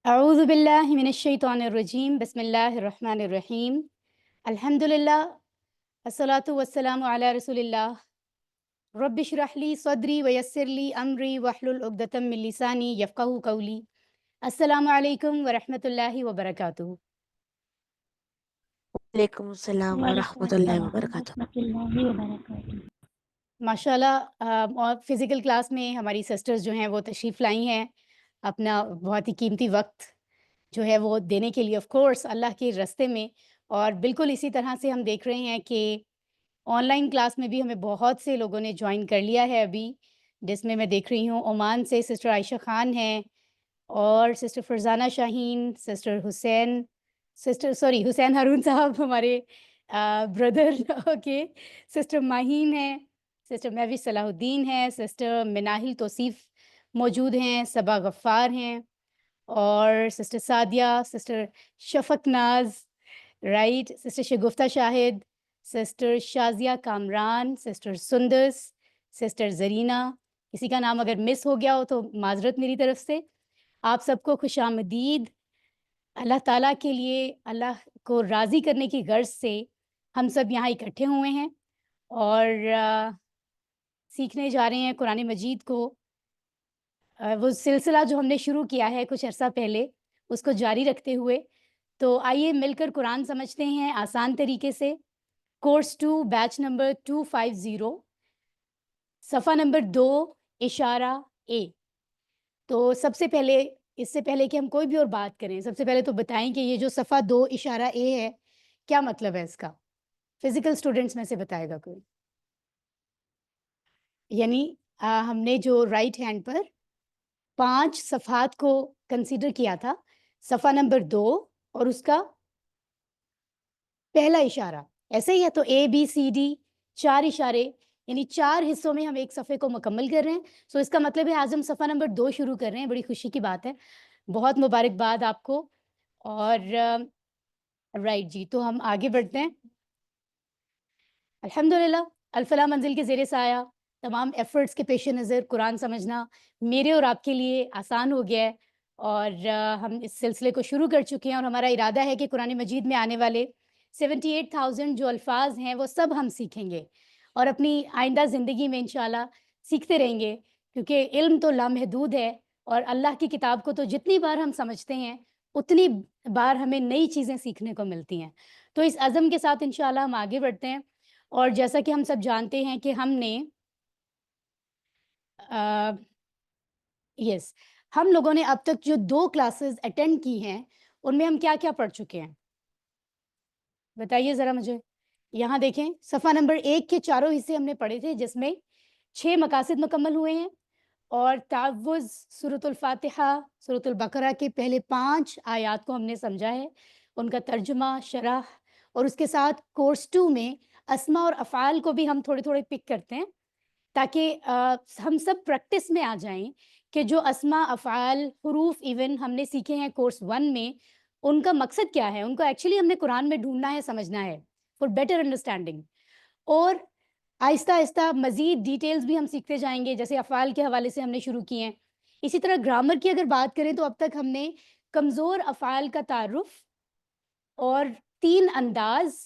اعوذ باللہ من الشیطان الرجیم بسم اللہ الرحمن الرحیم الحمدللہ الصلاۃ والسلام علی رسول اللہ رب اشرح لی صدری ویسر لی امری واحلل عقدۃ من لسانی یفقہوا قولی۔ السلام علیکم ورحمۃ اللہ وبرکاتہ۔ وعلیکم السلام وعلیکم ورحمۃ اللہ السلام وبرکاتہ۔ ورحمۃ اللہ وبرکاتہ۔ ماشاء اللہ، اور فزیکل کلاس میں ہماری سسٹرز جو ہیں وہ تشریف لائی ہیں اپنا بہت ہی قیمتی وقت جو ہے وہ دینے کے لیے، آف کورس اللہ کے راستے میں۔ اور بالکل اسی طرح سے ہم دیکھ رہے ہیں کہ آن لائن کلاس میں بھی ہمیں بہت سے لوگوں نے جوائن کر لیا ہے ابھی، جس میں میں دیکھ رہی ہوں عمان سے سسٹر عائشہ خان ہیں، اور سسٹر فرزانہ شاہین، سسٹر حسین، حسین ہارون صاحب ہمارے بردر اوکے، سسٹر ماہین ہیں، سسٹر مہوش صلاح الدین ہیں، سسٹر مناہل توصیف موجود ہیں، صبا غفار ہیں، اور سسٹر سعدیہ، سسٹر شفق ناز، رائٹ، سسٹر شگفتہ شاہد، سسٹر شازیہ کامران، سسٹر سندس، سسٹر زرینہ۔ کسی کا نام اگر مس ہو گیا ہو تو معذرت میری طرف سے۔ آپ سب کو خوش آمدید۔ اللہ تعالیٰ کے لیے، اللہ کو راضی کرنے کی غرض سے ہم سب یہاں اکٹھے ہوئے ہیں اور سیکھنے جا رہے ہیں قرآن مجید کو۔ وہ سلسلہ جو ہم نے شروع کیا ہے کچھ عرصہ پہلے، اس کو جاری رکھتے ہوئے، تو آئیے مل کر قرآن سمجھتے ہیں آسان طریقے سے۔ کورس 2 بیچ نمبر 250، صفحہ نمبر 2، اشارہ اے۔ تو سب سے پہلے، اس سے پہلے کہ ہم کوئی بھی اور بات کریں، سب سے پہلے تو بتائیں کہ یہ جو صفحہ 2 اشارہ اے ہے، کیا مطلب ہے اس کا؟ فزیکل اسٹوڈنٹس میں سے بتائے گا کوئی؟ یعنی ہم نے جو رائٹ ہینڈ پر 5 صفحات کو کنسیڈر کیا تھا، صفحہ نمبر 2 اور اس کا پہلا اشارہ، ایسے ہی ہے تو اے بی سی ڈی 4 اشارے، یعنی 4 حصوں میں ہم ایک صفحے کو مکمل کر رہے ہیں۔ سو اس کا مطلب ہے آج ہم صفحہ نمبر 2 شروع کر رہے ہیں، بڑی خوشی کی بات ہے، بہت مبارکباد آپ کو۔ اور رائٹ جی، تو ہم آگے بڑھتے ہیں۔ الحمدللہ، الفلاح منزل کے زیر سایہ تمام ایفرٹس کے پیش نظر قرآن سمجھنا میرے اور آپ کے لیے آسان ہو گیا ہے، اور ہم اس سلسلے کو شروع کر چکے ہیں، اور ہمارا ارادہ ہے کہ قرآن مجید میں آنے والے 78,000 جو الفاظ ہیں وہ سب ہم سیکھیں گے، اور اپنی آئندہ زندگی میں انشاءاللہ سیکھتے رہیں گے، کیونکہ علم تو لامحدود ہے، اور اللہ کی کتاب کو تو جتنی بار ہم سمجھتے ہیں اتنی بار ہمیں نئی چیزیں سیکھنے کو ملتی ہیں۔ تو اس عزم کے ساتھ انشاءاللہ ہم آگے بڑھتے ہیں، اور جیسا کہ ہم سب جانتے ہیں کہ ہم نے یس ہم لوگوں نے اب تک جو 2 کلاسز اٹینڈ کی ہیں ان میں ہم کیا کیا پڑھ چکے ہیں، بتائیے ذرا مجھے۔ یہاں دیکھیں صفحہ نمبر 1 کے چاروں حصے ہم نے پڑھے تھے، جس میں 6 مقاصد مکمل ہوئے ہیں، اور تعوذ، سورۃ الفاتحہ، سورۃ البقرہ کے پہلے 5 آیات کو ہم نے سمجھا ہے، ان کا ترجمہ، شرح، اور اس کے ساتھ کورس 2 میں اسماء اور افعال کو بھی ہم تھوڑے تھوڑے پک کرتے ہیں، تاکہ ہم سب پریکٹس میں آ جائیں کہ جو اسماء، افعال، حروف ایون ہم نے سیکھے ہیں کورس 1 میں، ان کا مقصد کیا ہے، ان کو ایکچولی ہم نے قرآن میں ڈھونڈنا ہے، سمجھنا ہے فار بیٹر انڈرسٹینڈنگ، اور آہستہ آہستہ مزید ڈیٹیلز بھی ہم سیکھتے جائیں گے، جیسے افعال کے حوالے سے ہم نے شروع کیے ہیں۔ اسی طرح گرامر کی اگر بات کریں تو اب تک ہم نے کمزور افعال کا تعارف اور 3 انداز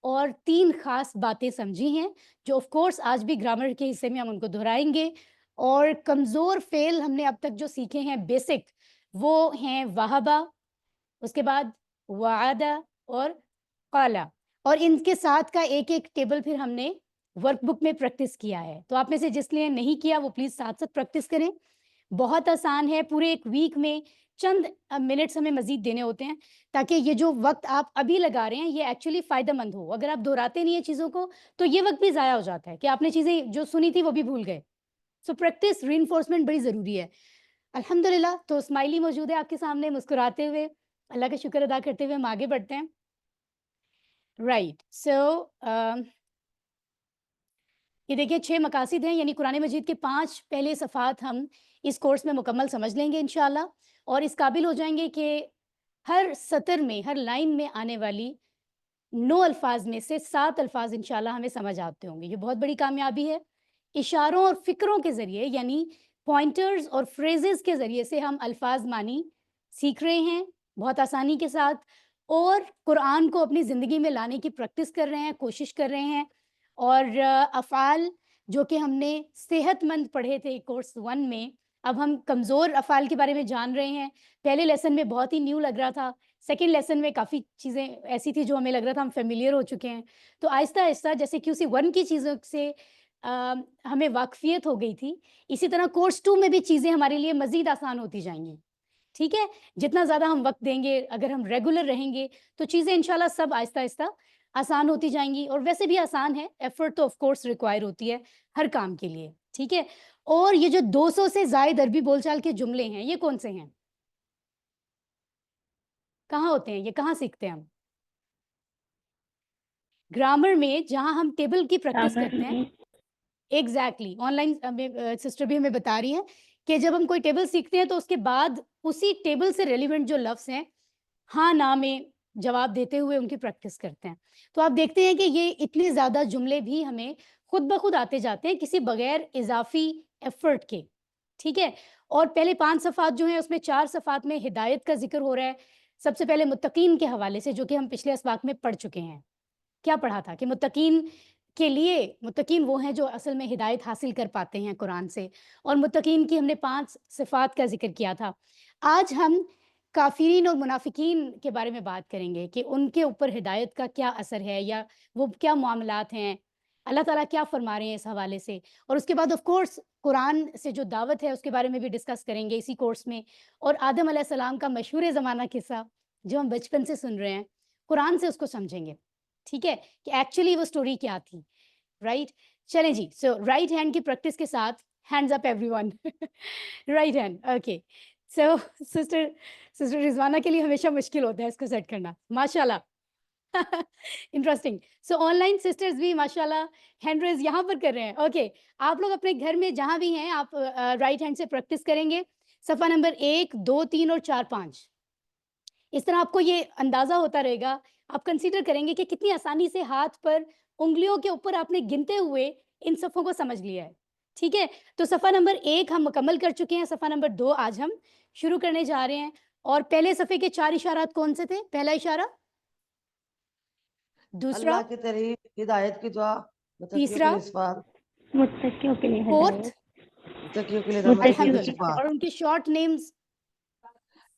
اور 3 خاص باتیں سمجھی ہیں، جو آف کورس آج بھی گرامر کے حصے میں ہم ان کو دہرائیں گے۔ اور کمزور فعل ہم نے اب تک جو سیکھے ہیں بیسک، وہ ہیں وہبہ، اس کے بعد وعدہ اور قالا، اور ان کے ساتھ کا ایک ایک ٹیبل پھر ہم نے ورک بک میں پریکٹس کیا ہے۔ تو آپ میں سے جس نے نہیں کیا وہ پلیز ساتھ ساتھ پریکٹس کریں، بہت آسان ہے، پورے ایک ویک میں چند منٹس ہمیں مزید دینے ہوتے ہیں، تاکہ یہ جو وقت آپ ابھی لگا رہے ہیں یہ ایکچولی فائدہ مند ہو۔ اگر آپ دہراتے نہیں ہیں چیزوں کو تو یہ وقت بھی ضائع ہو جاتا ہے کہ آپ نے چیزیں جو سنی تھی وہ بھی بھول گئے۔ سو پریکٹس، ری انفورسمنٹ بڑی ضروری ہے۔ الحمدللہ، تو اسمائلی موجود ہے آپ کے سامنے، مسکراتے ہوئے اللہ کا شکر ادا کرتے ہوئے ہم آگے بڑھتے ہیں۔ رائٹ، سو یہ دیکھیے 6 مقاصد ہیں، یعنی قرآن مجید کے 5 پہلے صفحات ہم اس کورس میں مکمل سمجھ لیں گے انشاءاللہ، اور اس قابل ہو جائیں گے کہ ہر سطر میں، ہر لائن میں آنے والی 9 الفاظ میں سے 7 الفاظ انشاءاللہ ہمیں سمجھ آتے ہوں گے۔ یہ بہت بڑی کامیابی ہے۔ اشاروں اور فکروں کے ذریعے، یعنی پوائنٹرز اور فریزز کے ذریعے سے ہم الفاظ معنی सीख रहे हैं बहुत आसानी के साथ और कुरान को अपनी ज़िंदगी में लाने की प्रैक्टिस कर रहे हैं, कोशिश कर रहे हैं और अफ़आल जो कि हमने सेहतमंद पढ़े थे कोर्स 1 में, अब हम कमज़ोर अफ़आल के बारे में जान रहे हैं। पहले लेसन में बहुत ही न्यू लग रहा था, सेकंड लेसन में काफ़ी चीज़ें ऐसी थी जो हमें लग रहा था हम फ़ैमिलियर हो चुके हैं। तो आहिस्ता-आहिस्ता जैसे QC 1 की चीज़ों से हमें वाक़फ़ियत हो गई थी, इसी तरह कोर्स 2 में भी चीज़ें हमारे लिए मज़ीद आसान होती जाएँगी। ठीक है? जितना ज़्यादा हम वक़्त देंगे, अगर हम रेगुलर रहेंगे, तो चीज़ें इंशाल्लाह सब आहिस्ता-आहिस्ता आसान होती जाएँगी और वैसे भी आसान है, एफ़र्ट तो ऑफ़ कोर्स रिक्वायर होती है हर काम के लिए, ठीक है? और ये जो 200 से ज़ायद अरबी बोलचाल के जुमले हैं, ये कौन से हैं? कहाँ होते हैं ये? कहाँ सीखते हैं हम? ग्रामर में जहाँ हम टेबल की प्रैक्टिस ग्रामर करते हैं में एग्ज़ैक्टली ऑनलाइन सिस्टर भी हमें बता रही हैं कि जब हम कोई टेबल सीखते हैं तो उसके बाद उसी टेबल से रिलेवेंट जो लफ्ज़ हैं, हाँ, ना में जवाब देते हुए उनकी प्रैक्टिस करते हैं। तो आप देखते हैं कि ये इतने ज़्यादा जुमले भी हमें खुद ब खुद आते जाते हैं किसी बगैर इज़ाफ़ी एफ़र्ट के, ठीक है? और पहले 5 सफ़ात जो हैं उसमें 4 सफ़ात में हिदायत का ज़िक्र हो रहा है। सबसे पहले मुत्तकीन के हवाले से जो कि हम पिछले असबाक़ में पढ़ चुके हैं। क्या पढ़ा था कि मुत्तकीन के लिए मुत्तकीन वो हैं जो असल में हिदायत हासिल कर पाते हैं कुरान से और मुत्तकीन की हमने 5 सिफ़ात का ज़िक्र किया था। आज हम काफ़िरीन और मुनाफ़िकीन के बारे में बात करेंगे कि उनके ऊपर हिदायत का क्या असर है या वो क्या मामलात हैं, अल्लाह ताला क्या फ़रमा रहे हैं इस हवाले से और उसके बाद ऑफ़ कोर्स कुरान से जो दावत है उसके बारे में भी डिस्कस करेंगे इसी कोर्स में और आदम अलैहिस्सलाम का मशहूर ज़माना किस्सा जो हम बचपन से सुन रहे हैं, कुरान से उसको समझेंगे। ठीक है? कि एक्चुअली वो स्टोरी क्या थी, राइट? चलें जी, सो राइट हैंड की प्रैक्टिस के साथ hands up everyone right hand, okay. So sister sister Rizwana के लिए हमेशा मुश्किल होता है इसको सेट करना, माशाल्लाह। इंटरेस्टिंग। सो ऑनलाइन सिस्टर्स भी माशाल्लाह हैंड रेज़ यहाँ पर कर रहे हैं, ओके। आप लोग अपने घर में जहाँ भी हैं आप राइट हैंड से प्रैक्टिस करेंगे। सफ़ा नंबर 1, 2, 3 और 4, 5 इस तरह आपको ये अंदाज़ा होता रहेगा, आप कंसीडर करेंगे कि कितनी आसानी से हाथ पर उँगलियों के ऊपर आपने गिनते हुए इन सफ़ों को समझ लिया है, ठीक है? तो सफ़ा नंबर 1 हम मुकम्मल कर चुके हैं, सफ़ा नंबर 2 आज हम शुरू करने जा रहे हैं और पहले सफ़े के 4 इशारात कौन से थे? पहला इशारा, दूसरा, अल्लाह की तारीफ, हिदायत की दुआ, मुत्तकियों के तीसरा, लिए सिफात, मुत्तकियों के लिए फोर्थ, हिदायत, मुत्तकियों के लिए रहमत, मुत्तकियों की अल्हम्दुलिल्लाह सिफात, और उनके शॉर्ट नेम्स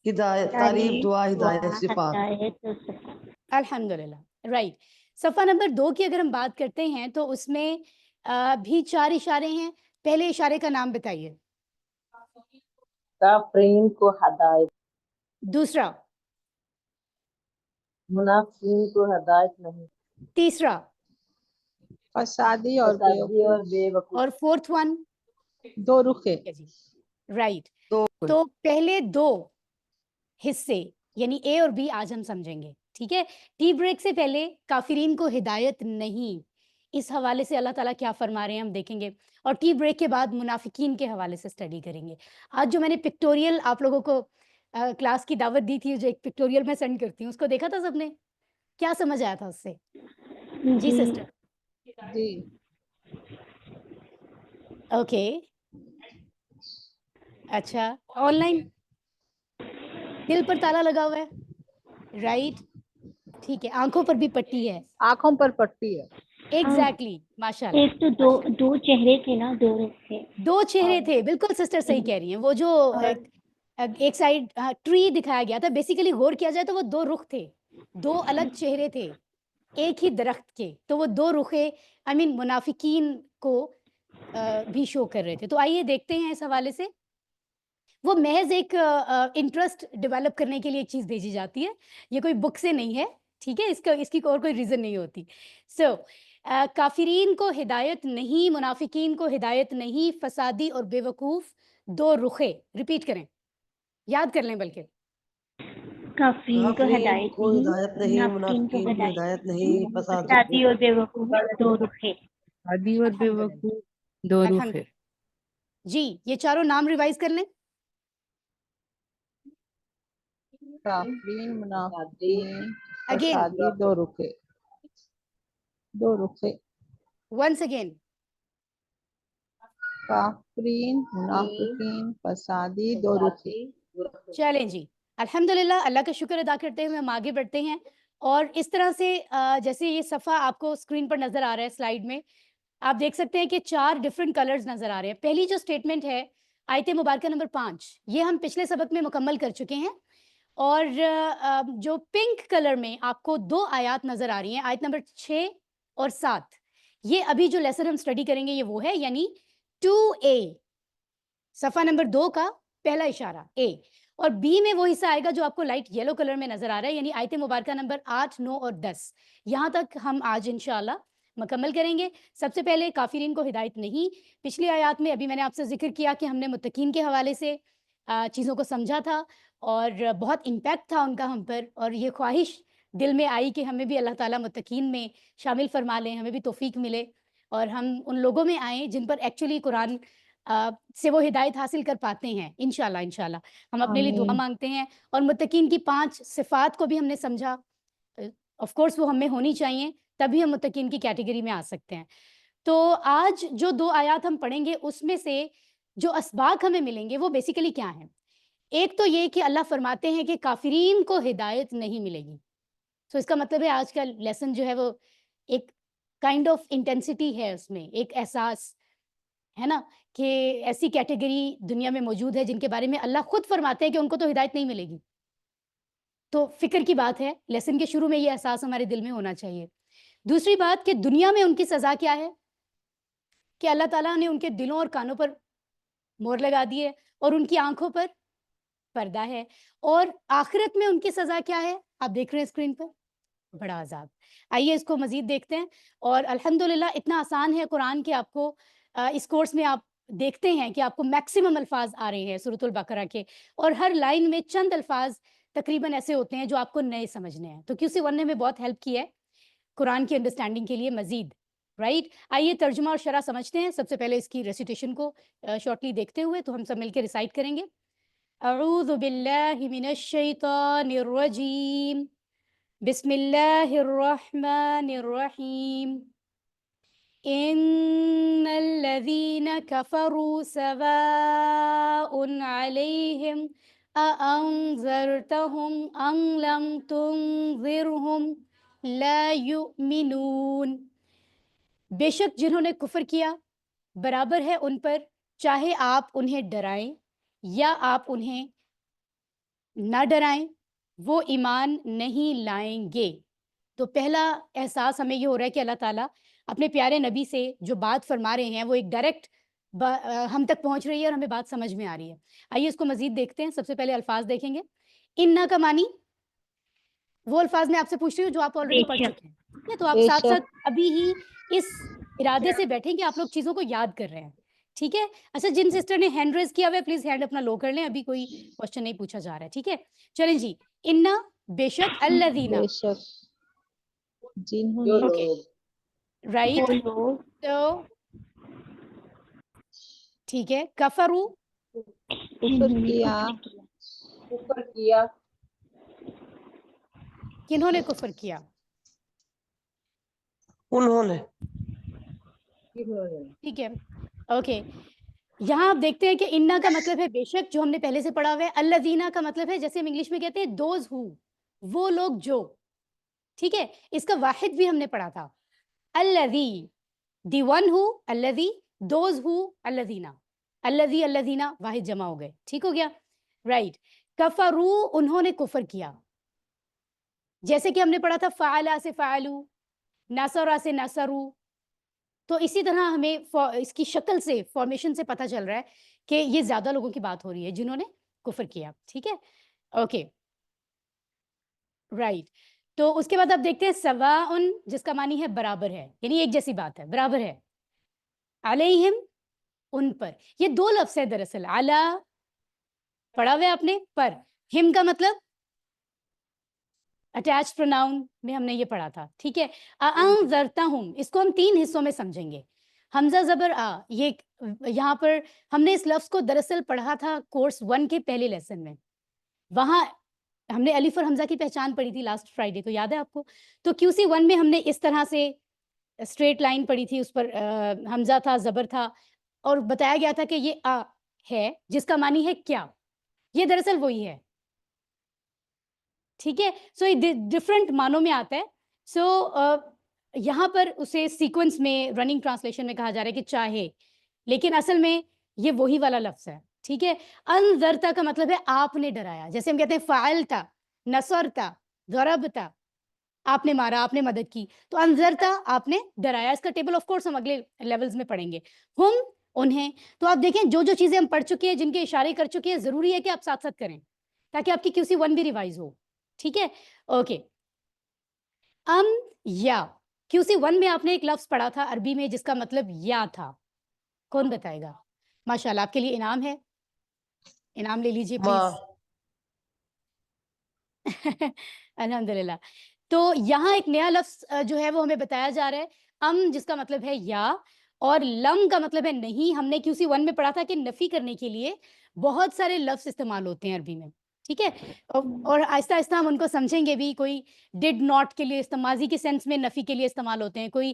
हिदायत, तारीफ, तारीफ, दुआ, दुआ, हिदायत, सिफात। हिदायत और सिफात। अल्हम्दुलिल्लाह, राइट। सफ़ा नंबर 2 की अगर हम बात करते हैं तो उसमें भी 4 इशारे हैं। पहले इशारे का नाम बताइए। काफरीन को हदायत, दूसरा, मुनाफिकीन को हदायत नहीं, तीसरा फसादी और फसादी और बेवकूफ, बेवकूफ, और फोर्थ वन, दो रुखे, ठीक है जी, राइट। तो तो पहले 2 हिस्से यानी ए और बी आज हम समझेंगे, ठीक है? टी ब्रेक से पहले काफ़िरीन को हिदायत नहीं, इस हवाले से अल्लाह ताला क्या फ़रमा रहे हैं हम देखेंगे और टी ब्रेक के बाद मुनाफ़िकीन के हवाले से स्टडी करेंगे। आज जो मैंने पिक्टोरियल आप लोगों को क्लास की दावत दी थी, जो एक पिक्टोरियल मैं सेंड करती हूँ, उसको देखा था सबने? क्या समझ आया था उससे? जी जी, सिस्टर, जी ओके, अच्छा, ऑनलाइन? दिल पर ताला लगा हुआ है, राइट, ठीक है, आँखों पर भी पट्टी है, आंखों पर पट्टी है। एग्ज़ैक्टली, माशाल्लाह, एक तो दो माशाल्लाह। दो चेहरे थे ना, दो रुख थे। 2 चेहरे और थे, बिल्कुल सिस्टर सही कह रही हैं। वो जो एक साइड ट्री दिखाया गया था, बेसिकली गौर किया जाए तो वो 2 रुख थे, 2 अलग चेहरे थे, एक ही दरख्त के। तो वो 2 रुखे आई मीन मुनाफ़िकीन को भी शो कर रहे थे। तो आइए देखते हैं इस हवाले से। वो महज़ एक इंटरेस्ट डेवलप करने के लिए एक चीज़ भेजी जाती है। ये कोई बुक से नहीं है, ठीक है? इसका इसकी और कोई रीज़न नहीं होती। सो काफ़िरीन को हिदायत नहीं, मुनाफ़िकीन को हिदायत नहीं, फ़सादी और बेवकूफ़ 2 रुखे। रिपीट करें, याद कर लें बल्कि। काफरीन को काफिरीन हिदायत को नहीं, हिदायत नहीं, मुनाफिकीन को मुनाफिकीन को हिदायत हिदायत नहीं, नहीं, फसादी फसादी और बेवकूफ दो रुखे। शादी और अल्हम्दुलिल्लाह, बेवकूफ, दो रुखे। अल्हम्दुलिल्लाह। जी, ये चारों नाम रिवाइज़ कर लें। काफरीन, मुनाफिकीन, अगेन, फसादी, दो रुखे, दो रुखे। Once again. काफरीन, मुनाफिकीन, फसादी, दो रुखे। चलें जी, الحمدللہ اللہ کا شکر ادا کرتے ہوئے ہم آگے بڑھتے ہیں، اور اس طرح سے جیسے یہ صفحہ آپ کو اسکرین پر نظر آ رہا ہے سلائیڈ میں، آپ دیکھ سکتے ہیں کہ 4 ڈفرینٹ کلرز نظر آ رہے ہیں. پہلی جو اسٹیٹمنٹ ہے آیت مبارکہ نمبر 5، یہ ہم پچھلے سبق میں مکمل کر چکے ہیں، اور جو پنک کلر میں آپ کو 2 آیات نظر آ رہی ہیں، آیت نمبر 6 اور 7، یہ ابھی جو لیسن ہم اسٹڈی کریں گے یہ وہ ہے، یعنی 2A، صفحہ نمبر 2 کا پہلا اشارہ A، اور B میں وہ حصہ آئے گا جو آپ کو لائٹ یلو کلر میں نظر آ رہا ہے، یعنی آیت مبارکہ نمبر 8، 9 اور 10. یہاں تک ہم آج انشاءاللہ مکمل کریں گے. سب سے پہلے کافرین کو ہدایت نہیں. پچھلی آیات میں ابھی میں نے آپ سے ذکر کیا کہ ہم نے متقین کے حوالے سے چیزوں کو سمجھا تھا، اور بہت امپیکٹ تھا ان کا ہم پر، اور یہ خواہش دل میں آئی کہ ہمیں بھی اللہ تعالیٰ متقین میں شامل فرما لیں، ہمیں بھی توفیق ملے، اور ہم ان لوگوں میں آئیں جن پر ایکچولی قرآن سے وہ ہدایت حاصل کر پاتے ہیں انشاءاللہ. ہم اپنے لیے دعا مانگتے ہیں، اور متقین کی 5 صفات کو بھی ہم نے سمجھا. آف کورس وہ ہمیں ہونی چاہیے، تبھی ہم متقین کی کیٹیگری میں آ سکتے ہیں. تو آج جو 2 آیات ہم پڑھیں گے اس میں سے جو اسباق ہمیں ملیں گے وہ بیسیکلی کیا ہیں. ایک تو یہ کہ اللہ فرماتے ہیں کہ کافرین کو ہدایت نہیں ملے گی. تو اس کا مطلب ہے آج کا لیسن جو ہے وہ ایک کائنڈ آف انٹینسٹی ہے، اس میں ایک احساس ہے نا کہ ایسی کیٹیگری دنیا میں موجود ہے جن کے بارے میں اللہ خود فرماتے ہیں کہ ان کو تو ہدایت نہیں ملے گی. تو فکر کی بات ہے، لیسن کے شروع میں یہ احساس ہمارے دل میں ہونا چاہیے. دوسری بات کہ دنیا میں ان کی سزا کیا ہے، کہ اللہ تعالیٰ نے ان کے دلوں اور کانوں پر مہر لگا دی ہے، اور ان کی آنکھوں پر پردہ ہے. اور آخرت میں ان کی سزا کیا ہے، آپ دیکھ رہے ہیں اسکرین پر، بڑا عذاب. آئیے اس کو مزید دیکھتے ہیں. اور الحمدللہ اتنا آسان ہے قرآن کہ آپ کو اس کورس میں آپ دیکھتے ہیں کہ آپ کو میکسیمم الفاظ آ رہے ہیں سورۃ البقرہ کے، اور ہر لائن میں چند الفاظ تقریباً ایسے ہوتے ہیں جو آپ کو نئے سمجھنے ہیں. تو QC1 نے ہمیں بہت ہیلپ کی ہے قرآن کی انڈرسٹینڈنگ کے لیے مزید، رائٹ. آئیے ترجمہ اور شرح سمجھتے ہیں. سب سے پہلے اس کی ریسیٹیشن کو شارٹلی دیکھتے ہوئے تو ہم سب مل کے ریسائٹ کریں گے. اعوذ باللہ من الشیطان الرجیم، بسم اللہ الرحمن الرحیم. ان الذین کفروا سواء علیہم اانذرتہم ام لم تنذرہم لا یؤمنون. بے شک جنہوں نے کفر کیا برابر ہے ان پر، چاہے آپ انہیں ڈرائیں یا آپ انہیں نہ ڈرائیں، وہ ایمان نہیں لائیں گے. تو پہلا احساس ہمیں یہ ہو رہا ہے کہ اللہ تعالیٰ اپنے پیارے نبی سے جو بات فرما رہے ہیں وہ ایک ڈائریکٹ ہم تک پہنچ رہی ہے اور ہمیں بات سمجھ میں آ رہی ہے. آئیے اس کو مزید دیکھتے ہیں. سب سے پہلے الفاظ دیکھیں گے. انا کا معنی وہ الفاظ میں آپ سے پوچھ رہی ہوں جو آپ آلریڈی پڑھ چکے ہیں. ٹھیک ہے، تو آپ بے ساتھ شک. ساتھ ابھی ہی اس ارادے سے بیٹھیں کہ آپ لوگ چیزوں کو یاد کر رہے ہیں. ٹھیک ہے. اچھا، جن سسٹر نے ہینڈ ریز کیا ہوا ہے پلیز ہینڈ اپنا لو کر لیں، ابھی کوئی کوشچن نہیں پوچھا جا رہا ہے. ٹھیک ہے، چلیں جی. انا بے شک، الذین بے شک جنہوں جو نے لوگ رائٹ. وہ لوگ تو ٹھیک ہے، کفرو کفر کیا کفر کیا کنہوں نے کفر کیا؟ انہوں نے. ٹھیک ہے، اوکے. یہاں آپ دیکھتے ہیں کہ انا کا مطلب ہے بے شک، جو ہم نے پہلے سے پڑھا ہوا ہے. الذین کا مطلب ہے جیسے ہم انگلش میں کہتے ہیں دوز ہو، وہ لوگ جو. ٹھیک ہے، اس کا واحد بھی ہم نے پڑھا تھا، الذی، دی ون ہو، الذی، دوز ہو، الذین. الذی الذین واحد جمع ہو گئے. ٹھیک ہو گیا، رائٹ. کفرو انہوں نے کفر کیا، جیسے کہ ہم نے پڑھا تھا فعلا سے فعلو، نصرا سے نصرو. تو اسی طرح ہمیں اس کی شکل سے، فارمیشن سے پتہ چل رہا ہے کہ یہ زیادہ لوگوں کی بات ہو رہی ہے جنہوں نے کفر کیا. ٹھیک ہے، اوکے، رائٹ. تو اس کے بعد آپ دیکھتے ہیں سواء، جس کا معنی ہے برابر ہے، یعنی ایک جیسی بات ہے، برابر ہے. علیہم ان پر. یہ 2 لفظ ہے دراصل. علی پڑھا ہوا ہے آپ نے، پر. ہم کا مطلب اٹیچ پروناؤن میں ہم نے یہ پڑھا تھا. ٹھیک ہے. انذرتہم، اس کو ہم 3 حصوں میں سمجھیں گے. حمزہ زبر آ، یہ یہاں پر ہم نے اس لفظ کو دراصل پڑھا تھا کورس 1 کے پہلے لیسن میں. وہاں ہم نے الف اور حمزہ کی پہچان پڑھی تھی لاسٹ فرائیڈے کو، یاد ہے آپ کو؟ تو QC1 میں ہم نے اس طرح سے اسٹریٹ لائن پڑھی تھی، اس پر حمزہ تھا، زبر تھا، اور بتایا گیا تھا کہ یہ آ ہے جس کا معنی ہے کیا. یہ دراصل وہی ہے. ٹھیک ہے. سو یہ ڈفرینٹ معنوں میں آتا ہے. سو یہاں پر اسے سیکوینس میں رننگ ٹرانسلیشن میں کہا جا رہا ہے کہ چاہے, لیکن اصل میں یہ وہی والا لفظ ہے. ٹھیک ہے. انذرتا کا مطلب ہے آپ نے ڈرایا, جیسے ہم کہتے ہیں فعلتا, نصرتا, ضربتا, آپ نے مارا, آپ نے مدد کی. تو انذرتا آپ نے ڈرایا. اس کا ٹیبل آف کورس ہم اگلے لیولز میں پڑھیں گے. ہم انہیں. تو آپ دیکھیں جو جو چیزیں ہم پڑھ چکے ہیں, جن کے اشارے کر چکے ہیں, ضروری ہے کہ آپ ساتھ ساتھ کریں تاکہ آپ کی QC1 بھی ریوائز ہو. ٹھیک ہے. اوکے. یا QC1 میں آپ نے ایک لفظ پڑھا تھا عربی میں جس کا مطلب یا تھا. کون بتائے گا؟ ماشاء اللہ, آپ کے لیے انعام ہے, انعام لے لیجیے ما پلیز. الحمدللہ. تو یہاں ایک نیا لفظ جو ہے وہ ہمیں بتایا جا رہا ہے, جس کا مطلب ہے یا, اور لم کا مطلب ہے نہیں. ہم نے QC1 میں پڑھا تھا کہ نفی کرنے کے لیے بہت سارے لفظ استعمال ہوتے ہیں عربی میں. ٹھیک ہے. اور آہستہ آہستہ ہم ان کو سمجھیں گے بھی. کوئی ڈڈ ناٹ کے لیے ماضی کے سینس میں نفی کے لیے استعمال ہوتے ہیں, کوئی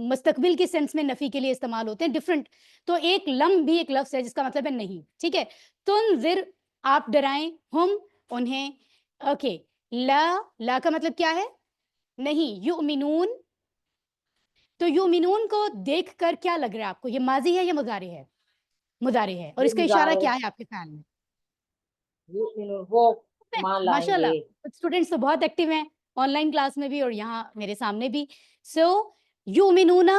مستقبل کے سینس میں نفی کے لیے استعمال ہوتے ہیں, ڈفرینٹ. تو ایک لم بھی ایک لفظ ہے جس کا مطلب ہے نہیں. ٹھیک ہے. تنذر آپ ڈرائیں, ہم انہیں. اوکے. لا کا مطلب کیا ہے؟ نہیں. یؤمنون. تو یؤمنون کو دیکھ کر کیا لگ رہا ہے آپ کو, یہ ماضی ہے یا مضارع ہے؟ مضارع ہے. اور اس کا اشارہ کیا ہے آپ کے خیال میں؟ وہ مان لائیں ماشاء اللہ, گے. اسٹوڈینٹس تو بہت ایکٹیو ہیں آن لائن کلاس میں بھی اور یہاں میرے سامنے بھی. سو یؤمنون,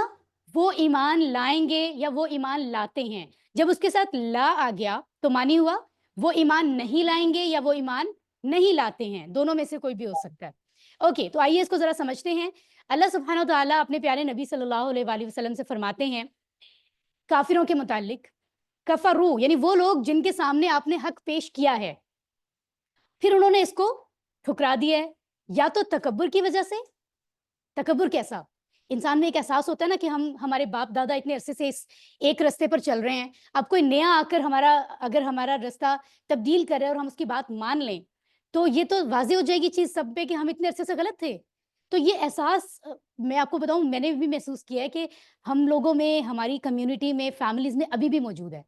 وہ ایمان لائیں گے یا وہ ایمان لاتے ہیں. جب اس کے ساتھ لا آ گیا تو معنی ہوا وہ ایمان نہیں لائیں گے یا وہ ایمان نہیں لاتے ہیں, دونوں میں سے کوئی بھی ہو سکتا ہے. اوکے. تو آئیے اس کو ذرا سمجھتے ہیں. اللہ سبحانہ و تعالیٰ اپنے پیارے نبی صلی اللہ علیہ وآلہ وسلم سے فرماتے ہیں کافروں کے متعلق, کفرو یعنی وہ لوگ جن کے سامنے آپ نے حق پیش کیا ہے, پھر انہوں نے اس کو ٹھکرا دیا ہے. یا تو تکبر کی وجہ سے. تکبر کیسا؟ انسان میں ایک احساس ہوتا ہے نا کہ ہمارے باپ دادا اتنے عرصے سے اس ایک رستے پر چل رہے ہیں, اب کوئی نیا آ کر اگر ہمارا رستہ تبدیل کر رہا ہے اور ہم اس کی بات مان لیں تو یہ تو واضح ہو جائے گی چیز سب پہ کہ ہم اتنے عرصے سے غلط تھے. تو یہ احساس میں آپ کو بتاؤں, میں نے بھی محسوس کیا ہے کہ ہم لوگوں میں, ہماری کمیونٹی میں, فیملیز میں ابھی بھی موجود ہے.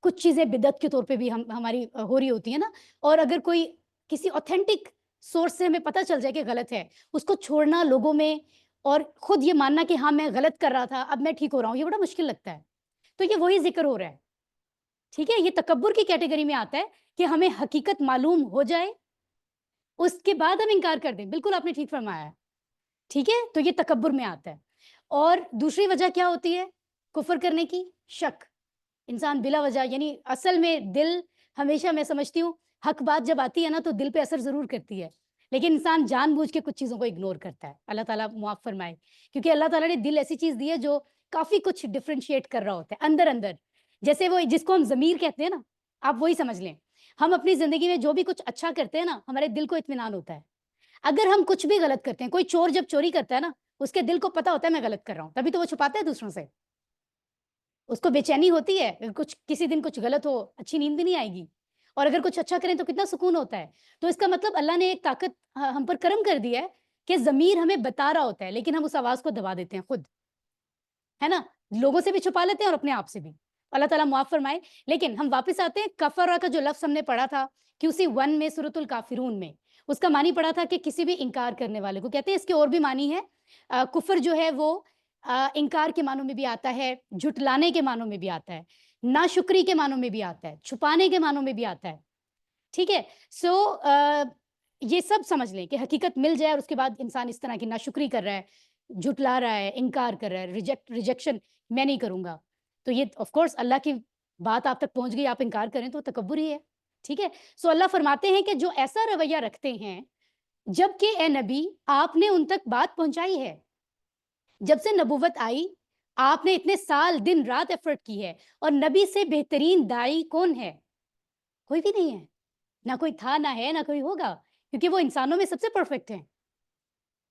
کچھ چیزیں بدعت کے طور پہ بھی ہماری ہو رہی ہوتی ہیں نا, اور اگر کوئی کسی اوتھینٹک سورس سے ہمیں پتہ چل جائے کہ غلط ہے, اس کو چھوڑنا لوگوں میں اور خود یہ ماننا کہ ہاں میں غلط کر رہا تھا اب میں ٹھیک ہو رہا ہوں, یہ بڑا مشکل لگتا ہے. تو یہ وہی ذکر ہو رہا ہے. ٹھیک ہے. یہ تکبر کی کیٹیگری میں آتا ہے کہ ہمیں حقیقت معلوم ہو جائے اس کے بعد ہم انکار کر دیں. بالکل آپ نے ٹھیک فرمایا ہے. ٹھیک ہے. تو یہ تکبر میں آتا ہے. اور دوسری وجہ کیا ہوتی ہے کفر کرنے کی؟ شک. انسان بلا وجہ, یعنی اصل میں دل ہمیشہ, میں سمجھتی ہوں حق بات جب آتی ہے نا تو دل پہ اثر ضرور کرتی ہے, لیکن انسان جان بوجھ کے کچھ چیزوں کو اگنور کرتا ہے. اللہ تعالیٰ معاف فرمائے, کیونکہ اللہ تعالیٰ نے دل ایسی چیز دی ہے جو کافی کچھ ڈفرینشیٹ کر رہا ہوتا ہے اندر اندر. جیسے وہ جس کو ہم ضمیر کہتے ہیں نا, آپ وہی سمجھ لیں. ہم اپنی زندگی میں جو بھی کچھ اچھا کرتے ہیں نا, ہمارے دل کو اطمینان ہوتا ہے. اگر ہم کچھ بھی غلط کرتے ہیں, کوئی چور جب چوری کرتا ہے نا, اس کے دل کو پتا ہوتا ہے میں غلط کر رہا ہوں, تبھی تو وہ چھپاتا ہے دوسروں سے. اس کو بے چینی ہوتی ہے, کچھ کسی دن کچھ غلط ہو, اچھی نیند بھی نہیں آئے گی, اور اگر کچھ اچھا کریں تو کتنا سکون ہوتا ہے. تو اس کا مطلب اللہ نے ایک طاقت ہم پر کرم کر دیا ہے کہ ضمیر ہمیں بتا رہا ہوتا ہے, لیکن ہم اس آواز کو دبا دیتے ہیں خود, ہے نا. لوگوں سے بھی چھپا لیتے ہیں اور اپنے آپ سے بھی. اللہ تعالیٰ معاف فرمائے. لیکن ہم واپس آتے ہیں کفرا کا جو لفظ ہم نے پڑھا تھا QC1 میں سورۃ الکافرون میں, اس کا معنی پڑھا تھا کہ کسی بھی انکار کرنے والے کو کہتے ہیں. اس کے اور بھی معنی ہے. کفر جو ہے وہ انکار کے معنوں میں بھی آتا ہے, جھٹلانے کے معنوں میں بھی آتا ہے, ناشکری کے معنوں میں بھی آتا ہے, چھپانے کے معنوں میں بھی آتا ہے. ٹھیک ہے. سو یہ سب سمجھ لیں کہ حقیقت مل جائے اور اس کے بعد انسان اس طرح کی ناشکری کر رہا ہے, جھٹلا رہا ہے, انکار کر رہا ہے, ریجیکشن میں نہیں کروں گا, تو یہ آف کورس اللہ کی بات آپ تک پہنچ گئی, آپ انکار کریں تو تکبر ہی ہے. ٹھیک ہے. سو اللہ فرماتے ہیں کہ جو ایسا رویہ رکھتے ہیں, جبکہ اے نبی آپ نے ان تک بات پہنچائی ہے, جب سے نبوت آئی آپ نے اتنے سال دن رات ایفرٹ کی ہے, اور نبی سے بہترین داعی کون ہے؟ کوئی بھی نہیں ہے. نہ کوئی تھا, نہ ہے, نہ کوئی ہوگا, کیونکہ وہ انسانوں میں سب سے پرفیکٹ ہیں.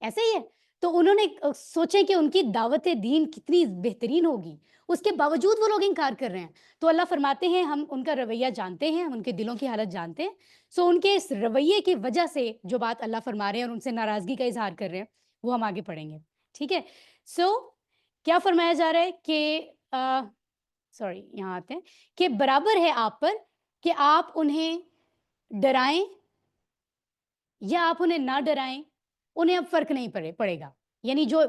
ایسے ہی ہے. تو انہوں نے سوچے کہ ان کی دعوت دین کتنی بہترین ہوگی, اس کے باوجود وہ لوگ انکار کر رہے ہیں. تو اللہ فرماتے ہیں ہم ان کا رویہ جانتے ہیں, ہم ان کے دلوں کی حالت جانتے ہیں. سو ان کے اس رویے کی وجہ سے جو بات اللہ فرما رہے ہیں اور ان سے ناراضگی کا اظہار کر رہے ہیں وہ ہم آگے پڑھیں گے. ٹھیک ہے. سو کیا فرمایا جا رہا ہے کہ سوری یہاں آتے ہیں کہ برابر ہے آپ پر کہ آپ انہیں ڈرائیں या आप उन्हें ना डराएं, उन्हें अब फ़र्क नहीं पड़ेगा। यानी जो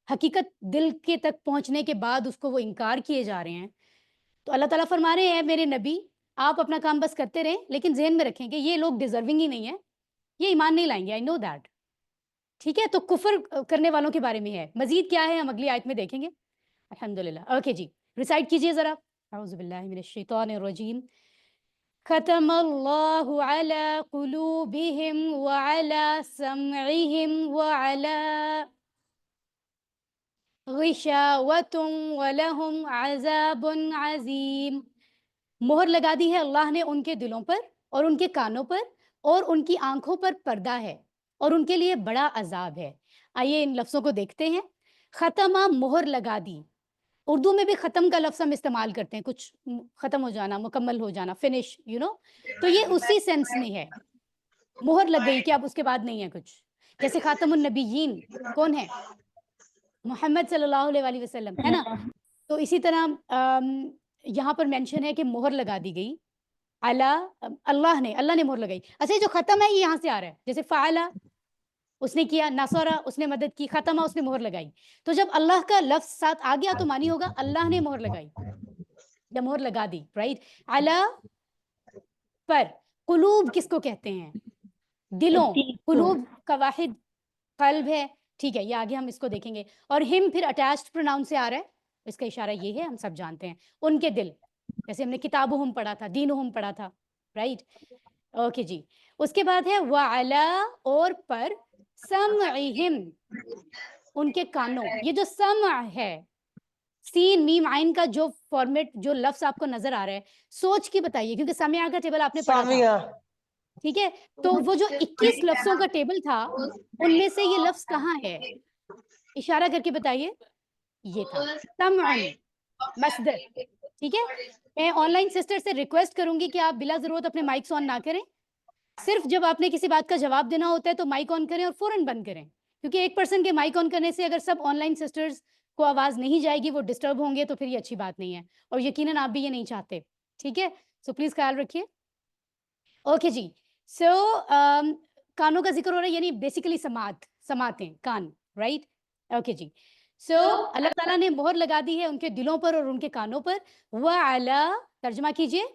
हकीकत दिल के तक पहुँचने के बाद उसको वो इनकार किए जा रहे हैं, तो अल्लाह ताला फरमा रहे हैं मेरे नबी आप अपना काम बस करते रहें, लेकिन ज़हन में रखें कि ये लोग डिज़र्विंग ही नहीं है, ये ईमान नहीं लाएँगे, आई नो दैट। ठीक है, तो कुफ़्र करने वालों के बारे में है। मज़ीद क्या है हम अगली आयत में देखेंगे। अल्हम्दुलिल्लाह। ओके जी, रिसाइट कीजिए ज़रा। अऊज़ु बिल्लाहि मिनश शैतानिर रजीम। खतमल्लाहु अला कुलूबिहिम व अला समइहिम व अला गिशावतुम व लहुम अज़ाबुन अज़ीम। मोहर लगा दी है अल्लाह ने उनके दिलों पर और उनके कानों पर और उनकी आंखों पर पर्दा है और उनके लिए बड़ा अजाब है। आइए इन लफ्ज़ों को देखते हैं। ख़त्मा मोहर लगा दी। उर्दू में भी ख़त्म का लफ्ज़ हम इस्तेमाल करते हैं, कुछ ख़त्म हो जाना, मुकम्मल हो जाना, फिनिश, यू नो, तो ये उसी सेंस में है। मोहर लग गई कि अब उसके बाद नहीं है कुछ। जैसे ख़ातमुन नबिय्यीन कौन है? मोहम्मद सल्लल्लाहु अलैहि वसल्लम, है ना? तो इसी तरह यहाँ पर मेंशन है कि मोहर लगा दी गई। अल्लाह ने मोहर लगाई। अच्छा, जो ख़त्म है ये यहाँ से आ रहा है। जैसे फ़अला उसने किया, नसरा उसने मदद की, ख़त्मा उसने मोहर लगाई। तो जब अल्लाह का लफ्ज़ साथ आ गया तो मानी होगा अल्लाह ने मोहर लगाई या मोहर लगा दी, राइट? अला पर, कुलूब किसको कहते हैं? दिलों। कुलूब का वाहिद क़ल्ब है, ठीक है, ये आगे हम इसको देखेंगे। और हिम फिर अटैच्ड प्रोनाउन से आ रहा है, इसका इशारा ये है, हम सब जानते हैं, उनके दिल। जैसे हमने किताबुहुम पढ़ा था, दीनुहुम पढ़ा था, राइट? ओके जी। उसके बाद है वअला और पर, समइहिम उनके कानों। ये जो सम है, सीन मीम आइन का जो फॉर्मेट, जो लफ्ज़ आपको नज़र आ रहा है, सोच के बताइए, क्योंकि सामिया का टेबल आपने पढ़ा था, सामिया। ठीक है? तो वो जो 21 लफ्ज़ों का टेबल था, उनमें से ये लफ्ज़ कहाँ है? इशारा करके बताइए। ये था समअन, मस्दर, ठीक है? मैं ऑनलाइन सिस्टर से रिक्वेस्ट करूँगी कि आप बिला ज़रूरत अपने माइक्स ऑन ना करें। सिर्फ जब आपने किसी बात का जवाब देना होता है तो माइक ऑन करें और फ़ौरन बंद करें, क्योंकि एक पर्सन के माइक ऑन करने से अगर सब ऑनलाइन सिस्टर्स को आवाज़ नहीं जाएगी, वो डिस्टर्ब होंगे, तो फिर ये अच्छी बात नहीं है और यकीनन आप भी ये नहीं चाहते, ठीक है? सो प्लीज़ ख्याल रखिए। ओके जी। सो कानों का ज़िक्र हो रहा है, यानी बेसिकली समातें, कान, राइट? ओके जी। सो अल्लाह ताला ने मोहर लगा दी है उनके दिलों पर और उनके कानों पर। व अला, तर्जुमा कीजिए,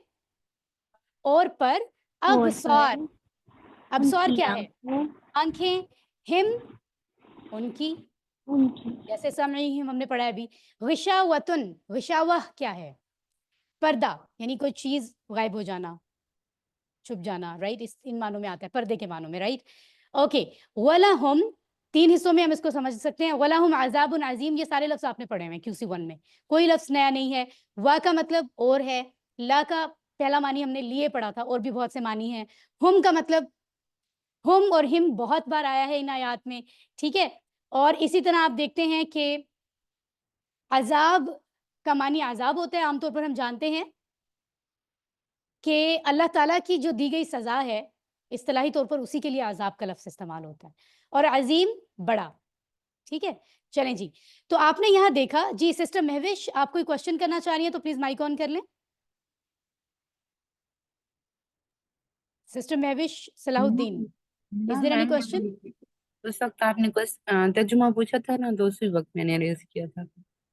और पर, अबसार। अबसार क्या है? आंखें। हिम उनकी, जैसे समईहिम हमने पढ़ा है अभी। गिशावतुन, गिशावह क्या है? पर्दा, यानी कोई चीज़ गायब हो जाना, छुप जाना, राइट? इन मानों में आता है, पर्दे के मानों में, राइट? ओके। वलहुम, 3 हिस्सों में हम इसको समझ सकते हैं। वलहुम अज़ाबुन अज़ीम, ये सारे लफ्ज़ आपने पढ़े हुए हैं QC1 में, कोई लफ्ज़ नया नहीं है। वा का मतलब और है, ला का पहला मानी हमने लिए पढ़ा था, और भी बहुत से मानी हैं। हुम का मतलब, हुम और हिम बहुत बार आया है इन आयात में, ठीक है? और इसी तरह आप देखते हैं कि अज़ाब का मानी अज़ाब होता है, आमतौर पर हम जानते हैं कि अल्लाह ताला की जो दी गई सज़ा है, इस्तिलाही तौर पर उसी के लिए अज़ाब का लफ्ज़ इस्तेमाल होता है। और अज़ीम, बड़ा, ठीक है? चलें जी। तो आपने यहाँ देखा जी, सिस्टर महविश आप कोई क्वेश्चन करना चाह रही हैं तो प्लीज़ माइक ऑन कर लें। Sister Mahvish Salahuddin, is there any question? उस वक्त आपने कुछ तर्जुमा पूछा था ना, तो उसी वक्त मैंने रेज किया था।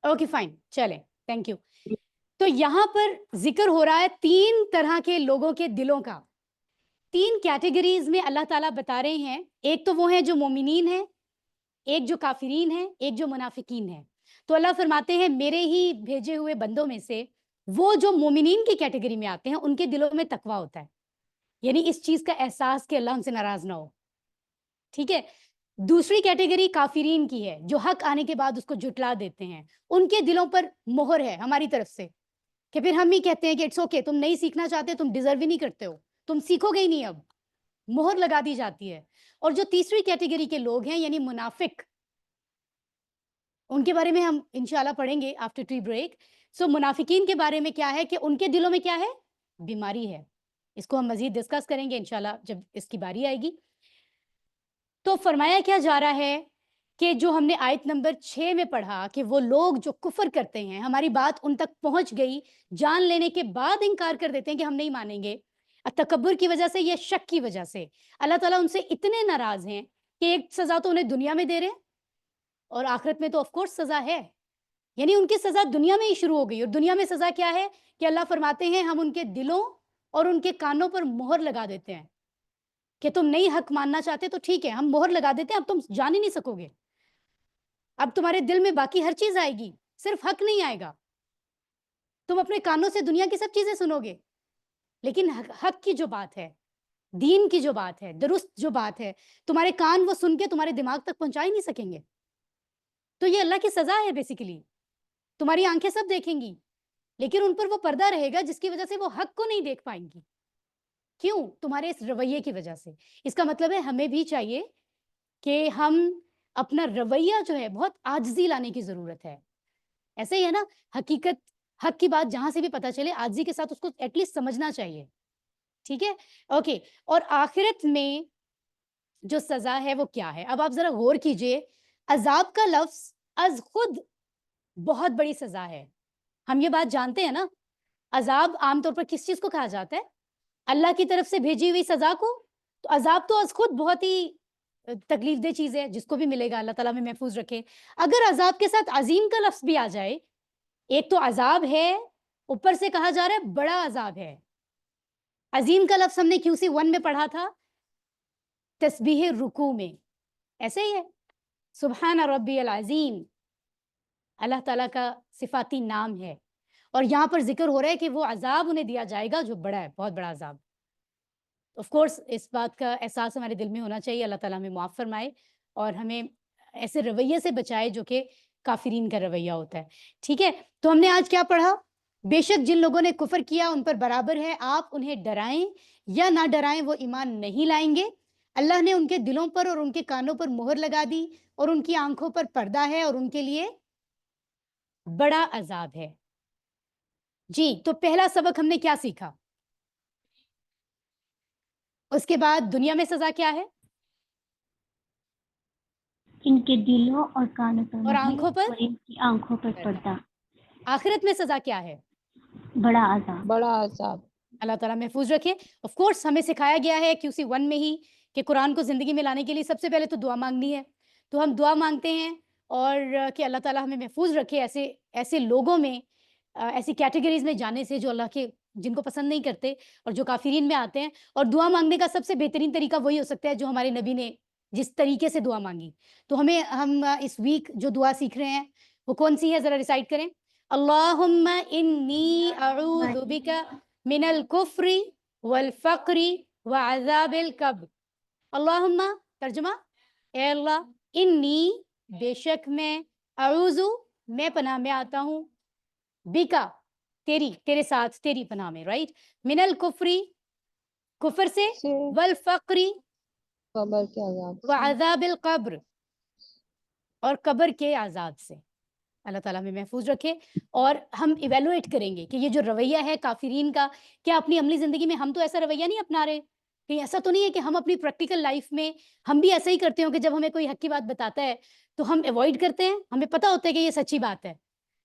ओके फाइन, चलें, थैंक यू। तो यहाँ पर जिक्र हो रहा है 3 तरह के लोगों के दिलों का। 3 कैटेगरीज में अल्लाह ताला बता रहे हैं। एक तो वो है जो मोमिनीन है, एक जो काफिरीन है, एक जो मुनाफिकीन है। तो अल्लाह फरमाते हैं मेरे ही भेजे हुए बंदों में से वो जो मोमिनीन की कैटेगरी में आते हैं, उनके दिलों में तकवा होता है, यानी इस चीज का एहसास कि अल्लाह हमसे नाराज ना हो, ठीक है? दूसरी कैटेगरी काफिरीन की है, जो हक आने के बाद उसको जुटला देते हैं। उनके दिलों पर मोहर है हमारी तरफ से, कि फिर हम ही कहते हैं कि इट्स ओके, तुम नहीं सीखना चाहते, तुम डिजर्व ही नहीं करते हो, तुम सीखोगे ही नहीं, अब मोहर लगा दी जाती है। और जो तीसरी कैटेगरी के लोग हैं, यानी मुनाफिक, उनके बारे में हम इंशाल्लाह पढ़ेंगे आफ्टर टी ब्रेक। सो मुनाफिकीन के बारे में क्या है कि उनके दिलों में क्या है? बीमारी है। इसको हम मजीद डिस्कस करेंगे इंशाल्लाह जब इसकी बारी आएगी। तो फरमाया क्या जा रहा है कि जो हमने आयत नंबर 6 में पढ़ा कि वो लोग जो कुफर करते हैं, हमारी बात उन तक पहुंच गई, जान लेने के बाद इनकार कर देते हैं कि हम नहीं मानेंगे। تکبر کی وجہ سے یا شک کی وجہ سے اللہ تعالیٰ ان سے اتنے ناراض ہیں کہ ایک سزا تو انہیں دنیا میں دے رہے ہیں اور آخرت میں تو آف کورس سزا ہے. یعنی ان کی سزا دنیا میں ہی شروع ہو گئی. اور دنیا میں سزا کیا ہے کہ اللہ فرماتے ہیں ہم ان کے دلوں اور ان کے کانوں پر مہر لگا دیتے ہیں کہ تم نہیں حق ماننا چاہتے تو ٹھیک ہے, ہم مہر لگا دیتے ہیں, اب تم جان ہی نہیں سکو گے. اب تمہارے دل میں باقی ہر چیز آئے گی, صرف حق نہیں آئے گا. تم اپنے کانوں سے دنیا کی سب چیزیں سنو گے, لیکن حق کی جو بات ہے, دین کی جو بات ہے, درست جو بات ہے, تمہارے کان وہ سن کے تمہارے دماغ تک پہنچا ہی نہیں سکیں گے. تو یہ اللہ کی سزا ہے بیسیکلی. تمہاری آنکھیں سب دیکھیں گی لیکن ان پر وہ پردہ رہے گا جس کی وجہ سے وہ حق کو نہیں دیکھ پائیں گی. کیوں؟ تمہارے اس رویے کی وجہ سے. اس کا مطلب ہے ہمیں بھی چاہیے کہ ہم اپنا رویہ جو ہے بہت عاجزی لانے کی ضرورت ہے. ایسے ہی ہے نا, حقیقت حق کی بات جہاں سے بھی پتہ چلے عاجزی کے ساتھ اس کو ایٹ لیسٹ سمجھنا چاہیے. ٹھیک ہے, اوکے. اور آخرت میں جو سزا ہے وہ کیا ہے؟ اب آپ ذرا غور کیجئے. عذاب کا لفظ از خود بہت بڑی سزا ہے. ہم یہ بات جانتے ہیں نا. عذاب عام طور پر کس چیز کو کہا جاتا ہے؟ اللہ کی طرف سے بھیجی ہوئی سزا کو. تو عذاب تو از خود بہت ہی تکلیف دہ چیز ہے, جس کو بھی ملے گا اللہ تعالیٰ میں محفوظ رکھے. اگر عذاب کے ساتھ عظیم کا لفظ بھی آ جائے, ایک تو عذاب ہے, اوپر سے کہا جا رہا ہے بڑا عذاب ہے. عظیم کا لفظ ہم نے QC 1 میں پڑھا تھا تسبیح رکوع میں, ایسے ہی ہے سبحان ربی العظیم, اللہ تعالیٰ کا صفاتی نام ہے. اور یہاں پر ذکر ہو رہا ہے کہ وہ عذاب انہیں دیا جائے گا جو بڑا ہے, بہت بڑا عذاب. آف کورس اس بات کا احساس ہمارے دل میں ہونا چاہیے. اللہ تعالیٰ ہمیں معاف فرمائے اور ہمیں ایسے رویے سے بچائے جو کہ کافرین کا رویہ ہوتا ہے. ٹھیک ہے, تو ہم نے آج کیا پڑھا؟ بے شک جن لوگوں نے کفر کیا ان پر برابر ہے آپ انہیں ڈرائیں یا نہ ڈرائیں وہ ایمان نہیں لائیں گے. اللہ نے ان کے دلوں پر اور ان کے کانوں پر مہر لگا دی اور ان کی آنکھوں پر پردہ ہے اور ان کے لیے بڑا عذاب ہے. جی, تو پہلا سبق ہم نے کیا سیکھا؟ اس کے بعد دنیا میں سزا کیا ہے؟ ان کے دلوں اور کانوں پر اور مہر آنکھوں پر اور ان کی آنکھوں پر پردہ. آخرت میں سزا کیا ہے؟ بڑا عذاب. بڑا عذاب. اللہ تعالیٰ محفوظ رکھے. آف کورس ہمیں سکھایا گیا ہے QC 1 میں ہی کہ قرآن کو زندگی میں لانے کے لیے سب سے پہلے تو دعا مانگنی ہے. تو ہم دعا مانگتے ہیں اور کہ اللہ تعالیٰ ہمیں محفوظ رکھے ایسے لوگوں میں, ایسی کیٹیگریز میں جانے سے جو اللہ کے جن کو پسند نہیں کرتے اور جو کافرین میں آتے ہیں. اور دعا مانگنے کا سب سے بہترین طریقہ وہی ہو سکتا ہے جو ہمارے نبی نے جس طریقے سے دعا مانگی. تو ہم اس ویک جو دعا سیکھ رہے ہیں وہ کون سی ہے؟ ذرا ریسائٹ کریں. اللہم انی اعوذ بک من الکفر والفقر وعذاب القبر. اللہم ترجمہ, اے اللہ, انی بے شک میں, اعوذ میں پناہ میں آتا ہوں, بکا تیرے ساتھ تیری پناہ میں, رائٹ, من الکفری کفر سے, والفقری قبر کے عذاب سے, وعذاب القبر اور قبر کے عذاب سے. اللہ تعالیٰ ہمیں محفوظ رکھے. اور ہم ایویلویٹ کریں گے کہ یہ جو رویہ ہے کافرین کا, کیا اپنی عملی زندگی میں ہم تو ایسا رویہ نہیں اپنا رہے. کہیں ایسا تو نہیں ہے کہ ہم اپنی پریکٹیکل لائف میں ہم بھی ایسا ہی کرتے ہوں کہ جب ہمیں کوئی حق کی بات بتاتا ہے تو ہم ایوائڈ کرتے ہیں, ہمیں پتہ ہوتا ہے کہ یہ سچی بات ہے,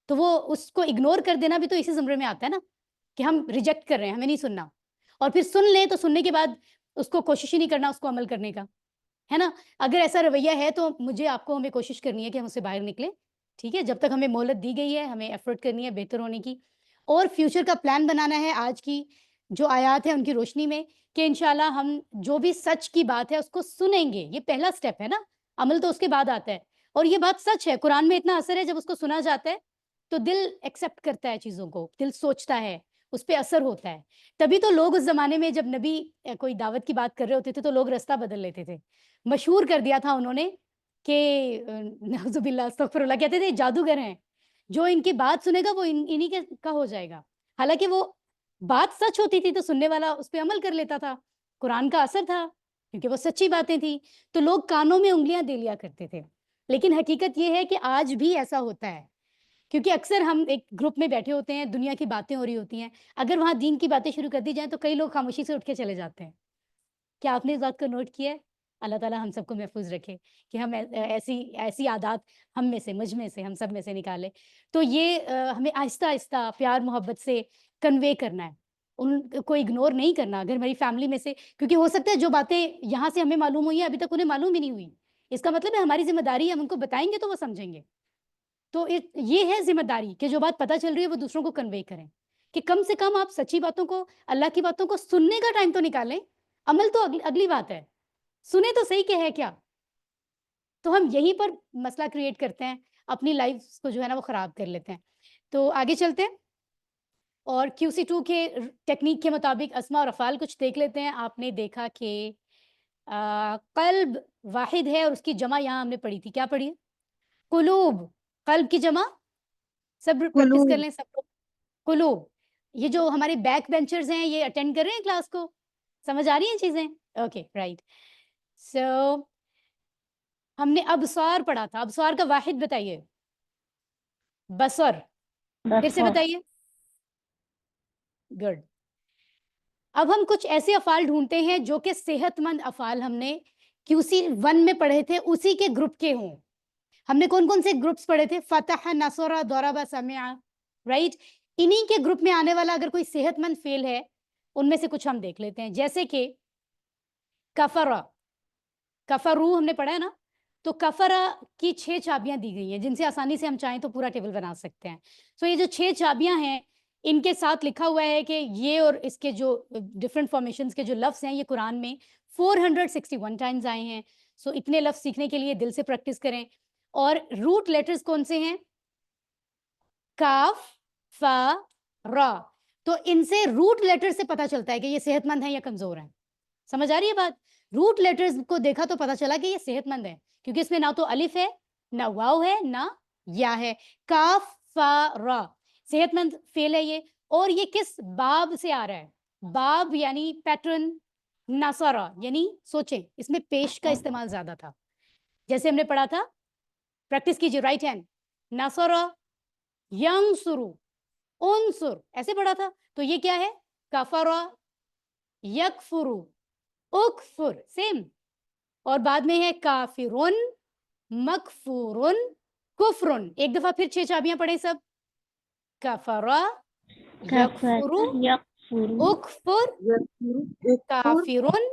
تو وہ اس کو اگنور کر دینا بھی تو اسی زمرے میں آتا ہے نا, کہ ہم ریجیکٹ کر رہے ہیں, ہمیں نہیں سننا. اور پھر سن لیں تو سننے کے بعد اس کو کوشش ہی نہیں کرنا اس کو عمل کرنے کا, ہے نا. اگر ایسا رویہ ہے تو ہمیں کوشش کرنی ہے کہ ہم اس سے باہر نکلیں. ٹھیک ہے, جب تک ہمیں مہلت دی گئی ہے ہمیں ایفرٹ کرنی ہے بہتر ہونے کی, اور فیوچر کا پلان بنانا ہے آج کی جو آیات ہیں ان کی روشنی میں, کہ انشاءاللہ ہم جو بھی سچ کی بات ہے اس کو سنیں گے. یہ پہلا سٹیپ ہے نا, عمل تو اس کے بعد آتا ہے. اور یہ بات سچ ہے, قرآن میں اتنا اثر ہے, جب اس کو سنا جاتا ہے تو دل ایکسیپٹ کرتا ہے چیزوں کو, دل سوچتا ہے, اس پہ اثر ہوتا ہے. تبھی تو لوگ اس زمانے میں جب نبی کوئی دعوت کی بات کر رہے ہوتے تھے تو لوگ رستہ بدل لیتے تھے. مشہور کر دیا تھا انہوں نے کہ نعوذ باللہ استغفر اللہ, کہتے تھے جادوگر ہیں, جو ان کی بات سنے گا وہ انہی کا ہو جائے گا. حالانکہ وہ بات سچ ہوتی تھی تو سننے والا اس پہ عمل کر لیتا تھا, قرآن کا اثر تھا کیونکہ وہ سچی باتیں تھیں, تو لوگ کانوں میں انگلیاں دے لیا کرتے تھے. لیکن حقیقت یہ ہے کہ آج بھی ایسا ہوتا ہے, کیونکہ اکثر ہم ایک گروپ میں بیٹھے ہوتے ہیں, دنیا کی باتیں ہو رہی ہوتی ہیں, اگر وہاں دین کی باتیں شروع کر دی جائیں تو کئی لوگ خاموشی سے اٹھ کے چلے جاتے ہیں. کیا آپ نے اس بات کو نوٹ کیا ہے؟ اللہ تعالیٰ ہم سب کو محفوظ رکھے کہ ہم ایسی عادات ہم میں سے, مجھ میں سے, ہم سب میں سے نکالیں. تو یہ ہمیں آہستہ آہستہ پیار محبت سے کنوے کرنا ہے. ان کو اگنور نہیں کرنا. اگر ہماری فیملی میں سے, کیونکہ ہو سکتا ہے جو باتیں یہاں سے ہمیں معلوم ہوئی ہیں ابھی تک انہیں معلوم ہی نہیں ہوئی, اس کا مطلب ہے ہماری ذمہ داری ہے, ہم ان کو بتائیں گے تو وہ سمجھیں گے. تو یہ ہے ذمہ داری کہ جو بات پتہ چل رہی ہے وہ دوسروں کو کنوے کریں, کہ کم سے کم آپ سچی باتوں کو, اللہ کی باتوں کو سننے کا ٹائم تو نکالیں. عمل تو اگلی بات ہے, سنیں تو صحیح کہ ہے کیا. تو ہم یہیں پر مسئلہ کریٹ کرتے ہیں, اپنی لائف کو جو ہے نا وہ خراب کر لیتے ہیں. تو آگے چلتے ہیں اور QC2 کے ٹیکنیک کے مطابق اسماء اور افعال کچھ دیکھ لیتے ہیں. آپ نے دیکھا کہ قلب واحد ہے اور اس کی جمع یہاں ہم نے پڑھی تھی, کیا پڑھی ہے؟ قلوب. قلب کی جمع سب پریکٹس کر لیں سب کو. قلوب. یہ جو ہمارے بیک بینچرز ہیں یہ اٹینڈ کر رہے ہیں کلاس کو, سمجھ آ رہی ہیں چیزیں؟ Okay right. سو ہم نے ابصار پڑھا تھا, ابصار کا واحد بتائیے. بصر. پھر سے بصر بتائیے. گڈ. اب ہم کچھ ایسے افعال ڈھونڈتے ہیں جو کہ صحت مند افعال ہم نے QC1 میں پڑھے تھے اسی کے گروپ کے ہوں. ہم نے کون کون سے گروپس پڑھے تھے؟ فتح, نصر, ضرب, سمع, رائٹ. انہی کے گروپ میں آنے والا اگر کوئی صحت مند فعل ہے ان میں سے کچھ ہم دیکھ لیتے ہیں, جیسے کہ کفر. کفرو ہم نے پڑھا ہے نا, تو کفرا کی 6 چابیاں دی گئی ہیں جن سے آسانی سے ہم چاہیں تو پورا ٹیبل بنا سکتے ہیں. سو یہ جو 6 چابیاں ہیں ان کے ساتھ لکھا ہوا ہے کہ یہ اور اس کے جو ڈفرینٹ فارمیشنز کے جو لفظ ہیں یہ قرآن میں 461 ٹائمز آئے ہیں. سو اتنے لفظ سیکھنے کے لیے دل سے پریکٹس کریں. اور روٹ لیٹرز کون سے ہیں؟ کاف, فا, را. تو ان سے روٹ لیٹر سے پتہ چلتا ہے کہ یہ صحت مند ہیں یا کمزور ہیں. سمجھ آ رہی ہے بات؟ روٹ لیٹرز کو دیکھا تو پتہ چلا کہ یہ صحت مند ہے, کیونکہ اس میں نہ تو الف ہے, نہ واو ہے, نہ یا ہے. کاف, فا, را صحت مند فعل ہے یہ. اور یہ کس باب سے آ رہا ہے؟ باب یعنی پیٹرن. نصرہ یعنی سوچیں اس میں پیش کا استعمال زیادہ تھا, جیسے ہم نے پڑھا تھا, پریکٹس کیجیے. رائٹ ہینڈ نصرہ, ینصرو, انصر, ایسے پڑھا تھا. تو یہ کیا ہے؟ کفرہ, یکفرو, اکفر, سیم. اور بعد میں ہے کافرن, مکفورن, کفرن. ایک دفعہ پھر 6 چابیاں پڑھیں سب. کفرہ, یکفرو, یکفر اکفر, کافرن,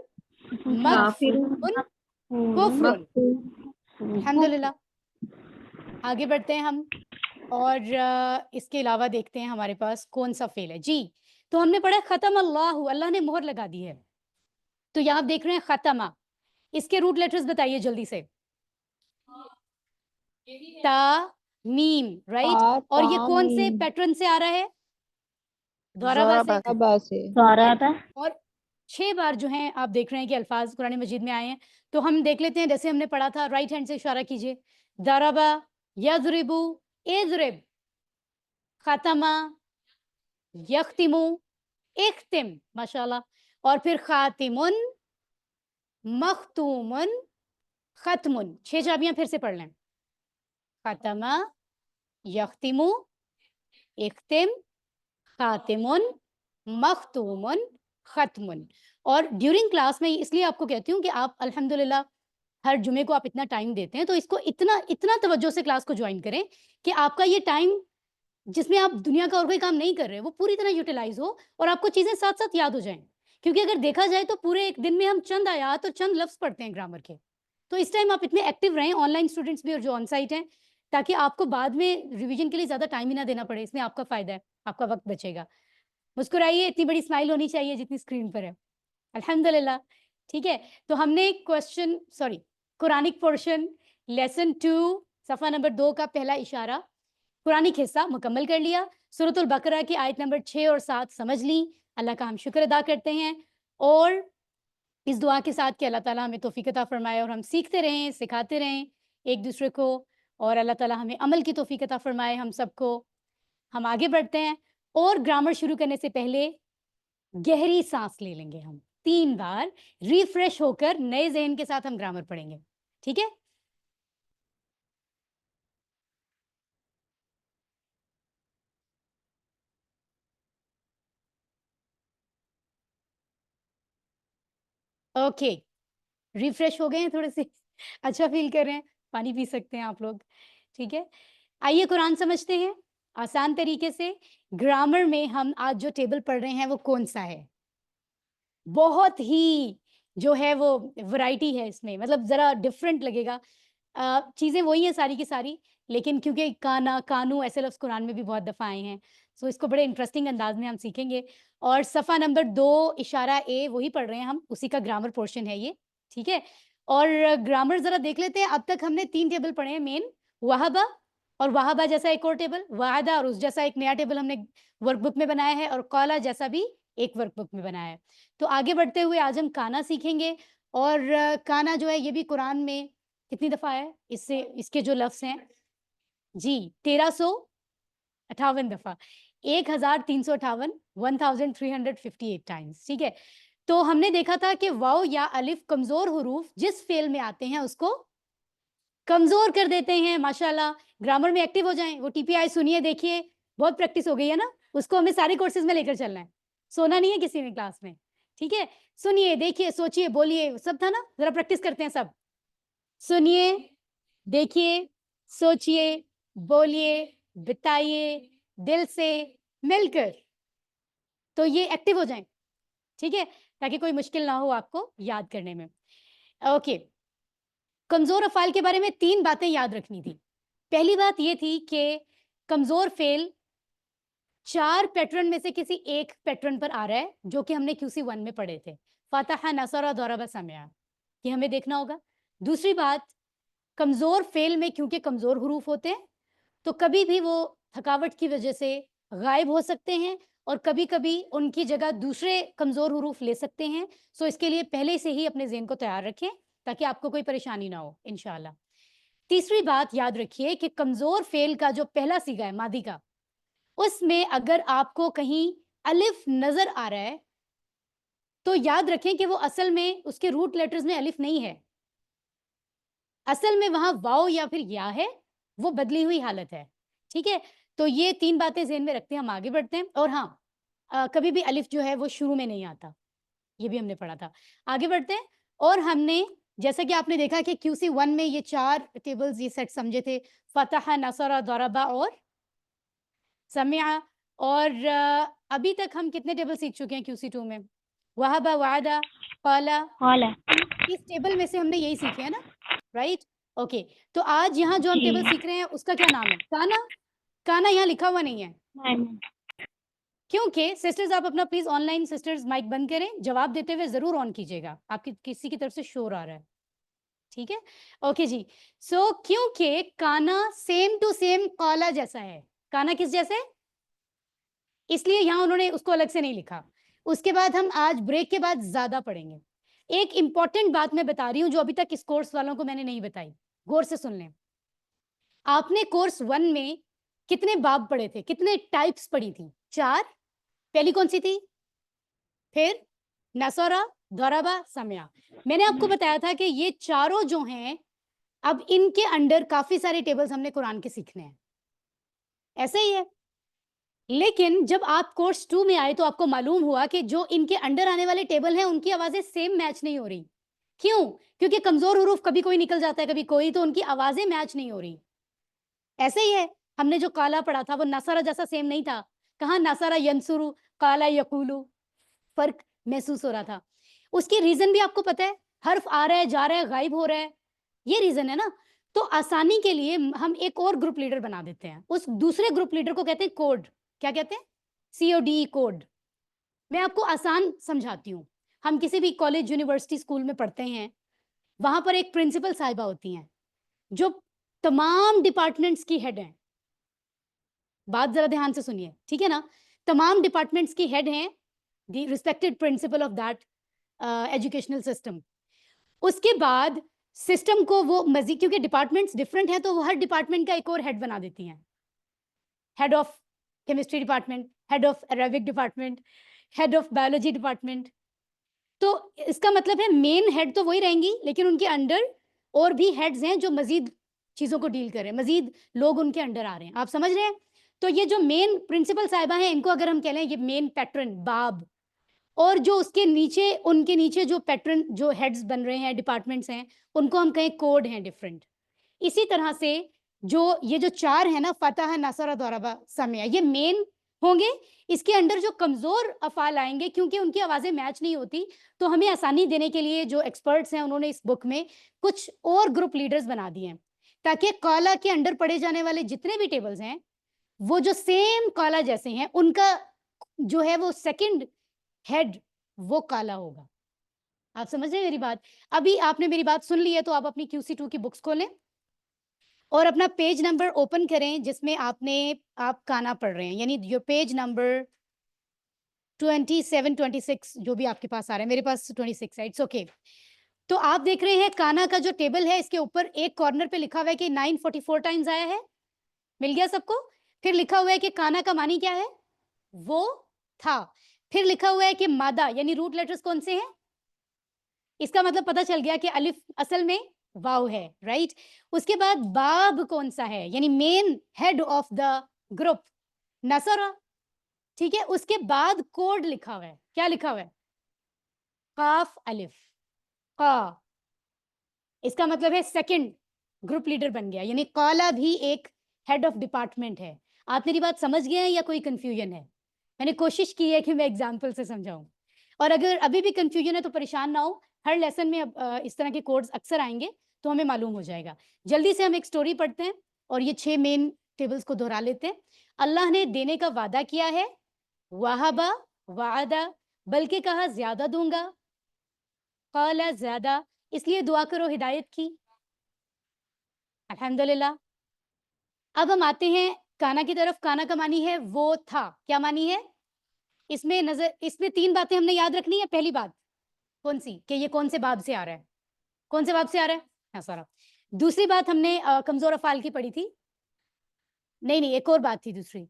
مکفورن, کفرن. الحمدللہ. آگے بڑھتے ہیں ہم اور اس کے علاوہ دیکھتے ہیں ہمارے پاس کون سا فعل ہے. جی تو ہم نے پڑھا ختم اللہ, اللہ نے مہر لگا دی ہے. تو یہاں آپ دیکھ رہے ہیں ختمہ, اس کے روٹ لیٹرز بتائیے جلدی سے. تا, میم, رائٹ. اور یہ کون سے پیٹرن سے آ رہا ہے؟ ضربہ سے. ضرب اور 6 بار جو ہیں آپ دیکھ رہے ہیں کہ الفاظ قرآن مجید میں آئے ہیں. تو ہم دیکھ لیتے ہیں, جیسے ہم نے پڑھا تھا, رائٹ ہینڈ سے اشارہ کیجئے. ضربہ, یضربو, اضرب, ختمہ, یختمو, اختم, ماشاءاللہ. اور پھر خاتمن, مختومن, ختمن. 6 چابیاں پھر سے پڑھ لیں. ختمہ, یختمو, اختم, خاتمن, مختومن, ختمن. اور ڈیورنگ کلاس میں اس لیے آپ کو کہتی ہوں کہ آپ الحمدللہ ہر جمعے کو آپ اتنا ٹائم دیتے ہیں, تو اس کو اتنا توجہ سے کلاس کو جوائن کریں کہ آپ کا یہ ٹائم جس میں آپ دنیا کا اور کوئی کام نہیں کر رہے وہ پوری طرح یوٹیلائز ہو اور آپ کو چیزیں ساتھ ساتھ یاد ہو جائیں. کیونکہ اگر دیکھا جائے تو پورے ایک دن میں ہم چند آیات اور چند لفظ پڑھتے ہیں گرامر کے. تو اس ٹائم آپ اتنے ایکٹیو رہیں, آن لائن اسٹوڈنٹس بھی اور جو آن سائٹ ہیں, تاکہ آپ کو بعد میں ریویژن کے لیے زیادہ ٹائم ہی نہ دینا پڑے. اس میں آپ کا فائدہ ہے, آپ کا وقت بچے گا. مسکرائیے, اتنی بڑی اسمائل ہونی چاہیے جتنی اسکرین پر ہے. الحمدللہ. ٹھیک ہے, تو ہم نے قرآنک پورشن لیسن 2 صفحہ نمبر 2 کا پہلا اشارہ قرآنک حصہ مکمل کر لیا. سورۃ البقرہ کی آیت نمبر 6 اور 7 سمجھ لی. اللہ کا ہم شکر ادا کرتے ہیں اور اس دعا کے ساتھ کہ اللہ تعالیٰ ہمیں توفیق عطا فرمائے اور ہم سیکھتے رہیں, سکھاتے رہیں ایک دوسرے کو, اور اللہ تعالیٰ ہمیں عمل کی توفیق عطا فرمائے ہم سب کو. ہم آگے بڑھتے ہیں اور گرامر شروع کرنے سے پہلے گہری سانس لے لیں گے. ہم 3 بار ریفریش ہو کر نئے ذہن کے ساتھ ہم گرامر پڑھیں گے. ٹھیک ہے؟ اوکے, ریفریش ہو گئے ہیں تھوڑے سے, اچھا فیل کر رہے ہیں, پانی پی سکتے ہیں آپ لوگ. ٹھیک ہے, آئیے قرآن سمجھتے ہیں. आसान तरीके से ग्रामर में हम आज जो टेबल पढ़ रहे हैं वो कौन सा है? बहुत ही जो है वो वैरायटी है इसमें, मतलब ज़रा डिफरेंट लगेगा। चीज़ें वही हैं सारी की सारी, लेकिन क्योंकि काना, कानू ऐसे लफ्ज़ कुरान में भी बहुत दफ़ा आए हैं, सो इसको बड़े इंटरेस्टिंग अंदाज़ में हम सीखेंगे। और सफ़ा नंबर 2 इशारा ए वही पढ़ रहे हैं हम, उसी का ग्रामर पोर्शन है ये, ठीक है? और ग्रामर ज़रा देख लेते हैं। अब तक हमने 3 टेबल पढ़े हैं मेन, वहाबा और वहाबा जैसा एक और टेबल, वादा और उस जैसा एक नया टेबल हमने वर्कबुक में बनाया है, और कौला जैसा भी एक वर्कबुक में बनाया है। तो आगे बढ़ते हुए आज हम काना सीखेंगे, और काना जो है ये भी कुरान में कितनी दफ़ा है? इससे इसके जो लफ्ज़ हैं जी 1358 दफ़ा, 1358, 1358 टाइम्स, ठीक है? तो हमने देखा था कि वाव या अलिफ कमज़ोर हुरूफ जिस फ़ेल में आते हैं उसको कमज़ोर कर देते हैं। माशाल्लाह, ग्रामर में एक्टिव हो जाएँ। वो टीपीआई सुनिए, देखिए, बहुत प्रैक्टिस हो गई है ना? उसको हमें सारे कोर्सेज़ में लेकर चलना है। सोना नहीं है किसी ने क्लास में, ठीक है? सुनिए, देखिए, सोचिए, बोलिए, सब था ना? ज़रा प्रैक्टिस करते हैं सब। सुनिए, देखिए, सोचिए, बोलिए, बिताइए, दिल से, मिलकर। तो ये एक्टिव हो जाएँ, ठीक है? ताकि कोई मुश्किल ना हो आपको याद करने में। ओके। कमज़ोर अफ़ाल के बारे में 3 बातें याद रखनी थी। पहली बात ये थी कि कमज़ोर फ़ेल 4 पैटर्न में से किसी एक पैटर्न पर आ रहा है, जो कि हमने QC 1 में पढ़े थे। फ़तह, नसर, दरब, समिअ, ये हमें देखना होगा। दूसरी बात, कमज़ोर फ़ेल में क्योंकि कमज़ोर हुरूफ होते हैं, तो कभी भी वो थकावट की वजह से गायब हो सकते हैं, और कभी-कभी उनकी जगह दूसरे कमज़ोर हुरूफ ले सकते हैं। सो इसके लिए पहले से ही अपने ज़हन को तैयार रखें, ताकि आपको कोई परेशानी ना हो इंशाअल्लाह। तीसरी बात याद रखिए कि कमज़ोर फ़ेल का जो पहला सीगा है मादी का, उसमें अगर आपको कहीं अलिफ नज़र आ रहा है, तो याद रखें कि वो असल में उसके रूट लेटर्स में अलिफ नहीं है। असल में वहाँ वाव या फिर या है, वो बदली हुई हालत है, ठीक है? तो ये 3 बातें ज़हन में रखते हैं, हम आगे बढ़ते हैं। और हाँ, कभी भी अलिफ जो है वो शुरू में नहीं आता, ये भी हमने पढ़ा था। आगे बढ़ते हैं, और हमने जैसा कि आपने देखा कि QC 1 में ये 4 टेबल्स, ये सेट समझे थे, फ़तह, नसर, दरबा और समिअ। और अभी तक हम कितने टेबल सीख चुके हैं QC 2 में? वहबा, वादा, क़ाला। हाला इस टेबल में से हमने यही सीखे हैं ना, राइट? ओके। तो आज यहाँ जो हम टेबल जी सीख रहे हैं उसका क्या नाम है? काना। काना यहाँ लिखा हुआ नहीं है, मैम क्योंकि सिस्टर्स आप अपना प्लीज ऑनलाइन सिस्टर्स माइक बंद करें, जवाब देते हुए जरूर ऑन कीजिएगा, आपकी किसी की तरफ से शोर आ रहा है, ठीक है? ओके जी। सो क्योंकि काना सेम टू सेम काला जैसा है, काना किस जैसे, इसलिए यहाँ उन्होंने उसको अलग से नहीं लिखा। उसके बाद हम आज ब्रेक के बाद ज्यादा पढ़ेंगे। एक इंपॉर्टेंट बात मैं बता रही हूँ जो अभी तक इस कोर्स वालों को मैंने नहीं बताई, गौर से सुन लें। आपने कोर्स 1 में कितने बाब पढ़े थे, कितने टाइप्स पढ़ी थी? 4। पहली कौन सी थी? फिर नसरा, दरबा, समिअ। मैंने आपको बताया था कि ये चारों जो हैं, अब इनके अंडर काफी सारे टेबल्स हमने कुरान के सीखने हैं, ऐसे ही है। लेकिन जब आप कोर्स 2 में आए तो आपको मालूम हुआ कि जो इनके अंडर आने वाले टेबल हैं उनकी आवाजें सेम मैच नहीं हो रही। क्यों? क्योंकि कमजोर हुरूफ कभी कोई निकल जाता है, कभी कोई, तो उनकी आवाजें मैच नहीं हो रही। ऐसे ही है, हमने जो काला पढ़ा था वो नसरा जैसा सेम नहीं था। कहाँ नसरा यंसुरु, काला यकूलु, फर्क महसूस हो रहा था। उसकी रीजन भी आपको पता है, हर्फ आ रहा है, जा रहा है, गायब हो रहा है, ये रीजन है ना। तो आसानी के लिए हम एक और ग्रुप लीडर बना देते हैं, उस दूसरे ग्रुप लीडर को कहते हैं कोड। क्या कहते हैं? CODE, code. मैं आपको आसान समझाती हूँ। हम किसी भी कॉलेज, यूनिवर्सिटी, स्कूल में पढ़ते हैं, वहां पर एक प्रिंसिपल साहिबा होती हैं जो तमाम डिपार्टमेंट्स की हेड हैं। बात जरा ध्यान से सुनिए, ठीक है ना? तमाम डिपार्टमेंट्स की हेड हैं, the respected principle of that educational system. उसके बाद सिस्टम को वो मजीद, क्योंकि डिपार्टमेंट्स डिफरेंट है, तो वो हर डिपार्टमेंट का एक और हेड बना देती हैं। Head of chemistry department, head of Arabic department, head of biology department. तो इसका मतलब है मेन हेड तो वही रहेंगी, लेकिन उनके अंडर और भी हेड्स हैं जो मजीद चीज़ों को डील करें, मजीद लोग उनके अंडर आ रहे हैं। आप समझ रहे हैं? तो ये जो मेन प्रिंसिपल साहिबा हैं, इनको अगर हम कह लें ये मेन पैटर्न बाब, और जो उसके नीचे, उनके नीचे जो पैटर्न, जो हेड्स बन रहे हैं, डिपार्टमेंट्स हैं, उनको हम कहें कोड हैं, डिफरेंट। इसी तरह से जो ये जो 4 है ना, फ़तह, नसर, दरबा, समिया, ये मेन होंगे। इसके अंडर जो कमज़ोर अफ़ाल आएँगे, क्योंकि उनकी आवाज़ें मैच नहीं होती, तो हमें आसानी देने के लिए जो एक्सपर्ट्स हैं, उन्होंने इस बुक में कुछ और ग्रुप लीडर्स बना दिए हैं, ताकि क़ाला के अंडर पढ़े जाने वाले जितने भी टेबल्स हैं, वो जो सेम क़ाला जैसे हैं, उनका जो है वो सेकंड हेड वो क़ाला होगा। आप समझ रहे हैं मेरी बात? अभी आपने मेरी बात सुन ली है, तो आप अपनी QC2 की बुक्स खोलें और अपना पेज नंबर ओपन करें जिसमें आप काना पढ़ रहे हैं, यानी योर पेज नंबर 27, 26 जो भी आपके पास आ रहा है, मेरे पास 26 है, इट्स ओके। तो आप देख रहे हैं काना का जो टेबल है, इसके ऊपर एक कॉर्नर पे लिखा हुआ है कि 944 टाइम्स आया है, मिल गया सबको? फिर लिखा हुआ है कि काना का मानी क्या है? वो था। फिर लिखा हुआ है कि मादा यानी रूट लेटर्स कौन से हैं? इसका मतलब पता चल गया कि अलिफ असल में वाव है, राइट? उसके बाद बाब कौन सा है, यानी main head of the group Nasra, ठीक है? उसके बाद कोड लिखा हुआ है, क्या लिखा हुआ है? काफ अलिफ का, इसका मतलब है सेकंड ग्रुप लीडर बन गया, यानी काला भी एक हेड ऑफ डिपार्टमेंट है। आप मेरी बात समझ गए हैं या कोई कंफ्यूजन है? मैंने कोशिश की है कि मैं एग्जाम्पल से समझाऊं, और अगर अभी भी कंफ्यूजन है तो परेशान ना हो, हर लेसन में इस तरह के कोड्स अक्सर आएंगे तो हमें मालूम हो जाएगा। जल्दी से हम एक स्टोरी पढ़ते हैं और ये 6 मेन टेबल्स को दोहरा लेते हैं। अल्लाह ने देने का वादा किया है, वाहबा वादा, बल्कि कहा ज्यादा दूंगा, काला ज्यादा, इसलिए दुआ करो हिदायत की, अल्हम्दुलिल्लाह। अब हम आते हैं काना की तरफ। काना का मानी है वो था, क्या मानी है? इसमें 3 बातें हमने याद रखनी है। पहली बात कौन सी, कि ये कौन से बाब से आ रहा है, कौन से बाब से आ रहा है? हाँ सारा। दूसरी बात हमने कमजोर अफाल की पढ़ी थी, नहीं एक और बात थी दूसरी,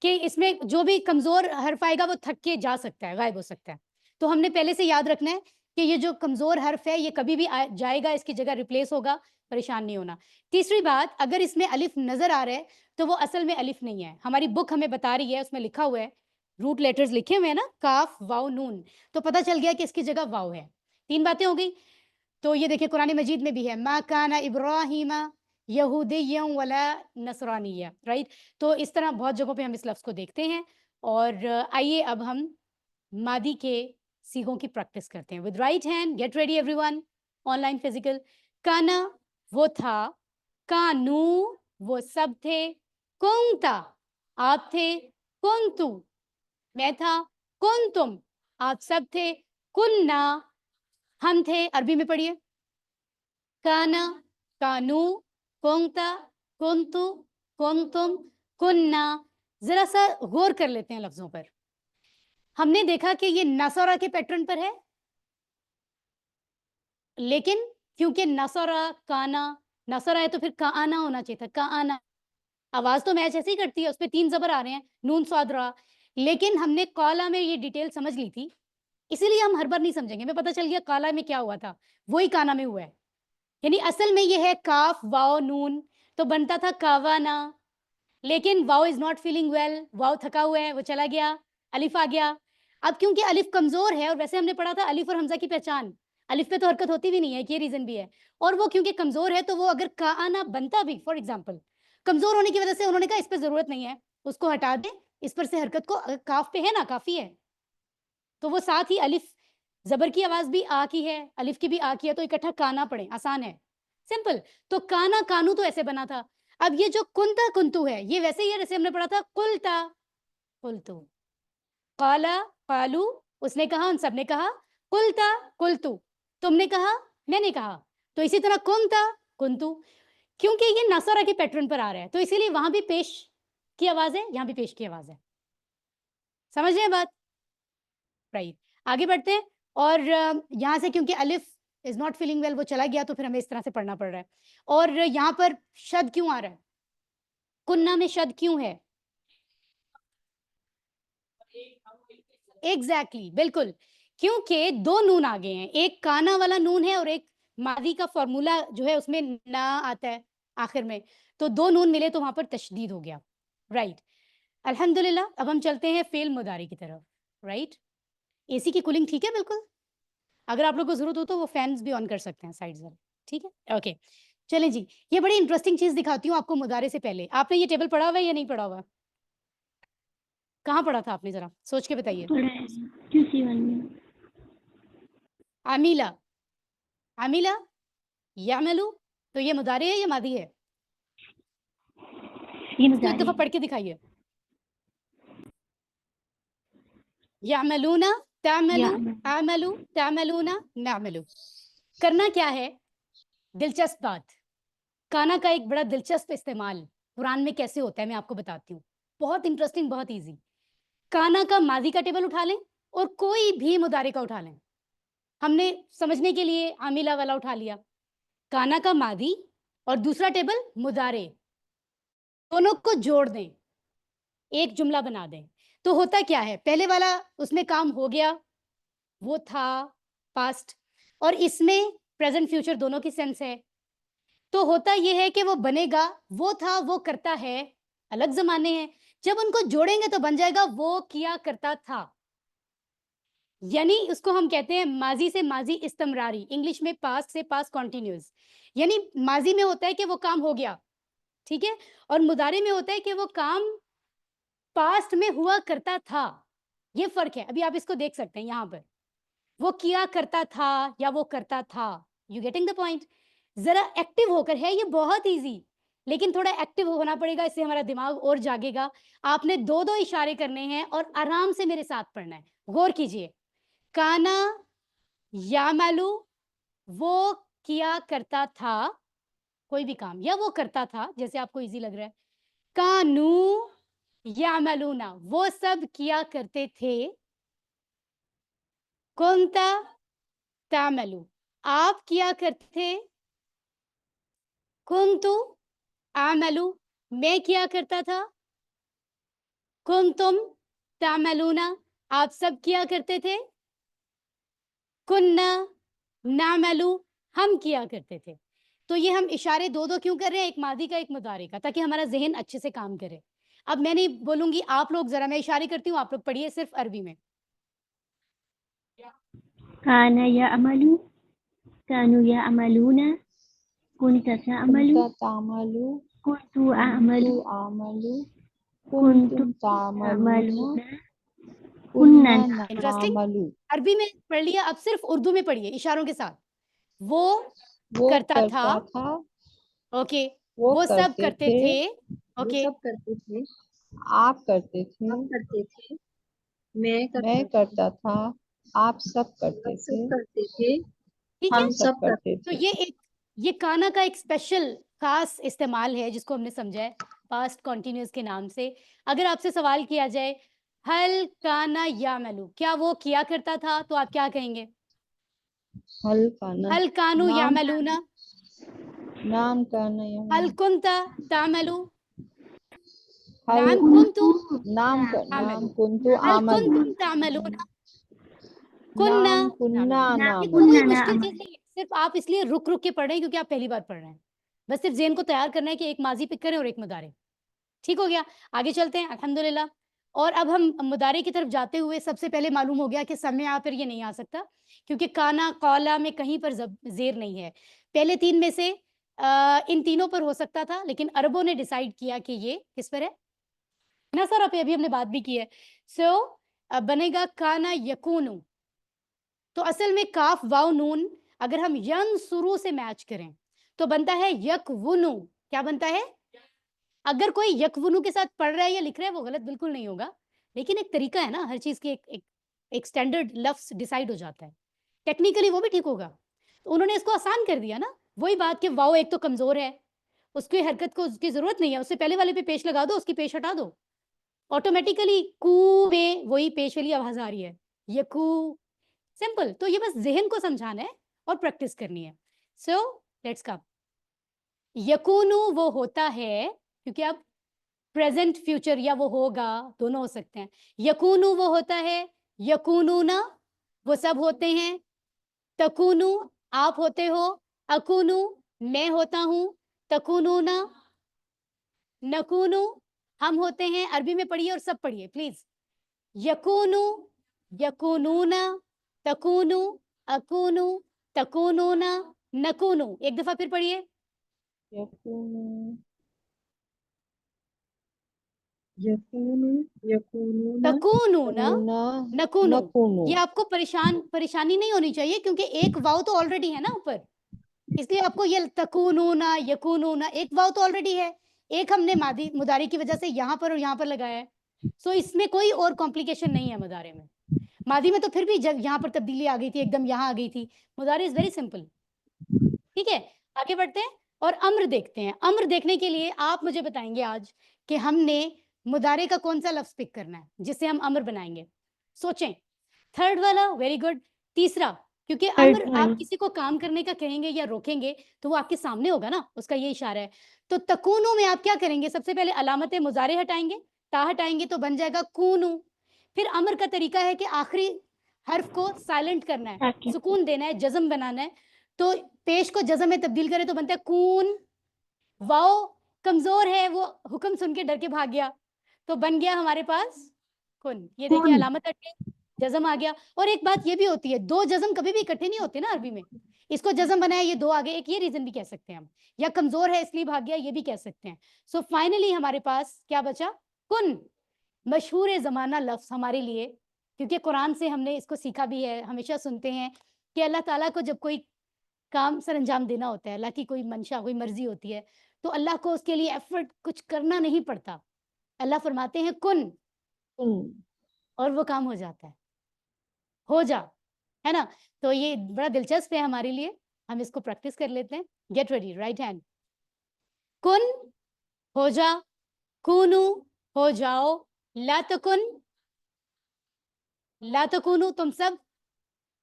कि इसमें जो भी कमजोर हर्फ आएगा वो थक के जा सकता है, गायब हो सकता है। तो हमने पहले से याद रखना है कि ये जो कमजोर हर्फ है ये कभी भी जाएगा, इसकी जगह रिप्लेस होगा, परेशान नहीं होना। तीसरी बात, अगर इसमें अलिफ नजर आ रहा है तो वो असल में अलिफ नहीं है, हमारी बुक हमें बता रही है, उसमें लिखा हुआ है, रूट लेटर्स लिखे हुए हैं ना, काफ वाव नून, तो पता चल गया कि इसकी जगह वाव है। 3 बातें हो गई। तो ये देखिए कुरान मजीद में भी है, मा काना इब्राहिमा यहूदिय्यन वला नसरानिया, राइट? तो इस तरह बहुत जगहों पे हम इस लफ्ज़ को देखते हैं। और आइए अब हम मादी के सीगों की प्रैक्टिस करते हैं। With right hand, get ready everyone, online physical. काना वो था, कानू वो सब थे, कुंता आप थे, कुंतु मैं था, कुंतुम आप सब थे, कुन्ना हम थे। अरबी में पढ़िए, काना, कानू, कुंता, कुंतु, कुंतुम, कुन्ना। जरा सा गौर कर लेते हैं लफ्जों पर। हमने देखा कि ये नसरा के पैटर्न पर है, लेकिन क्योंकि नसरा काना, नसरा है तो फिर काना होना चाहिए था, काना। आवाज तो मैच ऐसे ही करती है, उस पर 3 जबर आ रहे हैं, नून स्वाद रा। लेकिन हमने काला में ये डिटेल समझ ली थी, इसीलिए हम हर बार नहीं समझेंगे। हमें पता चल गया काला में क्या हुआ था, वही काना में हुआ है। यानी असल में ये है काफ वाव नून, तो बनता था कावाना, लेकिन वाव इज नॉट फीलिंग वेल, वाव थका हुआ है, वो चला गया, अलिफ आ गया। अब क्योंकि अलिफ कमजोर है, और वैसे हमने पढ़ा था अलिफ और हमजा की पहचान, अलिफ पे तो हरकत होती भी नहीं है, ये रीजन भी है। और वो क्योंकि कमजोर है, तो वो अगर काना बनता भी, फॉर एग्जाम्पल, कमजोर होने की वजह से उन्होंने कहा इस पर जरूरत नहीं है, उसको हटा दे, इस पर से हरकत को, काफ पे है ना, काफी है। तो वो साथ ही अलिफ जबर की आवाज भी आ की है, अलिफ की भी आ की है, तो इकट्ठा काना पढ़े, आसान है, सिंपल। तो काना कानू तो ऐसे बना था। अब ये जो कुंता कुंतु है, ये वैसे ही है जैसे हमने पढ़ा था कुलता कुलतु, काला कालू उसने कहा, उन सब ने कहा, कुलता कुलतु तुमने कहा, मैंने कहा। तो इसी तरह कुंता कुंतु, क्योंकि ये नसरा के पैटर्न पर आ रहा है, तो इसीलिए वहां भी पेश की आवाज है, यहां भी पेश की आवाज है। समझ रहे हैं बात? राइट, आगे बढ़ते हैं। और यहाँ से क्योंकि अलिफ इज नॉट फीलिंग वेल, वो चला गया, तो फिर हमें इस तरह से पढ़ना पड़ रहा है। और यहाँ पर शद क्यों आ रहा है, कुन्ना में शद क्यों है? एग्जैक्टली, बिल्कुल, क्योंकि 2 नून आ गए हैं, एक काना वाला नून है और एक मादी का फॉर्मूला जो है उसमें ना आता है आखिर में, तो 2 नून मिले तो वहां पर तशदीद हो गया, राइट? अल्हम्दुलिल्लाह। अब हम चलते हैं फेल मुदारी की तरफ, राइट? एसी की कूलिंग ठीक है बिल्कुल? अगर आप लोग को जरूरत हो तो वो फैंस भी ऑन कर सकते हैं साइड से, ठीक है? ओके, चलें जी, ये बड़ी इंटरेस्टिंग चीज दिखाती हूँ आपको मुदारे से पहले। आपने ये टेबल पढ़ा हुआ है या नहीं पढ़ा हुआ? कहाँ पढ़ा था आपने, जरा सोच के बताइए। पढ़ा है QC1 में। आमिला, आमिला, यामलू, तो ये मुदारे है या मादी है? ये इसको एक मुजारे दफा पढ़ के दिखाइए। यामलूना, तामलू, आमलू, तामलूना, नामलू। करना क्या है? दिलचस्प बात, काना का एक बड़ा दिलचस्प इस्तेमाल कुरान में कैसे होता है मैं आपको बताती हूँ। बहुत इंटरेस्टिंग, बहुत इजी। काना का मादी का टेबल उठा लें और कोई भी मुदारे का उठा लें। हमने समझने के लिए आमिला वाला उठा लिया। काना का मादी और दूसरा टेबल मुदारे, दोनों को जोड़ दें, एक जुमला बना दें। तो होता क्या है, पहले वाला उसमें काम हो गया, वो था पास्ट, और इसमें प्रेजेंट फ्यूचर दोनों की सेंस है। तो होता यह है कि वो बनेगा, वो था वो करता है, अलग जमाने हैं। जब उनको जोड़ेंगे तो बन जाएगा वो किया करता था। यानी उसको हम कहते हैं माजी से माजी इस्तमरारी, इंग्लिश में पास्ट से पास्ट कॉन्टिन्यूस। यानी माजी में होता है कि वो काम हो गया, ठीक है, और मुदारे में होता है कि वो काम पास्ट में हुआ करता था। ये फर्क है। अभी आप इसको देख सकते हैं यहाँ पर, वो किया करता था या वो करता था। You getting the point? जरा एक्टिव होकर है, ये बहुत इजी, लेकिन थोड़ा एक्टिव होना पड़ेगा, इससे हमारा दिमाग और जागेगा। आपने दो दो इशारे करने हैं और आराम से मेरे साथ पढ़ना है। गौर कीजिए, काना यामलू, वो किया करता था कोई भी काम, या वो करता था, जैसे आपको इजी लग रहा है। कानू यामलूना, वो सब किया करते थे। कुंता तामलू, आप किया करते थे। कुंतु आमलू, मैं किया करता था। कुंतुम तामलूना, आप सब किया करते थे। कुन्ना नामलू, हम किया करते थे। तो ये हम इशारे दो दो क्यों कर रहे हैं, एक मादी का एक मुदारे का, ताकि हमारा जहन अच्छे से काम करे। अब मैं नहीं बोलूंगी, आप लोग जरा, मैं इशारे करती हूँ, आप लोग पढ़िए सिर्फ अरबी में। काना या अमलू, कानू या अमलूना, कुंता तामलू, कुंता तामलू, कुंतु आमलू, आमलू, कुंतु कुंतुम तामलूना, तामलूना, कुन्ना कुन्ना इंटरेस्टिंग। नामलू। अरबी में पढ़ लिया, अब सिर्फ उर्दू में पढ़िए इशारों के साथ। वो वो करता था, था, ओके, वो वो सब करते थे, थे, वो ओके, सब करते थे, आप करते थे, आप करते थे, मैं मैं करता था, आप सब करते हम थे, सब करते थे, ठीक है। हम सब करते तो थे। ये काना का एक स्पेशल खास इस्तेमाल है जिसको हमने समझा है पास्ट कॉन्टिन्यूस के नाम से। अगर आपसे सवाल किया जाए हल काना या मलू, क्या वो किया करता था, तो आप क्या कहेंगे? हल काना, हल कानू या नाम मलूना, नाम काना या हल कुंता तामलू, हल नाम कुंतु नाम तामलू, कुंतु हल आमलू, कुंतुम तामलूना, कुन्ना नाम कुन्ना नामलू। ये नामलू। कोई कुन्ना मुश्किल नामलू। चीज नहीं है, सिर्फ आप इसलिए रुक रुक के पढ़ रहे हैं क्योंकि आप पहली बार पढ़ रहे हैं। बस सिर्फ ज़हन को तैयार करना है कि एक माजी पिक करें और एक मुदारे। ठीक हो गया, आगे चलते हैं अल्हम्दुलिल्लाह। और अब हम मुदारे की तरफ जाते हुए सबसे पहले मालूम हो गया कि समय आ फिर ये नहीं आ सकता, क्योंकि काना कौला में कहीं पर जेर नहीं है। पहले तीन में से इन तीनों पर हो सकता था, लेकिन अरबों ने डिसाइड किया कि ये किस पर है ना सर, पे अभी हमने बात भी की है। सो बनेगा काना यकूनु। तो असल में काफ वाव नून अगर हम यन शुरू से मैच करें तो बनता है यकवुनु। क्या बनता है? अगर कोई यकवुनु के साथ पढ़ रहा है या लिख रहा है वो गलत बिल्कुल नहीं होगा, लेकिन एक तरीका है ना, हर चीज की एक स्टैंडर्ड लफ्ज डिसाइड हो जाता है, टेक्निकली वो भी ठीक होगा। तो उन्होंने इसको आसान कर दिया ना, वही बात कि वाव एक तो कमजोर है, उसकी हरकत को उसकी जरूरत नहीं है, उससे पहले वाले पे पेश लगा दो, उसकी पेश हटा दो, ऑटोमेटिकली कू में वही पेश वाली आवाज आ रही है, यकू। सिंपल। तो ये बस जहन को समझाना है और प्रैक्टिस करनी है। So let's come. यकूनु वो होता है, क्योंकि अब प्रेजेंट फ्यूचर या वो होगा दोनों हो सकते हैं। यकूनु वो होता है, यकूनुना वो सब होते हैं, तकूनु आप होते हो, अकूनु मैं होता हूं, तकूनुना नकूनु हम होते हैं। अरबी में पढ़िए और सब पढ़िए प्लीज। यकूनु यकूनूना, तकूनु अकूनु, तकूनूना, नकूनु। एक दफा फिर पढ़िए। يكون يكونون तकूनूना يكونون नकूनू, نكون ये आपको परेशानी नहीं होनी चाहिए क्योंकि एक वाव तो ऑलरेडी है ना ऊपर, इसलिए आपको ये तकूनूना यकूनूना एक वाव तो ऑलरेडी है, एक हमने मादी मुदारी की वजह से यहाँ पर और यहाँ पर लगाया है। सो इसमें कोई और कॉम्प्लिकेशन नहीं है मुदारे में। मादी में तो फिर भी जब यहाँ पर तब्दीली आ गई थी, एकदम यहाँ आ गई थी। मुदारी इज वेरी सिंपल। ठीक है, आगे बढ़ते हैं और अम्र देखते हैं। अम्र देखने के लिए आप मुझे बताएंगे आज कि हमने मुदारे का कौन सा लफ्ज पिक करना है जिससे हम अम्र बनाएंगे। सोचें। थर्ड वाला वेरी गुड। तीसरा, क्योंकि अम्र one. आप किसी को काम करने का कहेंगे या रोकेंगे तो वो आपके सामने होगा ना, उसका ये इशारा है। तो तकूनू में आप क्या करेंगे, सबसे पहले अलामत मुजारे हटाएंगे, ता हटाएंगे तो बन जाएगा कूनू। फिर अम्र का तरीका है कि आखिरी हर्फ को साइलेंट करना है, ताकि- सुकून देना है, जज्म बनाना है। तो पेश को जज्म में तब्दील करें तो बनता है कून। वाओ कमजोर है, वो हुक्म सुन के डर के भाग गया, तो बन गया हमारे पास कुन। ये देखिए कुन। अलामत हट गई, जज्म आ गया। और एक बात ये भी होती है, दो जज्म कभी भी इकट्ठे नहीं होते ना अरबी में। इसको जज्म बनाया, ये दो आगे, एक ये रीजन भी कह सकते हैं हम, या कमजोर है इसलिए भाग गया, ये भी कह सकते हैं। सो फाइनली हमारे पास क्या बचा, कुन। मशहूर जमाना लफ्ज हमारे लिए, क्योंकि कुरान से हमने इसको सीखा भी है, हमेशा सुनते हैं कि अल्लाह ताला को जब कोई काम सर अंजाम देना होता है, अल्लाह की कोई मंशा, कोई मर्जी होती है, तो अल्लाह को उसके लिए एफर्ट कुछ करना नहीं पड़ता। अल्लाह फरमाते हैं कुन, और वो काम हो जाता है, हो जा, है ना। तो ये बड़ा दिलचस्प है हमारे लिए, हम इसको प्रैक्टिस कर लेते हैं। Get ready, right hand. कुन हो जा, कूनू हो जाओ, ला तकुन ला तकुनू तुम सब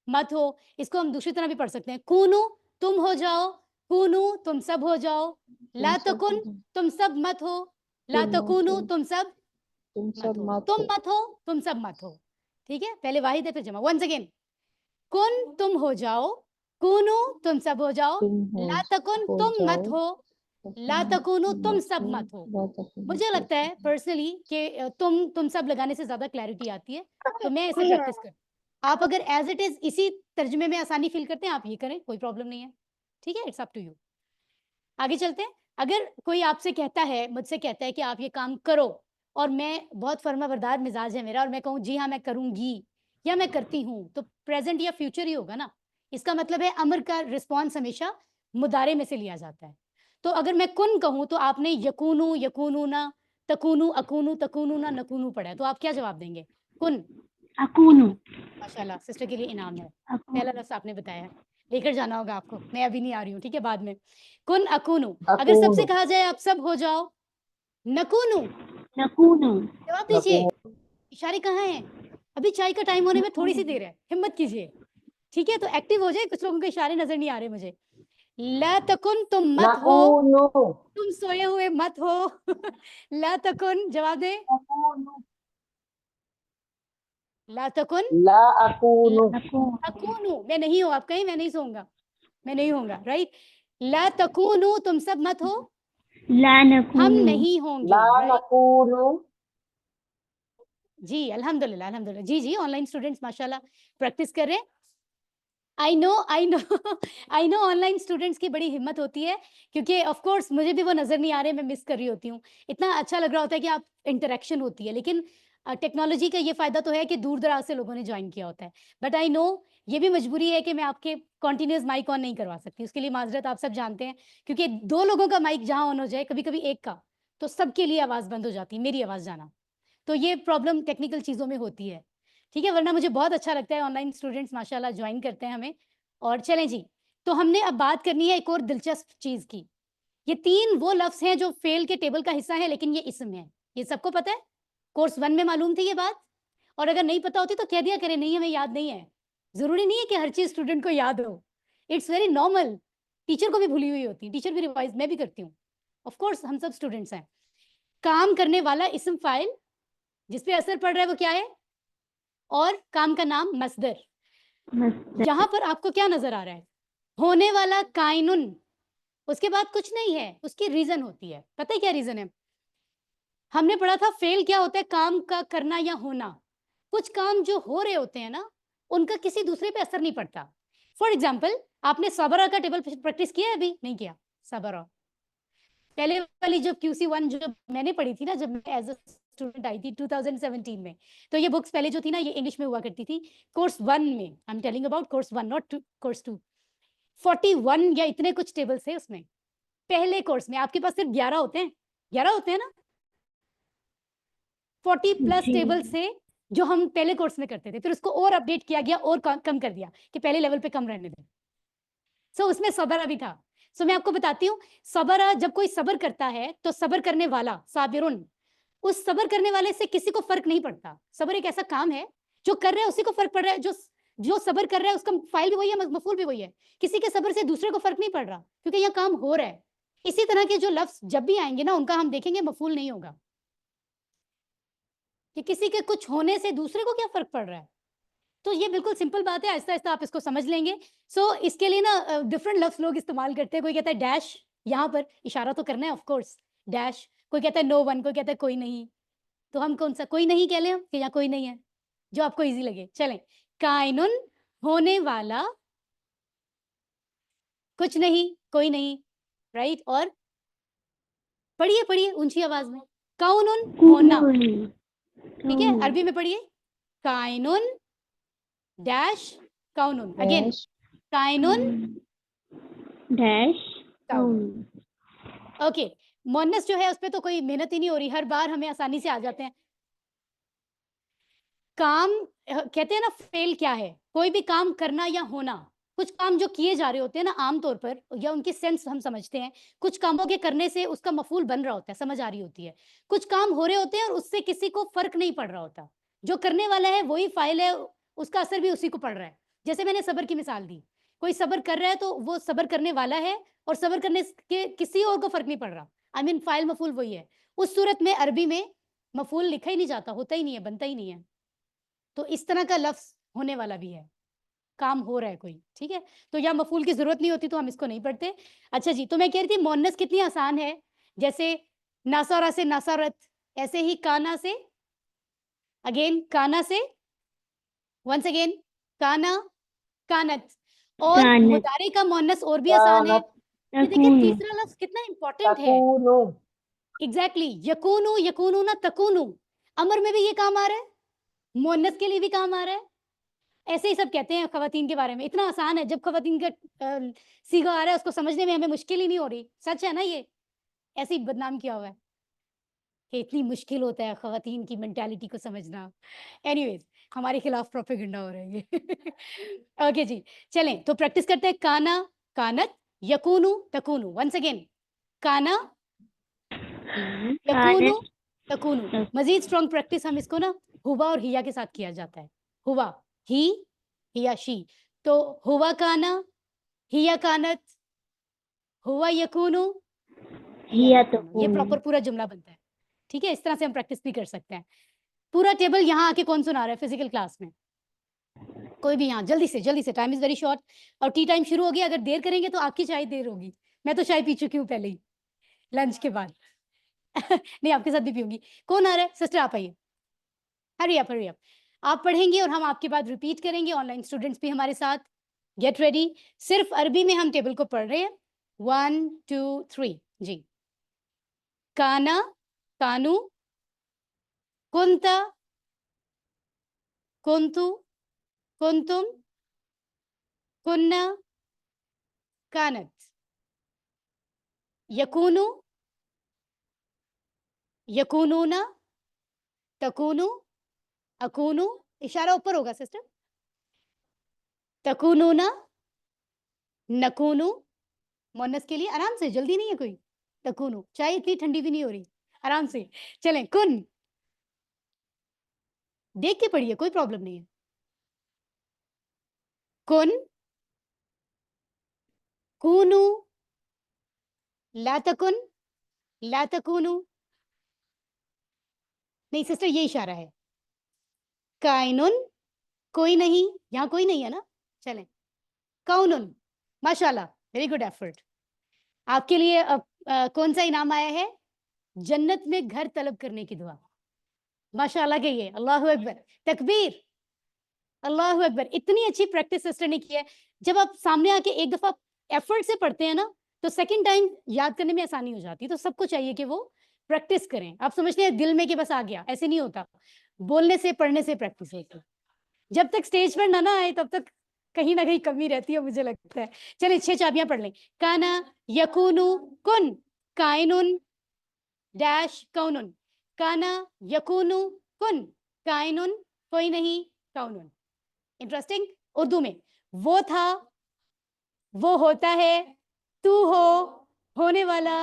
मत हो। इसको हम दूसरी तरह भी पढ़ सकते हैं, कूनू तुम हो जाओ, कूनू तुम सब हो जाओ, ला तकुन तुम सब मत हो, ला तकुनू तुम सब मत हो, तुम मत हो, तुम सब मत हो। ठीक है, पहले वाहिद है फिर जमा। वंस अगेन, कुन तुम हो जाओ, कूनू तुम सब हो जाओ, ला तकुन तुम मत हो, ला तकुनू तुम सब मत हो। मुझे लगता है पर्सनली कि तुम सब लगाने से ज्यादा क्लैरिटी आती है, तो मैं इसे प्रैक्टिस कर। आप अगर एज इट इज इसी तर्जुमे में आसानी फील करते हैं, आप ये करें, कोई प्रॉब्लम नहीं है। ठीक है, इट्स अप टू यू। आगे चलते हैं। अगर कोई आपसे कहता है, मुझसे कहता है कि आप ये काम करो, और मैं बहुत फर्माबरदार मिजाज है मेरा, और मैं कहूँ जी हाँ मैं करूंगी या मैं करती हूँ, तो प्रेजेंट या फ्यूचर ही होगा ना। इसका मतलब है अमर का रिस्पॉन्स हमेशा मुदारे में से लिया जाता है। तो अगर मैं कुन कहूँ तो आपने यकूनू, यकूनूना, तकूनू, अकूनू, तकूनूना, नकूनू पढ़ा है, तो आप क्या जवाब देंगे, कुन। अकूनू। माशाल्लाह, सिस्टर के लिए इनाम है, अकूनू। पहला लफ्ज़ आपने बताया है, लेकर जाना होगा आपको, मैं अभी नहीं आ रही हूँ, ठीक है, बाद में। कुन अकूनू। अगर सबसे कहा जाए आप सब हो जाओ, नकूनू, नकूनू। जवाब दीजिए। इशारे कहाँ हैं, अभी चाय का टाइम होने में थोड़ी सी देर है, हिम्मत कीजिए। ठीक है, तो एक्टिव हो जाए, कुछ लोगों के इशारे नजर नहीं आ रहे मुझे। ला तकुन तुम मत हो, तुम सोए हुए मत हो। ला तकुन, जवाब दे। ला तकुन, ला अकूनु अकूनू, मैं नहीं हूँ, आप कहीं मैं नहीं सोऊंगा, मैं नहीं होऊंगा, राइट। ला तकूनू तुम सब मत हो, ला हम नकूनू। नहीं होंगे, ला right? नकूनु जी अल्हम्दुलिल्लाह, अल्हम्दुलिल्लाह। जी जी, ऑनलाइन स्टूडेंट्स माशाल्लाह प्रैक्टिस कर रहे हैं। I know I know I know, online students की बड़ी हिम्मत होती है, क्योंकि ऑफ कोर्स मुझे भी वो नजर नहीं आ रहे, मैं मिस कर रही होती हूँ। इतना अच्छा लग रहा होता है कि आप इंटरेक्शन होती है, लेकिन टेक्नोलॉजी का ये फायदा तो है कि दूर दराज से लोगों ने ज्वाइन किया होता है। बट आई नो ये भी मजबूरी है कि मैं आपके कॉन्टिन्यूस माइक ऑन नहीं करवा सकती, उसके लिए माजरत, आप सब जानते हैं, क्योंकि दो लोगों का माइक जहाँ ऑन हो जाए, कभी कभी एक का, तो सबके लिए आवाज़ बंद हो जाती है, मेरी आवाज़ जाना। तो ये प्रॉब्लम टेक्निकल चीज़ों में होती है। ठीक है, वरना मुझे बहुत अच्छा लगता है, ऑनलाइन स्टूडेंट्स माशाल्लाह ज्वाइन करते हैं हमें। और चलें जी, तो हमने अब बात करनी है एक और दिलचस्प चीज़ की। ये तीन वो लफ्ज़ हैं जो फेल के टेबल का हिस्सा है, लेकिन ये इसम है, ये सबको पता है, कोर्स 1 में मालूम थी ये बात, और अगर नहीं पता होती तो कह दिया करें, नहीं हमें याद नहीं है। ज़रूरी नहीं है कि हर चीज़ स्टूडेंट को याद हो, इट्स वेरी नॉर्मल। टीचर को भी भूली हुई होती है, टीचर भी रिवाइज, मैं भी करती हूँ, ऑफ कोर्स हम सब स्टूडेंट्स हैं। काम करने वाला इसम फाइल जिस पे असर पड़ रहा है वो क्या है, और काम का नाम मसदर। यहाँ पर आपको क्या नजर आ रहा है, होने वाला काइनुन, उसके बाद कुछ नहीं है, उसकी रीजन होती है। पता है क्या रीजन है, हमने पढ़ा था फेल क्या होता है, काम का करना या होना। कुछ काम जो हो रहे होते हैं ना, उनका किसी दूसरे पे असर नहीं पड़ता। फॉर एग्जाम्पल, आपने सबरा का टेबल प्रैक्टिस किया है, अभी नहीं किया, सबरा, पहले वाली जब QC1 जो मैंने पढ़ी थी ना, जब मैं एज अ स्टूडेंट आई थी 2017 में, तो ये बुक्स पहले जो थी ना ये इंग्लिश में हुआ करती थी। कोर्स 1 में, I am telling about course 1 not course 2, 41 या इतने कुछ टेबल्स थे उसमें। पहले कोर्स में आपके पास सिर्फ 11 होते हैं, 11 होते हैं ना, 40 प्लस जी। टेबल्स थे जो हम पहले कोर्स में करते थे, फिर उसको और अपडेट किया गया और कम कर दिया कि पहले लेवल पे कम रहने दें। सो उसमें सबरा भी था। सो मैं आपको बताती हूँ, सबरा, जब कोई सबर करता है तो सबर करने वाला, साबिरुन, उस सबर करने वाले से किसी को फर्क नहीं पड़ता। सबर एक ऐसा काम है जो कर रहा है उसी को फर्क पड़ रहा है, जो सबर कर रहा है उसका फाइल भी वही है, मफूल भी वही है। किसी के सबर से दूसरे को फर्क नहीं पड़ रहा, क्योंकि यहाँ काम हो रहा है। इसी तरह के जो लफ्ज जब भी आएंगे ना, उनका हम देखेंगे मफूल नहीं होगा, कि किसी के कुछ होने से दूसरे को क्या फर्क पड़ रहा है। तो ये बिल्कुल सिंपल बात है, आहिस्ता आहिस्ता आप इसको समझ लेंगे। सो इसके लिए ना डिफरेंट लफ्ज लोग इस्तेमाल करते हैं। कोई कहता है डैश, यहाँ पर इशारा तो करना है ऑफ कोर्स, डैश। कोई कहता है नो वन, कोई कहता है कोई नहीं। तो हम कौन सा, कोई नहीं कह लें हम, कि यहाँ कोई नहीं है, जो आपको इजी लगे। चलें, काइनुन, होने वाला, कुछ नहीं, कोई नहीं, राइट। और पढ़िए पढ़िए ऊंची आवाज में, काउनुन, होना, ठीक है। अरबी में पढ़िए, काइनुन डैश काउनुन। अगेन, डैश काइनुन डैश काउनुन। ओके, मोनस जो है उस पे तो कोई मेहनत ही नहीं हो रही, हर बार हमें आसानी से आ जाते हैं। काम कहते हैं ना, फेल क्या है, कोई भी काम करना या होना। कुछ काम जो किए जा रहे होते हैं ना आमतौर पर, या उनकी सेंस हम समझते हैं, कुछ कामों के करने से उसका मफूल बन रहा होता है, समझ आ रही होती है। कुछ काम हो रहे होते हैं और उससे किसी को फर्क नहीं पड़ रहा होता, जो करने वाला है वही फाइल है, उसका असर भी उसी को पड़ रहा है। जैसे मैंने सबर की मिसाल दी, कोई सबर कर रहा है तो वो सबर करने वाला है, और सबर करने के किसी और को फर्क नहीं पड़ रहा। आई मीन फाइल मफूल वही है। उस सूरत में अरबी में मफूल लिखा ही नहीं जाता, होता ही नहीं है, बनता ही नहीं है। तो इस तरह का लफ्ज होने वाला भी है, काम हो रहा है कोई, ठीक है। तो यहाँ मफूल की जरूरत नहीं होती, तो हम इसको नहीं पढ़ते। अच्छा जी, तो मैं कह रही थी मोनस कितनी आसान है। जैसे नासारा से नासारत, ऐसे ही काना से, अगेन काना से, वंस अगेन काना, कानत। और कानत। मुदारे का मोनस और भी आसान है। ये देखिए तकूनु। तीसरा लफ्ज कितना इंपॉर्टेंट है। तकूनु, एग्जैक्टली, यकूनु, यकूनु ना तकूनु। अमर में भी ये काम आ रहा है, मोनस के लिए भी काम आ रहा है। ऐसे ही सब कहते हैं खवातीन के बारे में, इतना आसान है। जब खवातीन का सीगा आ रहा है उसको समझने में हमें मुश्किल ही नहीं हो रही। सच है ना, ये ऐसे ही बदनाम किया हुआ है कि इतनी मुश्किल होता है खवातीन की मेंटालिटी को समझना। एनीवेज, हमारे खिलाफ प्रोपेगेंडा हो रहा है ये। ओके जी, चलें तो प्रैक्टिस करते हैं। काना, कानत, यकूनु, तकूनु। वंस अगेन, काना, यकूनु, तकूनु। मजीद स्ट्रॉन्ग प्रैक्टिस हम इसको ना हुआ और हिया के साथ किया जाता है। हुआ, ही, हिया, शी। तो हुआ काना, हिया कानत, हुआ यकूनु, हिया तकूनु। ये तकूनु। प्रॉपर पूरा जुमला बनता है, ठीक है। इस तरह से हम प्रैक्टिस भी कर सकते हैं। पूरा टेबल यहाँ आके कौन सुना रहा है फिजिकल क्लास में? कोई भी यहाँ, जल्दी से, टाइम इज वेरी शॉर्ट और टी टाइम शुरू हो गया। अगर देर करेंगे तो आपकी चाय देर होगी। मैं तो चाय पी चुकी हूँ पहले ही, लंच के बाद। नहीं, आपके साथ भी पीऊंगी। कौन आ रहा है? सिस्टर आप आइए, हरी अप हरी अप। आप पढ़ेंगे और हम आपके बाद रिपीट करेंगे। ऑनलाइन स्टूडेंट्स भी हमारे साथ, गेट रेडी। सिर्फ अरबी में हम टेबल को पढ़ रहे हैं। 1 2 3 जी। काना, कानू, कुंता, कुंतु, कुंतुम, कुन्ना, कानत। यकूनु, यकूनूना, तकूनु, अकूनु। इशारा ऊपर होगा सिस्टर। तकूनूना, नकूनु। मोनस के लिए आराम से, जल्दी नहीं है कोई। तकूनु, चाय इतनी ठंडी भी नहीं हो रही, आराम से चलें। कुन, देख के पढ़िए, कोई प्रॉब्लम नहीं है। कुन, कूनू, ला तकुन, ला तकूनु। नहीं सिस्टर, ये इशारा है। काइनुन, कोई नहीं, यहाँ कोई नहीं है ना। चलें, काउनुन, माशाल्लाह, वेरी गुड एफर्ट। आपके लिए कौन सा इनाम आया है? जन्नत में घर तलब करने की दुआ। माशाल्लाह कहिए, अल्लाहु अकबर, तकबीर, अल्लाहु अकबर। इतनी अच्छी प्रैक्टिस सिस्टर ने की है। जब आप सामने आके एक दफा एफर्ट से पढ़ते हैं ना, تو سیکنڈ ٹائم یاد کرنے میں آسانی ہو جاتی ہے. تو سب کو چاہیے کہ وہ پریکٹس کریں. آپ سمجھتے ہیں دل میں کہ بس آ گیا, ایسے نہیں ہوتا. بولنے سے پڑھنے سے پریکٹس ہوتی ہے. جب تک اسٹیج پر نہ آئے تب تک کہیں نہ کہیں کمی رہتی ہے مجھے لگتا ہے. چلیں 6 چابیاں پڑھ لیں. کانا یکونو کن کائنن ڈیش کونن. کانا یکونو کن کائنن کوئی نہیں کونن. انٹرسٹنگ. اردو میں وہ تھا, وہ ہوتا ہے, تو ہو, ہونے والا,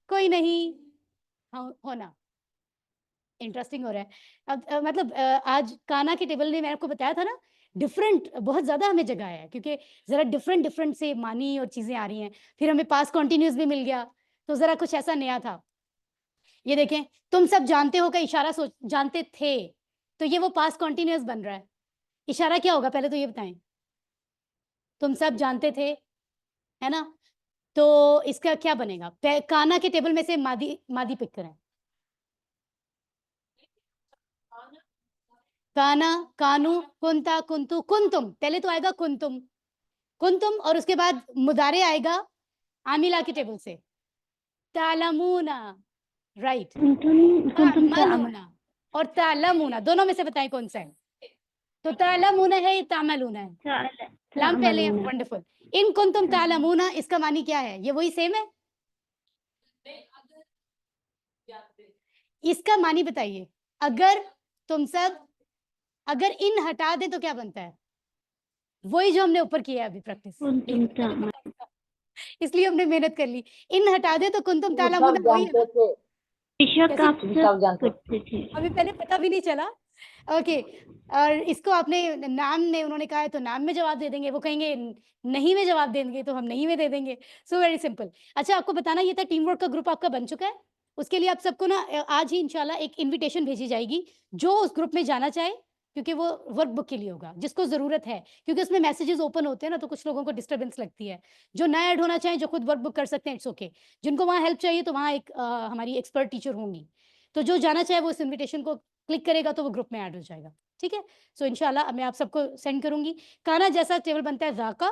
کوئی نہیں, ہونا. انٹرسٹنگ ہو رہا ہے. اب مطلب آج کانا کے ٹیبل نے میں نے آپ کو بتایا تھا نا, ڈفرینٹ بہت زیادہ ہمیں جگہ ہے کیونکہ ذرا ڈفرینٹ سے معنی اور چیزیں آ رہی ہیں. پھر ہمیں پاس کنٹینیوس بھی مل گیا, تو ذرا کچھ ایسا نیا تھا. یہ دیکھیں, تم سب جانتے ہو کا اشارہ جانتے تھے, تو یہ وہ پاس کنٹینیوس بن رہا ہے. اشارہ کیا ہوگا پہلے تو یہ بتائیں. تم سب جانتے تھے, ہے نا, تو اس کا کیا بنے گا؟ کانا کے ٹیبل میں سے مادی پک کریں. کانا کانو کنتا کنتو کنتم. پہلے تو آئے گا کنتم, کنتم, اور اس کے بعد مضارع آئے گا عاملہ کے ٹیبل سے. تعلمون, رائٹ. کنتم تعملون اور تعلمون, دونوں میں سے بتائیں کون سا ہے. تو تعلمون ہے یا تعملون ہے؟ لام پہلے. ونڈرفل. ان کنتم تعلمون, اس کا معنی کیا ہے؟ یہ وہی سیم ہے. اس کا معنی بتائیے. اگر تم سب, اگر ان ہٹا دیں تو کیا بنتا ہے؟ وہی جو ہم نے اوپر کیا ہے ابھی پریکٹس, اس لیے ہم نے محنت کر لی. ان ہٹا دیں تو کنتم تعلمون وہی ہے نا؟ ابھی پہلے پتہ بھی نہیں چلا. اوکے. اور اس کو آپ نے نام میں, انہوں نے کہا ہے تو نام میں جواب دے دیں گے, وہ کہیں گے نہیں میں جواب دیں گے تو ہم نہیں میں دے دیں گے. So very simple. اچھا, آپ کو بتانا یہ تھا ٹیم ورک کا گروپ آپ کا بن چکا ہے. اس کے لیے آپ سب کو نا آج ہی انشاءاللہ ایک انویٹیشن بھیجی جائے گی, جو اس گروپ میں جانا چاہے, کیونکہ وہ ورک بک کے لیے ہوگا, جس کو ضرورت ہے, کیونکہ اس میں میسیجز اوپن ہوتے ہیں نا, تو کچھ لوگوں کو ڈسٹربنس لگتی ہے. جو نیا ایڈ ہونا چاہیں, جو خود ورک بک کر سکتے ہیں, اٹس اوکے. جن کو وہاں ہیلپ چاہیے تو وہاں ایک ہماری ایکسپرٹ ٹیچر ہوں گی, تو جو جانا چاہے وہ اس انویٹیشن کو کلک کرے گا تو وہ گروپ میں ایڈ ہو جائے گا. ٹھیک ہے. سو انشاءاللہ میں آپ سب کو سینڈ کروں گی. کانا جیسا ٹیبل بنتا ہے ذائقہ,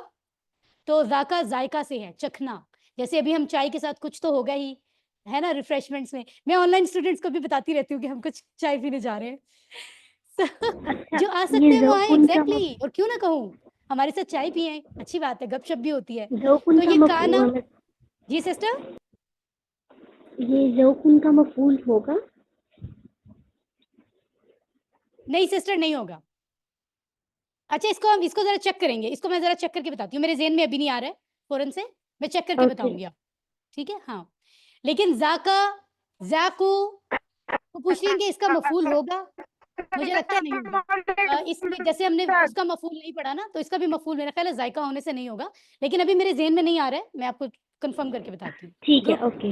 تو ذائقہ ذائقہ سے ہے, چکھنا. جیسے ابھی ہم چائے کے ساتھ کچھ تو ہوگا ہی, ہے نا, ریفریشمنٹس میں. میں آن لائن اسٹوڈنٹس کو بھی بتاتی رہتی ہوں کہ ہم کچھ چائے پینے جا رہے ہیں. جو آ سکتے ہیں وہ آئیں. ایگزیکٹلی. اور کیوں نہ کہوں, ہمارے ساتھ چائے پئیں, اچھی بات ہے, گپ شپ بھی ہوتی ہے. تو یہ کانا. جی سسٹر, یہ ذوقن کا مفعول ہوگا؟ نہیں سسٹر, نہیں ہوگا. اچھا, اس کو ذرا چیک کریں گے. اس کو میں ذرا چیک کر کے بتاتی ہوں, میرے ذہن میں ابھی نہیں آ رہا ہے فوراً سے, میں چیک کر کے بتاؤں گی آپ. ٹھیک ہے. ہاں, لیکن ذاکا ذاکو تو پوچھ لیں گے اس کا مفعول ہوگا. مجھے لگتا ہے نہیں ہوگا. اس میں جیسے ہم نے اس کا مفعول نہیں پڑھا نا, تو اس کا بھی مفعول میرا خیال ہے ذائقہ ہونے سے نہیں ہوگا. لیکن ابھی میرے ذہن میں نہیں آ رہا ہے, میں آپ کو کنفرم کر کے بتاتی ہوں. ٹھیک ہے, اوکے.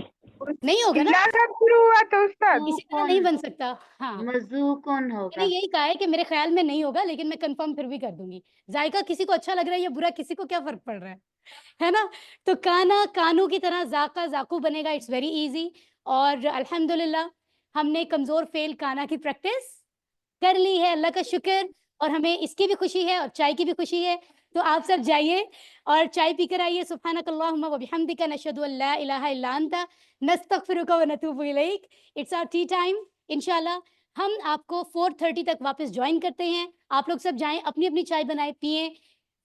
نہیں ہوگا نا, شروع ہوا تو استاد اسی طرح نہیں بن سکتا. ہاں, مذوقن میں ہوگا. نے یہی کہا ہے کہ میرے خیال میں نہیں ہوگا, لیکن میں کنفرم پھر بھی کر دوں گی. ذائقہ کسی کو اچھا لگ رہا ہے یا برا, کسی کو کیا فرق پڑ رہا ہے نا. تو کانا کانو کی طرح ذاقہ ذاقو بنے گا. It's very easy. اور الحمدللہ ہم نے کمزور فیل کانا کی پریکٹس کر لی ہے, اللہ کا شکر. اور ہمیں اس کی بھی خوشی ہے اور چائے کی بھی خوشی ہے. تو آپ سب جائیے اور چائے پی کر آئیے. سبحانک اللہم و بحمدک, نشہد ان لا الہ الا انت, نستغفرک و نتوب الیک. It's our tea time. انشاءاللہ ہم آپ کو 4:30 تک واپس جوائن کرتے ہیں. آپ لوگ سب جائیں, اپنی اپنی چائے بنائیں, پئیں,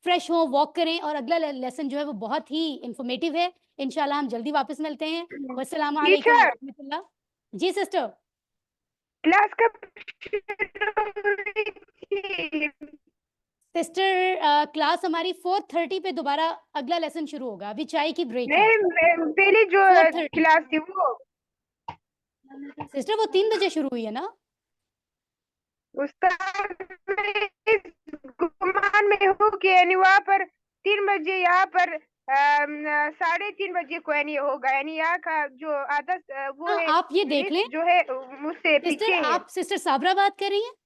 فریش ہوں, واک کریں. اور اگلا لیسن جو ہے وہ بہت ہی انفارمیٹیو ہے. انشاءاللہ ہم جلدی واپس ملتے ہیں. والسلام علیکم ٹیچر ورحمۃ اللہ. جی سسٹر. کلاس کب شروع ہوئی تھی؟ سسٹر کلاس ہماری 4:30 پہ دوبارہ اگلا لیسن شروع ہوگا. ابھی چائے کی بریک ہے. نہیں, پہلی جو 4:30 کلاس تھی وہ سسٹر وہ 3 بجے شروع ہوئی ہے نا. استاد میں اس گمان میں ہوں کہ یعنی وہاں پر 3 بجے, یہاں پر 3:30 بجے کو یعنی ہوگا, یعنی یہاں کا جو عادت وہ ہاں, ہے, آپ یہ دیکھ لیں لسٹ جو ہے مجھ سے سسٹر. پیچھے ہے. آپ سسٹر صابرہ بات کر رہی ہیں؟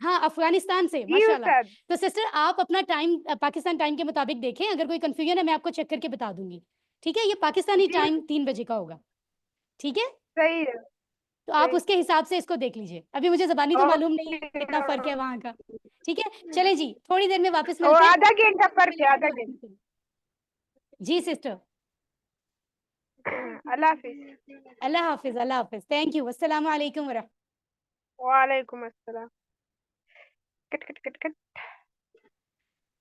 ہاں, افغانستان سے. جی ماشاءاللہ. استاد. تو سسٹر آپ اپنا ٹائم پاکستان ٹائم کے مطابق دیکھیں. اگر کوئی کنفیوژن ہے میں آپ کو چیک کر کے بتا دوں گی. ٹھیک ہے. یہ پاکستانی جی ٹائم 3 بجے کا ہوگا. ٹھیک ہے. صحیح ہے. تو آپ اس کے حساب سے اس کو دیکھ لیجئے. ابھی مجھے زبانی تو معلوم نہیں اوکے. کتنا فرق ہے وہاں کا. ٹھیک ہے. چلے جی, تھوڑی دیر میں واپس اور ملتے ہیں. آدھا گھنٹہ فرق ہے, آدھا گھنٹہ. جی سسٹر, اللہ حافظ. اللہ حافظ, اللہ حافظ, تھینک یو, السلام علیکم ورحمۃ. وعلیکم السلام. کٹ کٹ کٹ کٹ.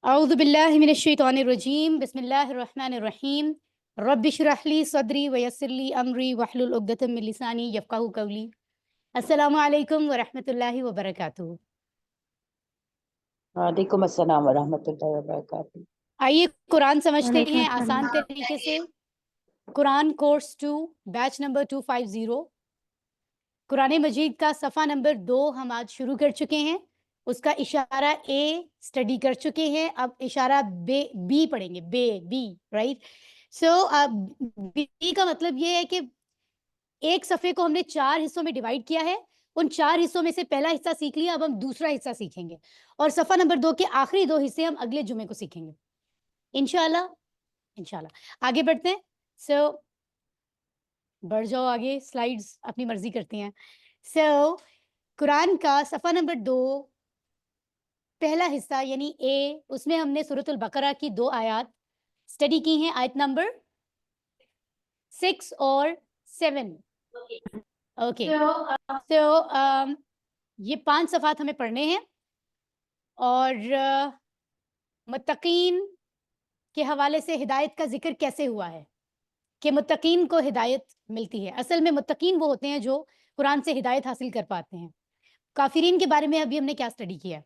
اعوذ باللہ من الشیطان الرجیم, بسم اللہ الرحمن الرحیم, رب اشرح لی صدری ویسر لی امری واحلل عقدۃ من لسانی یفقہوا قولی. السلام علیکم ورحمۃ اللہ وبرکاتہ. وعلیکم السلام ورحمۃ اللہ وبرکاتہ. آئیے قرآن سمجھتے وعلیکم ہیں السلام. آسان طریقے سے. قرآن کورس 2 بیچ نمبر 250. قرآن مجید کا صفحہ نمبر 2 ہم آج شروع کر چکے ہیں. اس کا اشارہ اے اسٹڈی کر چکے ہیں. اب اشارہ بی پڑھیں گے. Be right. سو بی کا مطلب یہ ہے کہ ایک صفحے کو ہم نے 4 حصوں میں ڈیوائڈ کیا ہے. ان 4 حصوں میں سے پہلا حصہ سیکھ لیا, اب ہم دوسرا حصہ سیکھیں گے, اور صفحہ نمبر 2 کے آخری 2 حصے ہم اگلے جمعے کو سیکھیں گے انشاءاللہ. آگے بڑھتے ہیں. سو بڑھ جاؤ آگے, سلائیڈز اپنی مرضی کرتی ہیں. سو قرآن کا صفحہ نمبر 2 پہلا حصہ یعنی اے, اس میں ہم نے سورۃ البقرہ کی 2 آیات اسٹڈی کی ہیں, آیت نمبر 6 اور 7. اوکے, تو یہ 5 صفحات ہمیں پڑھنے ہیں, اور متقین کے حوالے سے ہدایت کا ذکر کیسے ہوا ہے کہ متقین کو ہدایت ملتی ہے. اصل میں متقین وہ ہوتے ہیں جو قرآن سے ہدایت حاصل کر پاتے ہیں. کافرین کے بارے میں ابھی ہم نے کیا اسٹڈی کیا؟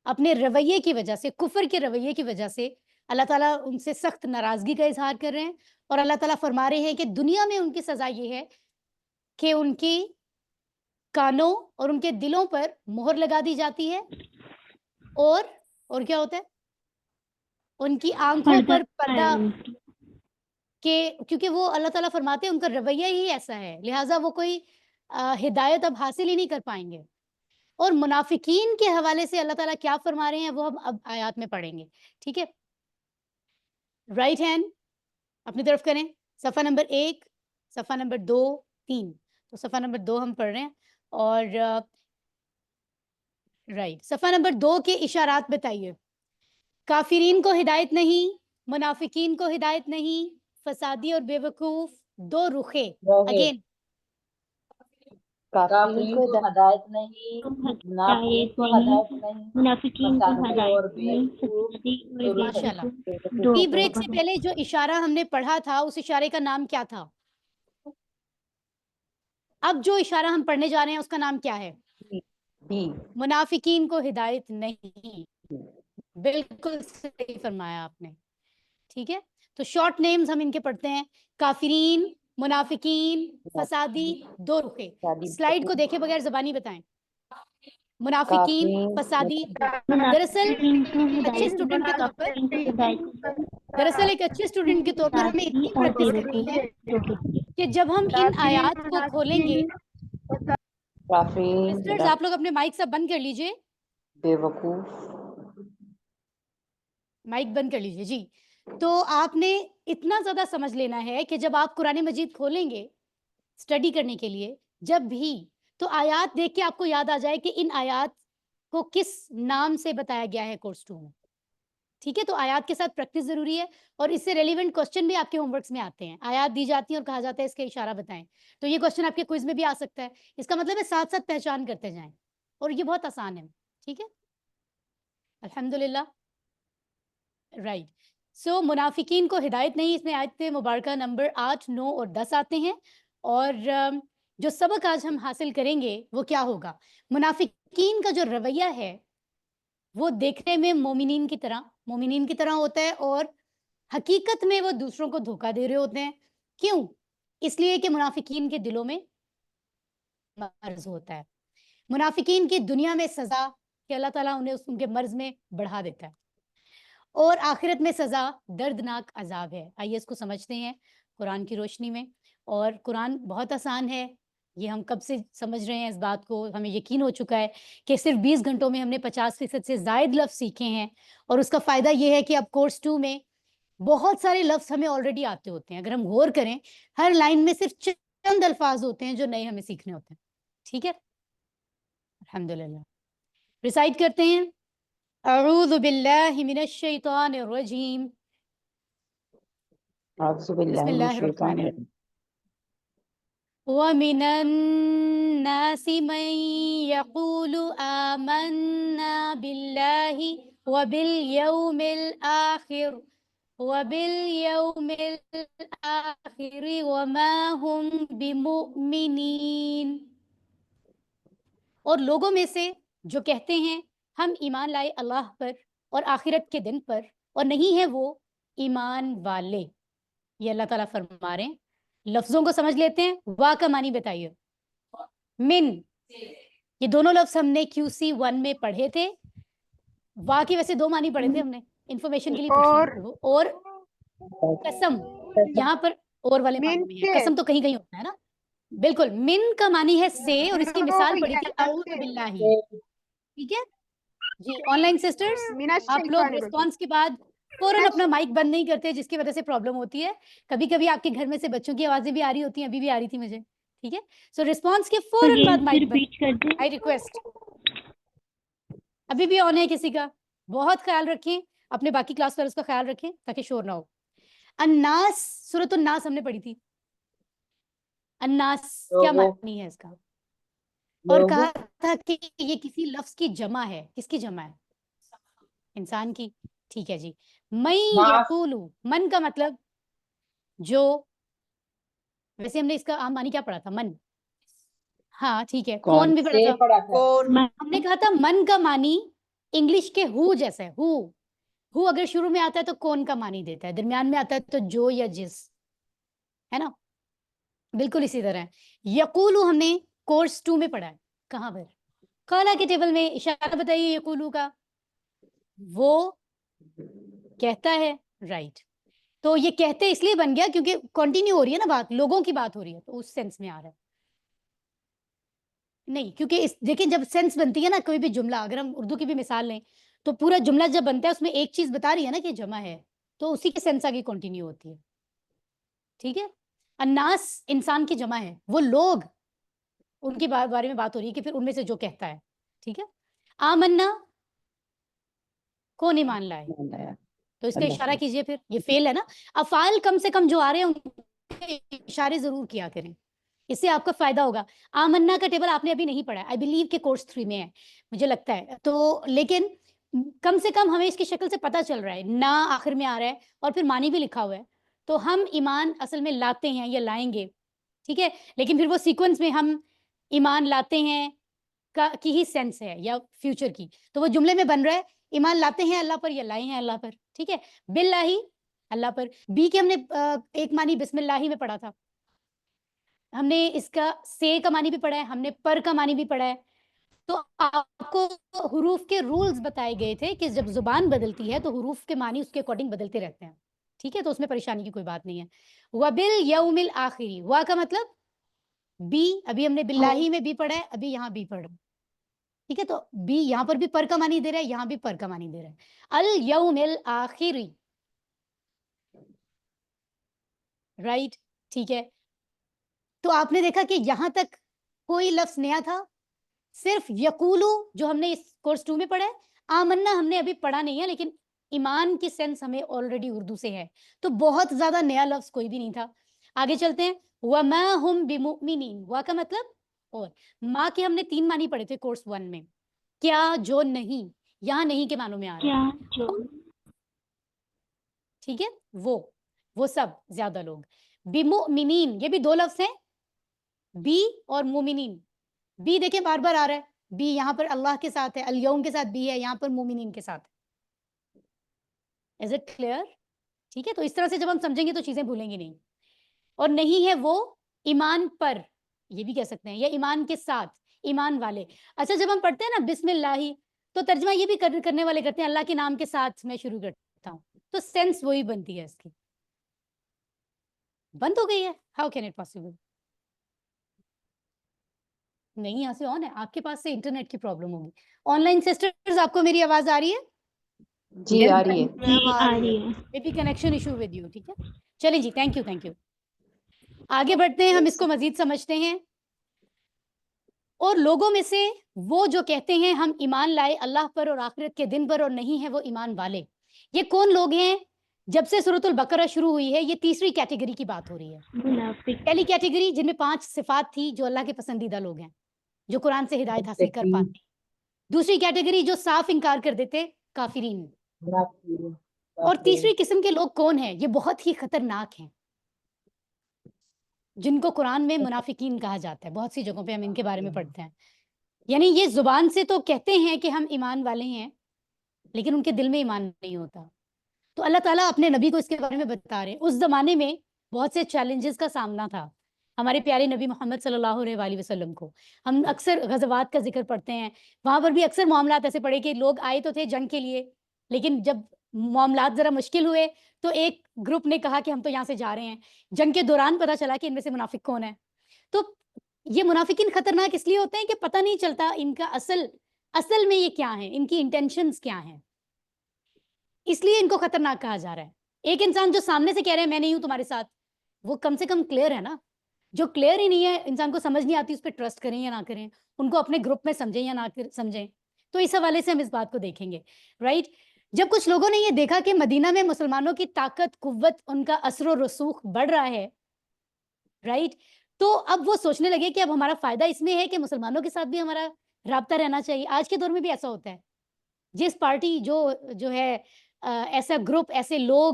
اپنے رویے کی وجہ سے, کفر کے رویے کی وجہ سے اللہ تعالیٰ ان سے سخت ناراضگی کا اظہار کر رہے ہیں, اور اللہ تعالیٰ فرما رہے ہیں کہ دنیا میں ان کی سزا یہ ہے کہ ان کی کانوں اور ان کے دلوں پر مہر لگا دی جاتی ہے, اور کیا ہوتا ہے, ان کی آنکھوں پر پردہ, کہ کیونکہ وہ اللہ تعالیٰ فرماتے ہیں ان کا رویہ ہی ایسا ہے, لہٰذا وہ کوئی ہدایت اب حاصل ہی نہیں کر پائیں گے. اور منافقین کے حوالے سے اللہ تعالیٰ کیا فرما رہے ہیں وہ ہم اب آیات میں پڑھیں گے. ٹھیک ہے, رائٹ ہینڈ اپنی طرف کریں. صفحہ نمبر 1, صفحہ نمبر 2, 3. تو صفحہ نمبر 2 ہم پڑھ رہے ہیں, اور رائٹ, صفحہ نمبر 2 کے اشارات بتائیے. کافرین کو ہدایت نہیں, منافقین کو ہدایت نہیں, فسادی اور بے وقوف, 2 رخے. اگین, کافرین کو ہدایت نہیں, منافقین کو ہدایت نہیں, منافقین کو فسادی ہدایت اور بے نہیں, وقوف, فسادی اور بے ماشاءاللہ. وقوف, ٹی بریک سے پہلے جو اشارہ ہم نے پڑھا تھا اس اشارے کا نام کیا تھا؟ اب جو اشارہ ہم پڑھنے جا رہے ہیں اس کا نام کیا ہے؟ بی. منافقین کو ہدایت نہیں. بالکل صحیح فرمایا آپ نے. ٹھیک ہے, تو شارٹ نیمز ہم ان کے پڑھتے ہیں. کافرین, منافقین, فسادی, 2 رخے. سلائیڈ کو دیکھے بغیر زبانی بتائیں. منافقین, فسادی. دراصل اچھے اسٹوڈنٹ کے طور پر, دراصل ایک اچھے اسٹوڈنٹ کے طور پر ہمیں اتنی پریکٹس کرنی ہے کہ جب ہم ان آیات کو کھولیں گے, کافرین, سسٹرز آپ لوگ اپنے مائک سب بند کر لیجئے, بے وقوف, مائک بند کر لیجئے جی. تو آپ نے اتنا زیادہ سمجھ لینا ہے کہ جب آپ قرآن مجید کھولیں گے اسٹڈی کرنے کے لیے جب بھی, تو آیات دیکھ کے آپ کو یاد آ جائے کہ ان آیات کو کس نام سے بتایا گیا ہے کورس 2 میں. ٹھیک ہے, تو آیات کے ساتھ پریکٹس ضروری ہے, اور اس سے ریلیونٹ کوسچن بھی آپ کے ہوم ورکس میں آتے ہیں. آیات دی جاتی ہیں اور کہا جاتا ہے اس کا اشارہ بتائیں, تو یہ کوسچن آپ کے کوئز میں بھی آ سکتا ہے. اس کا مطلب ہے ساتھ ساتھ پہچان کرتے جائیں, اور یہ بہت آسان ہے. ٹھیک ہے, الحمدللہ. رائٹ. سو منافقین کو ہدایت نہیں, اس میں آیت مبارکہ نمبر 8, 9 اور 10 آتے ہیں. اور جو سبق آج ہم حاصل کریں گے وہ کیا ہوگا؟ منافقین کا جو رویہ ہے وہ دیکھنے میں مومنین کی طرح ہوتا ہے, اور حقیقت میں وہ دوسروں کو دھوکہ دے رہے ہوتے ہیں. کیوں؟ اس لیے کہ منافقین کے دلوں میں مرض ہوتا ہے. منافقین کی دنیا میں سزا کہ اللہ تعالیٰ انہیں ان کے مرض میں بڑھا دیتا ہے, اور آخرت میں سزا دردناک عذاب ہے. آئیے اس کو سمجھتے ہیں قرآن کی روشنی میں. اور قرآن بہت آسان ہے, یہ ہم کب سے سمجھ رہے ہیں اس بات کو, ہمیں یقین ہو چکا ہے کہ صرف 20 گھنٹوں میں ہم نے 50% سے زائد لفظ سیکھے ہیں. اور اس کا فائدہ یہ ہے کہ اب کورس 2 میں بہت سارے لفظ ہمیں آلریڈی آتے ہوتے ہیں. اگر ہم غور کریں ہر لائن میں صرف چند الفاظ ہوتے ہیں جو نئے ہمیں سیکھنے ہوتے ہیں. ٹھیک ہے, الحمدللہ. ریسائٹ کرتے ہیں. اعوذ باللہ من الشیطان الرجیم, أعوذ بالله بسم من اللہ الشيطان الرحمن الرجيم. وَمِنَ النَّاسِ مَن يَقُولُ آمَنَّا بِاللَّهِ وَبِالْيَوْمِ الْآخِرِ وَمَا هُمْ بِمُؤْمِنِينَ. اور لوگوں میں سے جو کہتے ہیں ہم ایمان لائے اللہ پر اور آخرت کے دن پر اور نہیں ہے وہ ایمان والے. یہ اللہ تعالیٰ فرما رہے ہیں. لفظوں کو سمجھ لیتے ہیں. وا کا معنی بتائیے. من، یہ دونوں لفظ ہم نے QC 1 میں پڑھے تھے. وا کی ویسے دو معنی پڑھے تھے ہم نے, انفارمیشن کے لیے پوچھ رہی ہوں. اور قسم, یہاں پر اور والے معنی من میں ہے. سے قسم تو کہیں کہیں ہوتا ہے نا. بالکل, من کا معنی ہے سے, اور اس کی مثال پڑھی تھی یہاں اعوذ سے باللہ. ٹھیک ہے جی. آن لائن سسٹرز, من آپ الشیطان لوگ الرجیم. رسپانس کے بعد فوراً اپنا مائک بند نہیں کرتے, جس کی وجہ سے پرابلم ہوتی ہے. کبھی کبھی آپ کے گھر میں سے بچوں کی آوازیں بھی آ رہی ہوتی ہیں, ابھی بھی آ رہی تھی مجھے. ٹھیک ہے, سو رسپانس کے فوراً بعد اگین مائک بند. ریپیٹ کر دیں. I request. ابھی بھی آن ہے کسی کا؟ بہت خیال رکھیں, اپنے باقی کلاس پر اس کا خیال رکھیں تاکہ شور نہ ہو. الناس, سورۃ الناس ہم نے پڑھی تھی. الناس کیا معنی ہے اس کا؟ اور لوگ کہا تھا کہ یہ کسی لفظ کی جمع ہے. کس کی جمع ہے؟ انسان کی. ٹھیک ہے جی. من یقولو, من کا مطلب جو, ویسے ہم نے اس کا عام معنی کیا پڑھا تھا؟ من. ہاں ٹھیک ہے. کون بھی پڑھا سے تھا. پڑا تھا. ہم نے کہا تھا من کا معنی انگلش کے ہو جیسا ہے. ہو اگر شروع میں آتا ہے تو کون کا معنی دیتا ہے, درمیان میں آتا ہے تو جو یا جس, ہے نا. بالکل اسی طرح ہے. یقولو ہم نے کورس 2 میں پڑھا ہے. کہاں پر؟ قالا کے ٹیبل میں. اشارہ بتائیے یقولو کا. وہ کہتا ہے. رائٹ. تو یہ کہتے اس لیے بن گیا کیونکہ کنٹینیو ہو رہی ہے نا بات, لوگوں کی بات ہو رہی ہے, تو اس سینس میں آ رہا ہے. نہیں, کیونکہ دیکھیں جب سینس بنتی ہے نا کوئی بھی جملہ, اگر ہم اردو کی بھی مثال لیں تو پورا جملہ جب بنتا ہے اس میں ایک چیز بتا رہی ہے نا کہ جمع ہے, تو اسی کے سینس آگے کنٹینیو ہوتی ہے. ٹھیک ہے. الناس انسان کی جمع ہے, وہ لوگ ان کے بارے میں بات ہو رہی ہے کہ پھر ان میں سے جو کہتا ہے. ٹھیک ہے. آمنا, کون ایمان لائے, تو اس کا اشارہ کیجئے. پھر یہ فعل ہے نا. افعال کم سے کم جو آ رہے ہیں ان کے اشارے ضرور کیا کریں, اس سے آپ کا فائدہ ہوگا. آمنا کا ٹیبل آپ نے ابھی نہیں پڑھا ہے, آئی بلیو کہ کورس 3 میں ہے مجھے لگتا ہے. تو لیکن کم سے کم ہمیں اس کی شکل سے پتہ چل رہا ہے, نہ آخر میں آ رہا ہے اور پھر معنی بھی لکھا ہوا ہے. تو ہم ایمان اصل میں لاتے ہیں یا لائیں گے. ٹھیک ہے. لیکن پھر وہ سیکوینس میں ہم ایمان لاتے ہیں کی ہی سینس ہے یا فیوچر کی, تو وہ جملے میں بن رہا ہے ایمان لاتے ہیں اللہ پر یا لائے ہیں اللہ پر. ٹھیک ہے. باللہ, اللہ پر. بی کے ہم نے ایک معنی بسم اللہ میں پڑھا تھا. ہم نے اس کا سے کا معنی بھی پڑھا ہے, ہم نے پر کا معنی بھی پڑھا ہے. تو آپ کو حروف کے رولز بتائے گئے تھے کہ جب زبان بدلتی ہے تو حروف کے معنی اس کے اکارڈنگ بدلتے رہتے ہیں. ٹھیک ہے. تو اس میں پریشانی کی کوئی بات نہیں ہے. وَبِالْيَوْمِ الْآخِرِ, وا کا مطلب بی. ابھی ہم نے باللہ میں بھی پڑھا ہے, ابھی یہاں بھی پڑھا. ٹھیک ہے. تو بی یہاں پر بھی پر کا معنی دے رہا ہے, یہاں بھی پر کا معنی دے رہا ہے. الیوم الآخری. رائٹ. ٹھیک ہے. تو آپ نے دیکھا کہ یہاں تک کوئی لفظ نیا تھا, صرف یقولو جو ہم نے اس کورس 2 میں پڑھا ہے. آمنا ہم نے ابھی پڑھا نہیں ہے, لیکن ایمان کی سینس ہمیں آلریڈی اردو سے ہے, تو بہت زیادہ نیا لفظ کوئی بھی نہیں تھا. آگے چلتے ہیں. وَمَا هُمْ بِمُؤْمِنِينَ, وا کا مطلب اور. ماں کے ہم نے 3 معنی پڑھے تھے کورس 1 میں. کیا, جو, نہیں. یہاں نہیں کے معنوں میں آ رہا ہے. کیا جو. ٹھیک ہے. وہ سب, زیادہ لوگ. بِمُؤْمِنِينَ, یہ بھی 2 لفظ ہیں, بی اور مومنین. بی دیکھیں بار بار آ رہا ہے, بی یہاں پر اللہ کے ساتھ ہے, الیوم کے ساتھ بی ہے, یہاں پر مومنین کے ساتھ. Is it clear? ٹھیک ہے. تو اس طرح سے جب ہم سمجھیں گے تو چیزیں بھولیں گے نہیں. اور نہیں ہے وہ ایمان پر, یہ بھی کہہ سکتے ہیں, یا ایمان کے ساتھ, ایمان والے. اچھا, جب ہم پڑھتے ہیں نا بسم اللہ, تو ترجمہ یہ بھی کرنے والے کرتے ہیں اللہ کے نام کے ساتھ میں شروع کرتا ہوں, تو سینس وہی بنتی ہے اس کی. بند ہو گئی ہے. How can it possible? نہیں, یہاں سے آن ہے, آپ کے پاس سے انٹرنیٹ کی پرابلم ہوگی. آن لائن سسٹرز, آپ کو میری آواز آ رہی ہے؟ جی آ رہی ہے. جی آ رہی ہے. May be connection issue with you. ٹھیک ہے. چلیں جی, تھینک یو. آگے بڑھتے ہیں, ہم اس کو مزید سمجھتے ہیں. اور لوگوں میں سے وہ جو کہتے ہیں ہم ایمان لائے اللہ پر اور آخرت کے دن پر اور نہیں ہے وہ ایمان والے. یہ کون لوگ ہیں؟ جب سے سورۃ البقرہ شروع ہوئی ہے یہ تیسری کیٹیگری کی بات ہو رہی ہے. منافق پہلی کیٹیگری جن میں 5 صفات تھی جو اللہ کے پسندیدہ لوگ ہیں, جو قرآن سے ہدایت حاصل کر پاتے ہیں. دوسری کیٹیگری جو صاف انکار کر دیتے, کافرین. اور تیسری قسم کے لوگ کون ہیں؟ یہ بہت ہی خطرناک ہیں, جن کو قرآن میں منافقین کہا جاتا ہے. بہت سی جگہوں پہ ہم ان کے بارے میں پڑھتے ہیں. یعنی یہ زبان سے تو کہتے ہیں کہ ہم ایمان والے ہیں, لیکن ان کے دل میں ایمان نہیں ہوتا. تو اللہ تعالیٰ اپنے نبی کو اس کے بارے میں بتا رہے ہیں. اس زمانے میں بہت سے چیلنجز کا سامنا تھا ہمارے پیارے نبی محمد صلی اللہ علیہ وآلہ وسلم کو. ہم اکثر غزوات کا ذکر پڑھتے ہیں, وہاں پر بھی اکثر معاملات ایسے پڑے کہ لوگ آئے تو تھے جنگ کے لیے, لیکن جب معاملات ذرا مشکل ہوئے تو ایک گروپ نے کہا کہ ہم تو یہاں سے جا رہے ہیں. جنگ کے دوران پتہ چلا کہ ان میں سے منافق کون ہے. تو یہ منافقین خطرناک اس لیے ہوتے ہیں کہ پتہ نہیں چلتا ان کا اصل میں یہ کیا ہے, ان کی انٹینشنز کیا ہیں, اس لیے ان کو خطرناک کہا جا رہا ہے. ایک انسان جو سامنے سے کہہ رہے ہیں میں نہیں ہوں تمہارے ساتھ, وہ کم سے کم کلیئر ہے نا. جو کلیئر ہی نہیں ہے, انسان کو سمجھ نہیں آتی اس پہ ٹرسٹ کریں یا نہ کریں, ان کو اپنے گروپ میں سمجھیں یا نہ سمجھیں. تو اس حوالے سے ہم اس بات کو دیکھیں گے, رائٹ. جب کچھ لوگوں نے یہ دیکھا کہ مدینہ میں مسلمانوں کی طاقت, قوت, ان کا اثر و رسوخ بڑھ رہا ہے, رائٹ, تو اب وہ سوچنے لگے کہ اب ہمارا فائدہ اس میں ہے کہ مسلمانوں کے ساتھ بھی ہمارا رابطہ رہنا چاہیے. آج کے دور میں بھی ایسا ہوتا ہے. جس پارٹی جو ہے ایسا گروپ, ایسے لوگ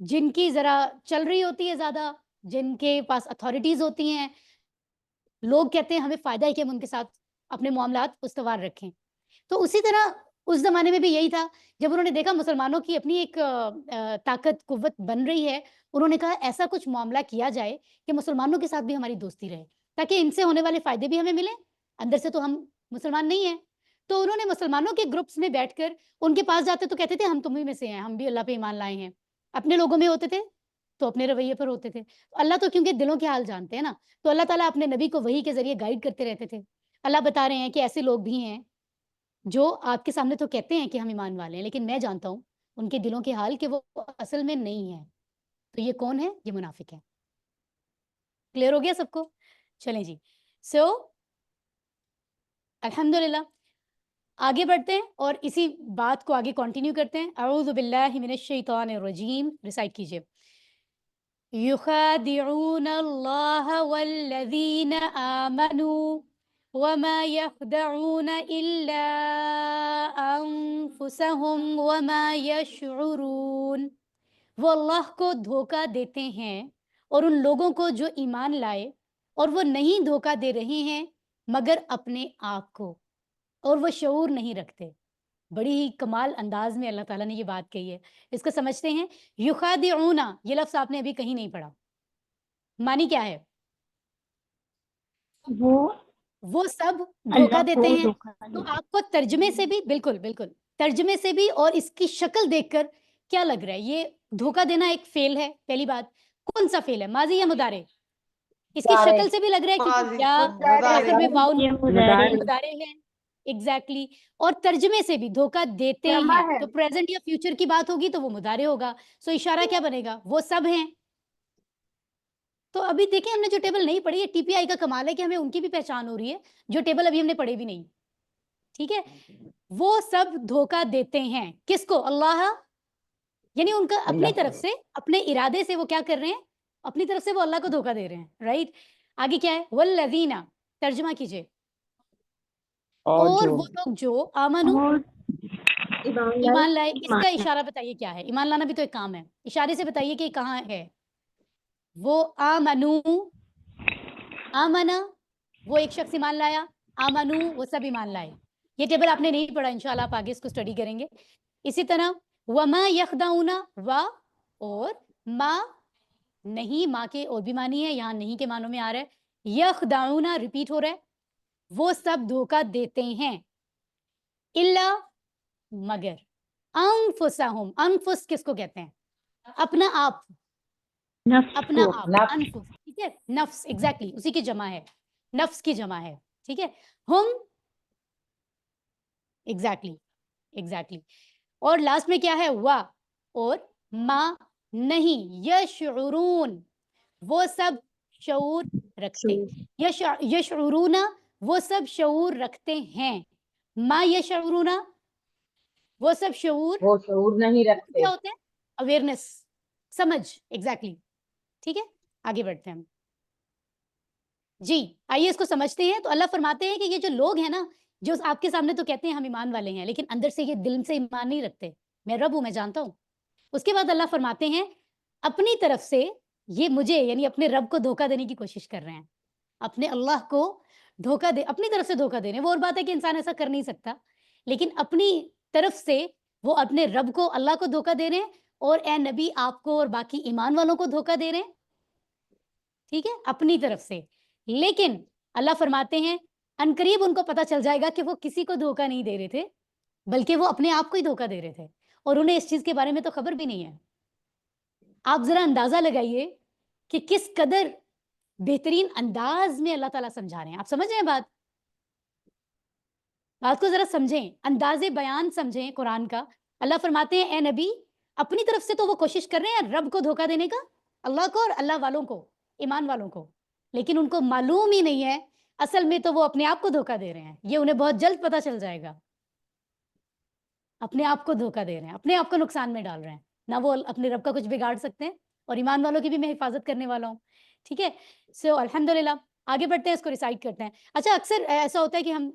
جن کی ذرا چل رہی ہوتی ہے زیادہ, جن کے پاس اتھارٹیز ہوتی ہیں, لوگ کہتے ہیں ہمیں فائدہ ہے کہ ہم ان کے ساتھ اپنے معاملات استوار رکھیں. تو اسی طرح اس زمانے میں بھی یہی تھا. جب انہوں نے دیکھا مسلمانوں کی اپنی ایک طاقت, قوت بن رہی ہے, انہوں نے کہا ایسا کچھ معاملہ کیا جائے کہ مسلمانوں کے ساتھ بھی ہماری دوستی رہے, تاکہ ان سے ہونے والے فائدے بھی ہمیں ملیں, اندر سے تو ہم مسلمان نہیں ہیں. تو انہوں نے مسلمانوں کے گروپس میں بیٹھ کر ان کے پاس جاتے تو کہتے تھے ہم تمہیں میں سے ہیں, ہم بھی اللہ پہ ایمان لائے ہیں. اپنے لوگوں میں ہوتے تھے تو اپنے رویے پر ہوتے تھے. اللہ تو کیونکہ دلوں کے حال جانتے ہیں نا, تو اللہ تعالیٰ اپنے نبی کو وحی کے ذریعے گائیڈ کرتے رہتے تھے. اللہ بتا رہے ہیں کہ ایسے لوگ بھی ہیں جو آپ کے سامنے تو کہتے ہیں کہ ہم ایمان والے ہیں, لیکن میں جانتا ہوں ان کے دلوں کے حال کہ وہ اصل میں نہیں ہیں. تو یہ کون ہے؟ یہ منافق ہے. کلیئر ہو گیا سب کو؟ چلیں جی. سو الحمدللہ آگے بڑھتے ہیں اور اسی بات کو آگے کنٹینیو کرتے ہیں. اعوذ باللہ من الشیطان الرجیم. ریسائٹ کیجئے. یخادعون اللہ والذین آمنوا وما يخدعون الا انفسهم وما يشعرون. وہ اللہ کو دھوکہ دیتے ہیں اور ان لوگوں کو جو ایمان لائے, اور وہ نہیں دھوکہ دے رہے ہیں مگر اپنے آپ کو, اور وہ شعور نہیں رکھتے. بڑی ہی کمال انداز میں اللہ تعالیٰ نے یہ بات کہی ہے. اس کو سمجھتے ہیں. یخادعون, یہ لفظ آپ نے ابھی کہیں نہیں پڑھا. معنی کیا ہے؟ وہ سب دھوکہ دیتے ہیں. تو آپ کو ترجمے سے بھی بالکل ترجمے سے بھی اور اس کی شکل دیکھ کر کیا لگ رہا ہے؟ یہ دھوکہ دینا ایک فعل ہے. پہلی بات, کون سا فعل ہے؟ ماضی یا مضارع؟ اس کی شکل سے بھی لگ رہا ہے کہ کیا آخر میں واو مضارع ہے. ایگزیکٹلی. اور ترجمے سے بھی دھوکہ دیتے ہیں, تو پریزنٹ یا فیوچر کی بات ہوگی تو وہ مضارع ہوگا. سو اشارہ کیا بنے گا؟ وہ سب ہیں. تو ابھی دیکھیں ہم نے جو ٹیبل نہیں پڑھی ہے, ٹی پی آئی کا کمال ہے کہ ہمیں ان کی بھی پہچان ہو رہی ہے جو ٹیبل ابھی ہم نے پڑھے بھی نہیں. ٹھیک ہے. وہ سب دھوکہ دیتے ہیں. کس کو؟ اللہ. یعنی ان کا اپنی طرف سے, اپنے ارادے سے وہ کیا کر رہے ہیں؟ اپنی طرف سے وہ اللہ کو دھوکہ دے رہے ہیں. رائٹ. آگے کیا ہے؟ والذین. ترجمہ کیجئے. اور وہ لوگ جو آمنو, ایمان لائے. اس کا اشارہ بتائیے کیا ہے؟ ایمان لانا بھی تو ایک کام ہے. اشارے سے بتائیے کہ کہاں ہے وہ. آمنو, آمنا وہ ایک شخص ایمان لایا, آمنو وہ سب ایمان لائے. یہ ٹیبل آپ نے نہیں پڑھا, انشاءاللہ آپ آگے اس کو اسٹڈی کریں گے. اسی طرح وما یخدعون, و اور ما نہیں, ماں کے اور بھی معنی ہے, یہاں نہیں کے معنوں میں آ رہا ہے. یخدعون ریپیٹ ہو رہا ہے. وہ سب دھوکہ دیتے ہیں. الا مگر. انفسہم, انفس کس کو کہتے ہیں؟ اپنا آپ, اپنا آپ, انفس. ٹھیک ہے. نفس, ایگزیکٹلی اسی کی جمع ہے, نفس کی جمع ہے. ٹھیک ہے. ہم, ایگزیکٹلی. اور لاسٹ میں کیا ہے؟ وا اور ما نہیں. یشعرون وہ سب شعور رکھتے. یشعرون وہ سب شعور رکھتے ہیں. ما یشعرون وہ سب شعور وہ شعور نہیں رکھتے. کیا ہوتے ہیں؟ अवेयरनेस, समझ, एग्जैक्टली ठीक है, आगे बढ़ते हैं हम। जी आइए इसको समझते हैं। तो अल्लाह फरमाते हैं कि ये जो लोग हैं ना, जो आपके सामने तो कहते हैं हम ईमान वाले हैं, लेकिन अंदर से ये दिल से ईमान नहीं रखते, मैं रब हूं, मैं जानता हूं। उसके बाद अल्लाह फरमाते हैं अपनी तरफ से ये मुझे यानी अपने रब को धोखा देने की कोशिश कर रहे हैं, अपने अल्लाह को धोखा दे, अपनी तरफ से धोखा दे रहे हैं। वो और बात है कि इंसान ऐसा कर नहीं सकता, लेकिन अपनी तरफ से वो अपने रब को, अल्लाह को धोखा दे रहे हैं, और ए नबी आपको और बाकी ईमान वालों को धोखा दे रहे हैं, ठीक है, अपनी तरफ से। लेकिन अल्लाह फरमाते हैं अनकरीब उनको पता चल जाएगा कि वो किसी को धोखा नहीं दे रहे थे, बल्कि वो अपने आप को ही धोखा दे रहे थे, और उन्हें इस चीज के बारे में तो खबर भी नहीं है। आप जरा अंदाजा लगाइए कि किस कदर बेहतरीन अंदाज में अल्लाह ताला समझा रहे हैं। आप समझ रहे हैं बात को जरा समझें, अंदाजे बयान समझें कुरान का। अल्लाह फरमाते हैं ए नबी अपनी तरफ से तो वो कोशिश कर रहे हैं रब को धोखा देने का, अल्लाह को और अल्लाह वालों को, ईमान वालों को, लेकिन उनको मालूम ही नहीं है असल में तो वो अपने आप को धोखा दे रहे हैं। ये उन्हें बहुत जल्द पता चल जाएगा, अपने आप को धोखा दे रहे हैं, अपने आप को नुकसान में डाल रहे हैं। ना वो अपने रब का कुछ बिगाड़ सकते हैं, और ईमान वालों की भी मैं हिफाजत करने वाला हूँ, ठीक है। सो अल्हम्दुलिल्लाह, आगे बढ़ते हैं, इसको रिसाइट करते हैं। अच्छा, अक्सर ऐसा होता है कि हम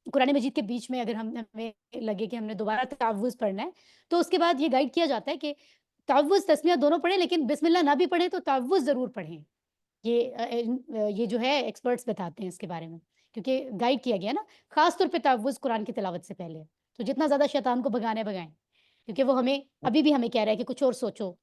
कुरान मजीद के बीच में अगर हमें लगे कि हमने दोबारा तअव्वुज़ पढ़ना है, तो उसके बाद ये गाइड किया जाता है कि तअव्वुज़ तस्मिया दोनों पढ़ें, लेकिन बिस्मिल्लाह ना भी पढ़ें तो तअव्वुज़ ज़रूर पढ़ें। ये जो है एक्सपर्ट्स बताते हैं इसके बारे में, क्योंकि गाइड किया गया ना खास तौर पे तअव्वुज़ कुरान की तिलावत से पहले। तो जितना ज़्यादा शैतान को भगाना भगाएं, क्योंकि वो हमें अभी भी हमें कह रहा है कि कुछ और सोचो।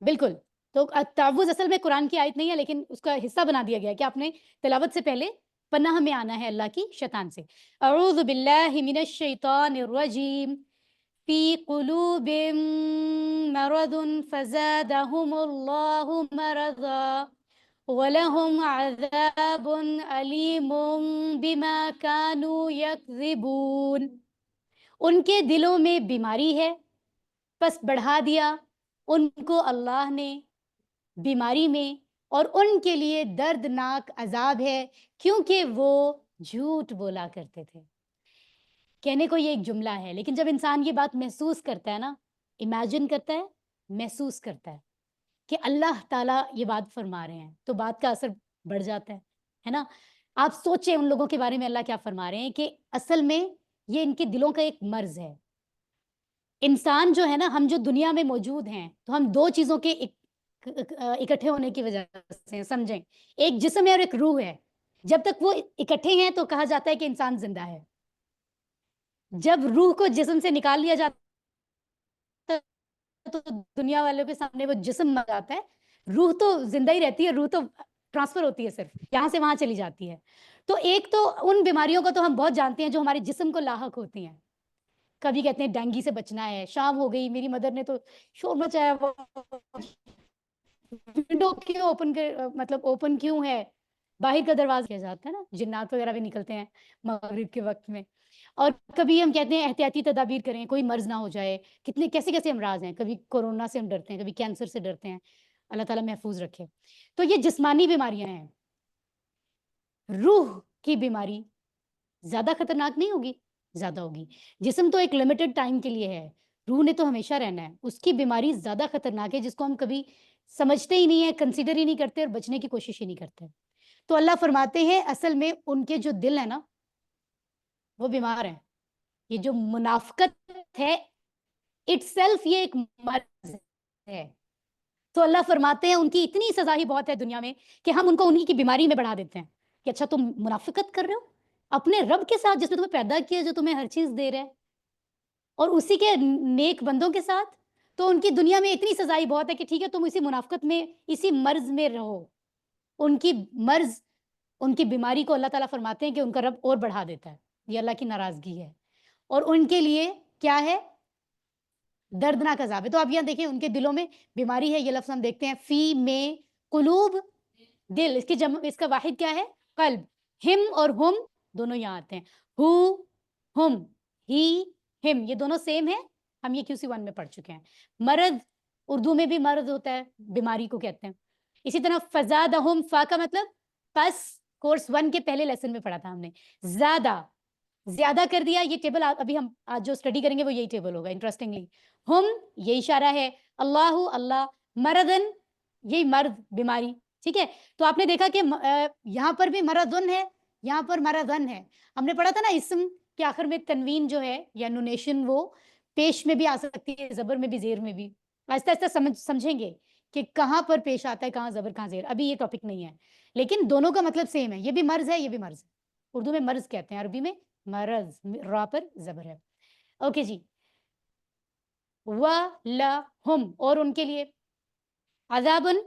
बिल्कुल, तो तअव्वुज़ असल में कुरान की आयत नहीं है, लेकिन उसका हिस्सा बना दिया गया है कि आपने तिलावत से पहले पनाह में आना है अल्लाह की शैतान से। अऊज़ु बिल्लाहि मिनश शैतानिर रजीम फी कुलूबिहिम मरदुन फज़ादहुमुल्लाहु मरदा वलहुम अज़ाबुन अलीमुम बिमा कानू यकज़िबून। उनके दिलों में बीमारी है, बस बढ़ा दिया उनको अल्लाह ने बीमारी में, और उनके लिए दर्दनाक अजाब है क्योंकि वो झूठ बोला करते थे। कहने को ये एक जुमला है, लेकिन जब इंसान ये बात महसूस करता है ना, इमेजिन करता है, महसूस करता है कि अल्लाह ताला ये बात फरमा रहे हैं, तो बात का असर बढ़ जाता है ना। आप सोचें उन लोगों के बारे में अल्लाह क्या फरमा रहे हैं कि असल में ये इनके दिलों का एक मर्ज है। इंसान जो है ना, हम जो दुनिया में मौजूद हैं, तो हम दो चीजों के इकट्ठे होने की वजह से समझें, एक जिस्म है और एक रूह है। जब तक वो इकट्ठे हैं तो कहा जाता है कि इंसान जिंदा है। जब रूह को जिस्म से निकाल लिया जाता है तो दुनिया वालों के सामने वो जिस्म मर जाता है, रूह तो जिंदा ही रहती है, रूह तो ट्रांसफर होती है, सिर्फ यहाँ से वहां चली जाती है। तो एक तो उन बीमारियों को तो हम बहुत जानते हैं जो हमारे जिस्म को लाहक होती हैं। कभी कहते हैं डेंगू से बचना है, शाम हो गई, मेरी मदर ने तो शोर मचाया, वो विंडो क्यों ओपन कर, मतलब ओपन क्यों है, बाहर का दरवाजा किया जाता है ना, जिन्नात वगैरह भी निकलते हैं मगरिब के वक्त में। और कभी हम कहते हैं एहतियाती तदाबीर करें, कोई मर्ज ना हो जाए। कितने कैसे कैसे अमराज हैं, कभी कोरोना से हम डरते हैं, कभी कैंसर से डरते हैं, अल्लाह ताला महफूज रखे। तो ये जिस्मानी बीमारियां हैं। रूह की बीमारी ज्यादा खतरनाक नहीं होगी? ज्यादा होगी। जिस्म तो एक लिमिटेड टाइम के लिए है, रूह ने तो हमेशा रहना है। उसकी बीमारी ज्यादा खतरनाक है, जिसको हम कभी समझते ही नहीं है, कंसीडर ही नहीं करते और बचने की कोशिश ही नहीं करते। तो अल्लाह फरमाते हैं असल में उनके जो दिल है ना, वो बीमार है। ये जो मुनाफिकत है इटसेल्फ ये एक मर्ज है। तो अल्लाह फरमाते हैं उनकी इतनी सजा ही बहुत है दुनिया में कि हम उनको उन्हीं की बीमारी में बढ़ा देते हैं कि अच्छा तुम मुनाफिकत कर रहे हो अपने रब के साथ, जिसने तुम्हें पैदा किया, जो तुम्हें हर चीज दे रहा है, और उसी के नेक बंदों के साथ। तो उनकी दुनिया में इतनी सजाई बहुत है कि ठीक है तुम इसी मुनाफिकत में, इसी मर्ज में रहो। उनकी मर्ज, उनकी बीमारी को अल्लाह ताला फरमाते हैं कि उनका रब और बढ़ा देता है। ये अल्लाह की नाराजगी है, और उनके लिए क्या है? दर्दनाक अजाब है। तो आप यहाँ देखिए उनके दिलों में बीमारी है। ये लफ्ज हम देखते हैं फी में कुलूब, दिल, इसका वाहिद क्या है? कल्ब। हिम और हुम दोनों यहाँ आते हैं। हु, हुम, ही, हिम, ये दोनों सेम है। हम ये QC1 में पढ़ चुके हैं। मर्द, उर्दू में भी मर्द होता है, बीमारी को कहते हैं। इसी तरह फज़ादहुम, फा का मतलब, बस कोर्स 1 के पहले लेसन में पढ़ा था हमने, ज्यादा, ज्यादा कर दिया, ये टेबल अभी हम आज जो स्टडी करेंगे वो यही टेबल होगा इंटरेस्टिंगली। हम, ये इशारा है, अल्लाहु अल्लाह, मरदन यही मर्द बीमारी, ठीक है। तो आपने देखा कि यहाँ पर भी मरदन है, यहाँ पर मरदन है। हमने पढ़ा था ना इस्म के आखिर में तनवीन जो है या नुनेशन वो पेश में भी आ सकती है, जबर में भी, जेर में भी। आहिस्ता आहिस्ता समझेंगे कि कहाँ पर पेश आता है, कहाँ जबर कहाँ जेर, अभी ये टॉपिक नहीं है, लेकिन दोनों का मतलब सेम है। ये भी मर्ज है, ये भी मर्ज है। उर्दू में मर्ज कहते हैं, अरबी में मरज, रा पर जबर है। ओके जी, व ला हम, और उनके लिए अजाबन,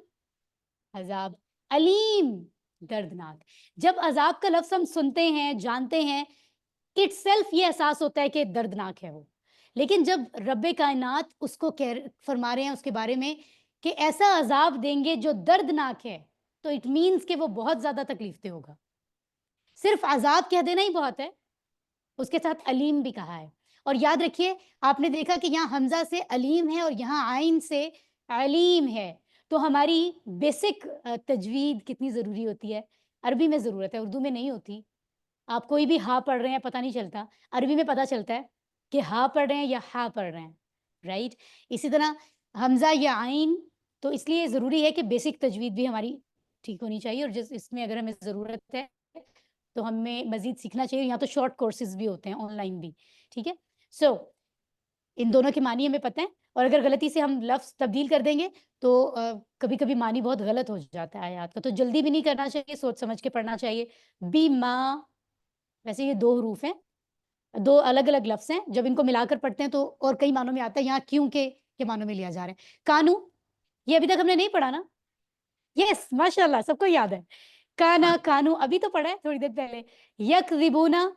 अजाब, अलीम, दर्दनाक। जब अजाब का लफ्ज हम सुनते हैं, जानते हैं, इट सेल्फ ये एहसास होता है कि दर्दनाक है वो, लेकिन जब रब्बे कायनात उसको फरमा रहे हैं उसके बारे में कि ऐसा अजाब देंगे जो दर्दनाक है, तो इट मीन्स कि वो बहुत ज्यादा तकलीफ दे होगा। सिर्फ अजाब कह देना ही बहुत है, उसके साथ अलीम भी कहा है। और याद रखिए, आपने देखा कि यहाँ हमजा से अलीम है और यहाँ आइन से अलीम है, तो हमारी बेसिक तजवीद कितनी ज़रूरी होती है। अरबी में ज़रूरत है, उर्दू में नहीं होती। आप कोई भी हा पढ़ रहे हैं पता नहीं चलता, अरबी में पता चलता है कि हा पढ़ रहे हैं या हा पढ़ रहे हैं, राइट। इसी तरह हमजा या आइन, तो इसलिए ज़रूरी है कि बेसिक तजवीद भी हमारी ठीक होनी चाहिए, और जिस इसमें अगर हमें ज़रूरत है तो हमें मजीद सीखना चाहिए। यहाँ तो शॉर्ट कोर्सेज भी होते हैं ऑनलाइन भी, ठीक है। सो इन दोनों के मानी हमें पता है, और अगर गलती से हम लफ्ज़ तब्दील कर देंगे तो कभी कभी मानी बहुत गलत हो जाता है आयात का, तो जल्दी भी नहीं करना चाहिए, सोच समझ के पढ़ना चाहिए। बी माँ, वैसे ये दो हरूफ हैं, दो अलग अलग लफ्ज़ हैं, जब इनको मिलाकर पढ़ते हैं तो और कई मानों में आता है, यहाँ क्यों के मानों में लिया जा रहा है। कानू, ये अभी तक हमने नहीं पढ़ा ना, यस माशाल्लाह सबको याद है। काना, कानू अभी तो पढ़ा है थोड़ी देर पहले। यकज़िबूना,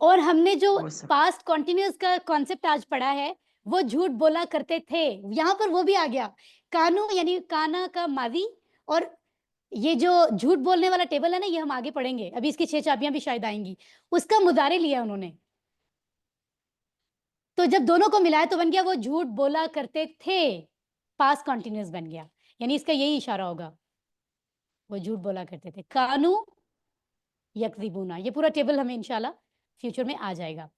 और हमने जो पास्ट कॉन्टिन्यूस का कॉन्सेप्ट आज पढ़ा है, वो झूठ बोला करते थे, यहाँ पर वो भी आ गया। कानू यानी काना का माजी, और ये जो झूठ बोलने वाला टेबल है ना, ये हम आगे पढ़ेंगे, अभी इसकी 6 चाबियां भी शायद आएंगी, उसका मुदारे लिया उन्होंने। तो जब दोनों को मिलाया तो बन गया वो झूठ बोला करते थे, पास्ट कॉन्टिन्यूस बन गया, यानी इसका यही इशारा होगा, वो झूठ बोला करते थे। कानू यकज़िबूना, ये पूरा टेबल हमें इंशाल्लाह फ्यूचर में आ जाएगा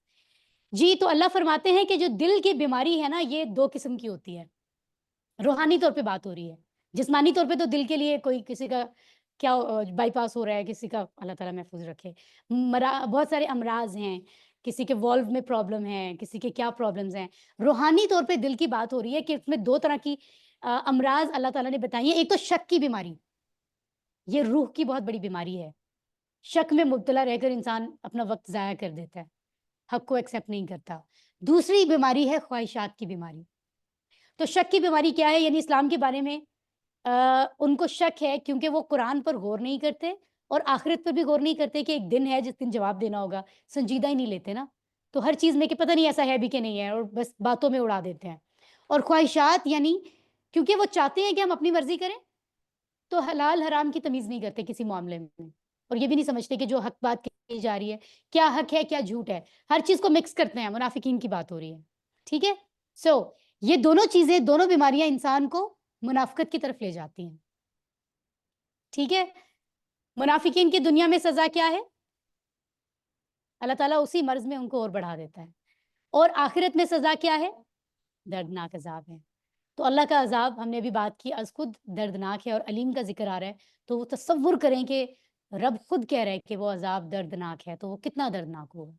जी। तो अल्लाह फरमाते हैं कि जो दिल की बीमारी है ना, ये 2 किस्म की होती है। रूहानी तौर पे बात हो रही है, जिस्मानी तौर पे तो दिल के लिए कोई किसी का क्या बाईपास हो रहा है, किसी का अल्लाह ताला महफूज रखे, बहुत सारे अमराज हैं, किसी के वॉल्व में प्रॉब्लम है, किसी के क्या प्रॉब्लम्स हैं। रूहानी तौर पे दिल की बात हो रही है कि उसमें 2 तरह की अमराज अल्लाह ताला ने बताई है। एक तो शक की बीमारी, ये रूह की बहुत बड़ी बीमारी है। शक में मुब्तला रहकर इंसान अपना वक्त ज़ाया कर देता है, हक को एक्सेप्ट नहीं करता। दूसरी बीमारी है ख्वाहिशात की बीमारी। तो शक की बीमारी क्या है, यानी इस्लाम के बारे में उनको शक है क्योंकि वो कुरान पर गौर नहीं करते और आखिरत पर भी गौर नहीं करते कि एक दिन है जिस दिन जवाब देना होगा, संजीदा ही नहीं लेते ना। तो हर चीज़ में कि पता नहीं ऐसा है भी कि नहीं है, और बस बातों में उड़ा देते हैं। और ख्वाहिशात यानी क्योंकि वो चाहते हैं कि हम अपनी मर्जी करें, तो हलाल हराम की तमीज़ नहीं करते किसी मामले में, और ये भी नहीं समझते कि जो हक बात की जा रही है क्या हक है क्या झूठ है, हर चीज़ को मिक्स करते हैं। मुनाफिकीन की बात हो रही है, ठीक है। सो ये दोनों चीज़ें, दोनों बीमारियां इंसान को मुनाफिकत की तरफ ले जाती हैं, ठीक है। मुनाफिकीन की दुनिया में सज़ा क्या है, अल्लाह ताला उसी मर्ज में उनको और बढ़ा देता है, और आखिरत में सज़ा क्या है, दर्दनाक अजाब है। तो अल्लाह का अजाब हमने अभी बात की, अज खुद दर्दनाक है और अलीम का जिक्र आ रहा है, तो वो तसव्वुर करें कि रब खुद कह रहा है कि वो अजाब दर्दनाक है, तो वो कितना दर्दनाक होगा।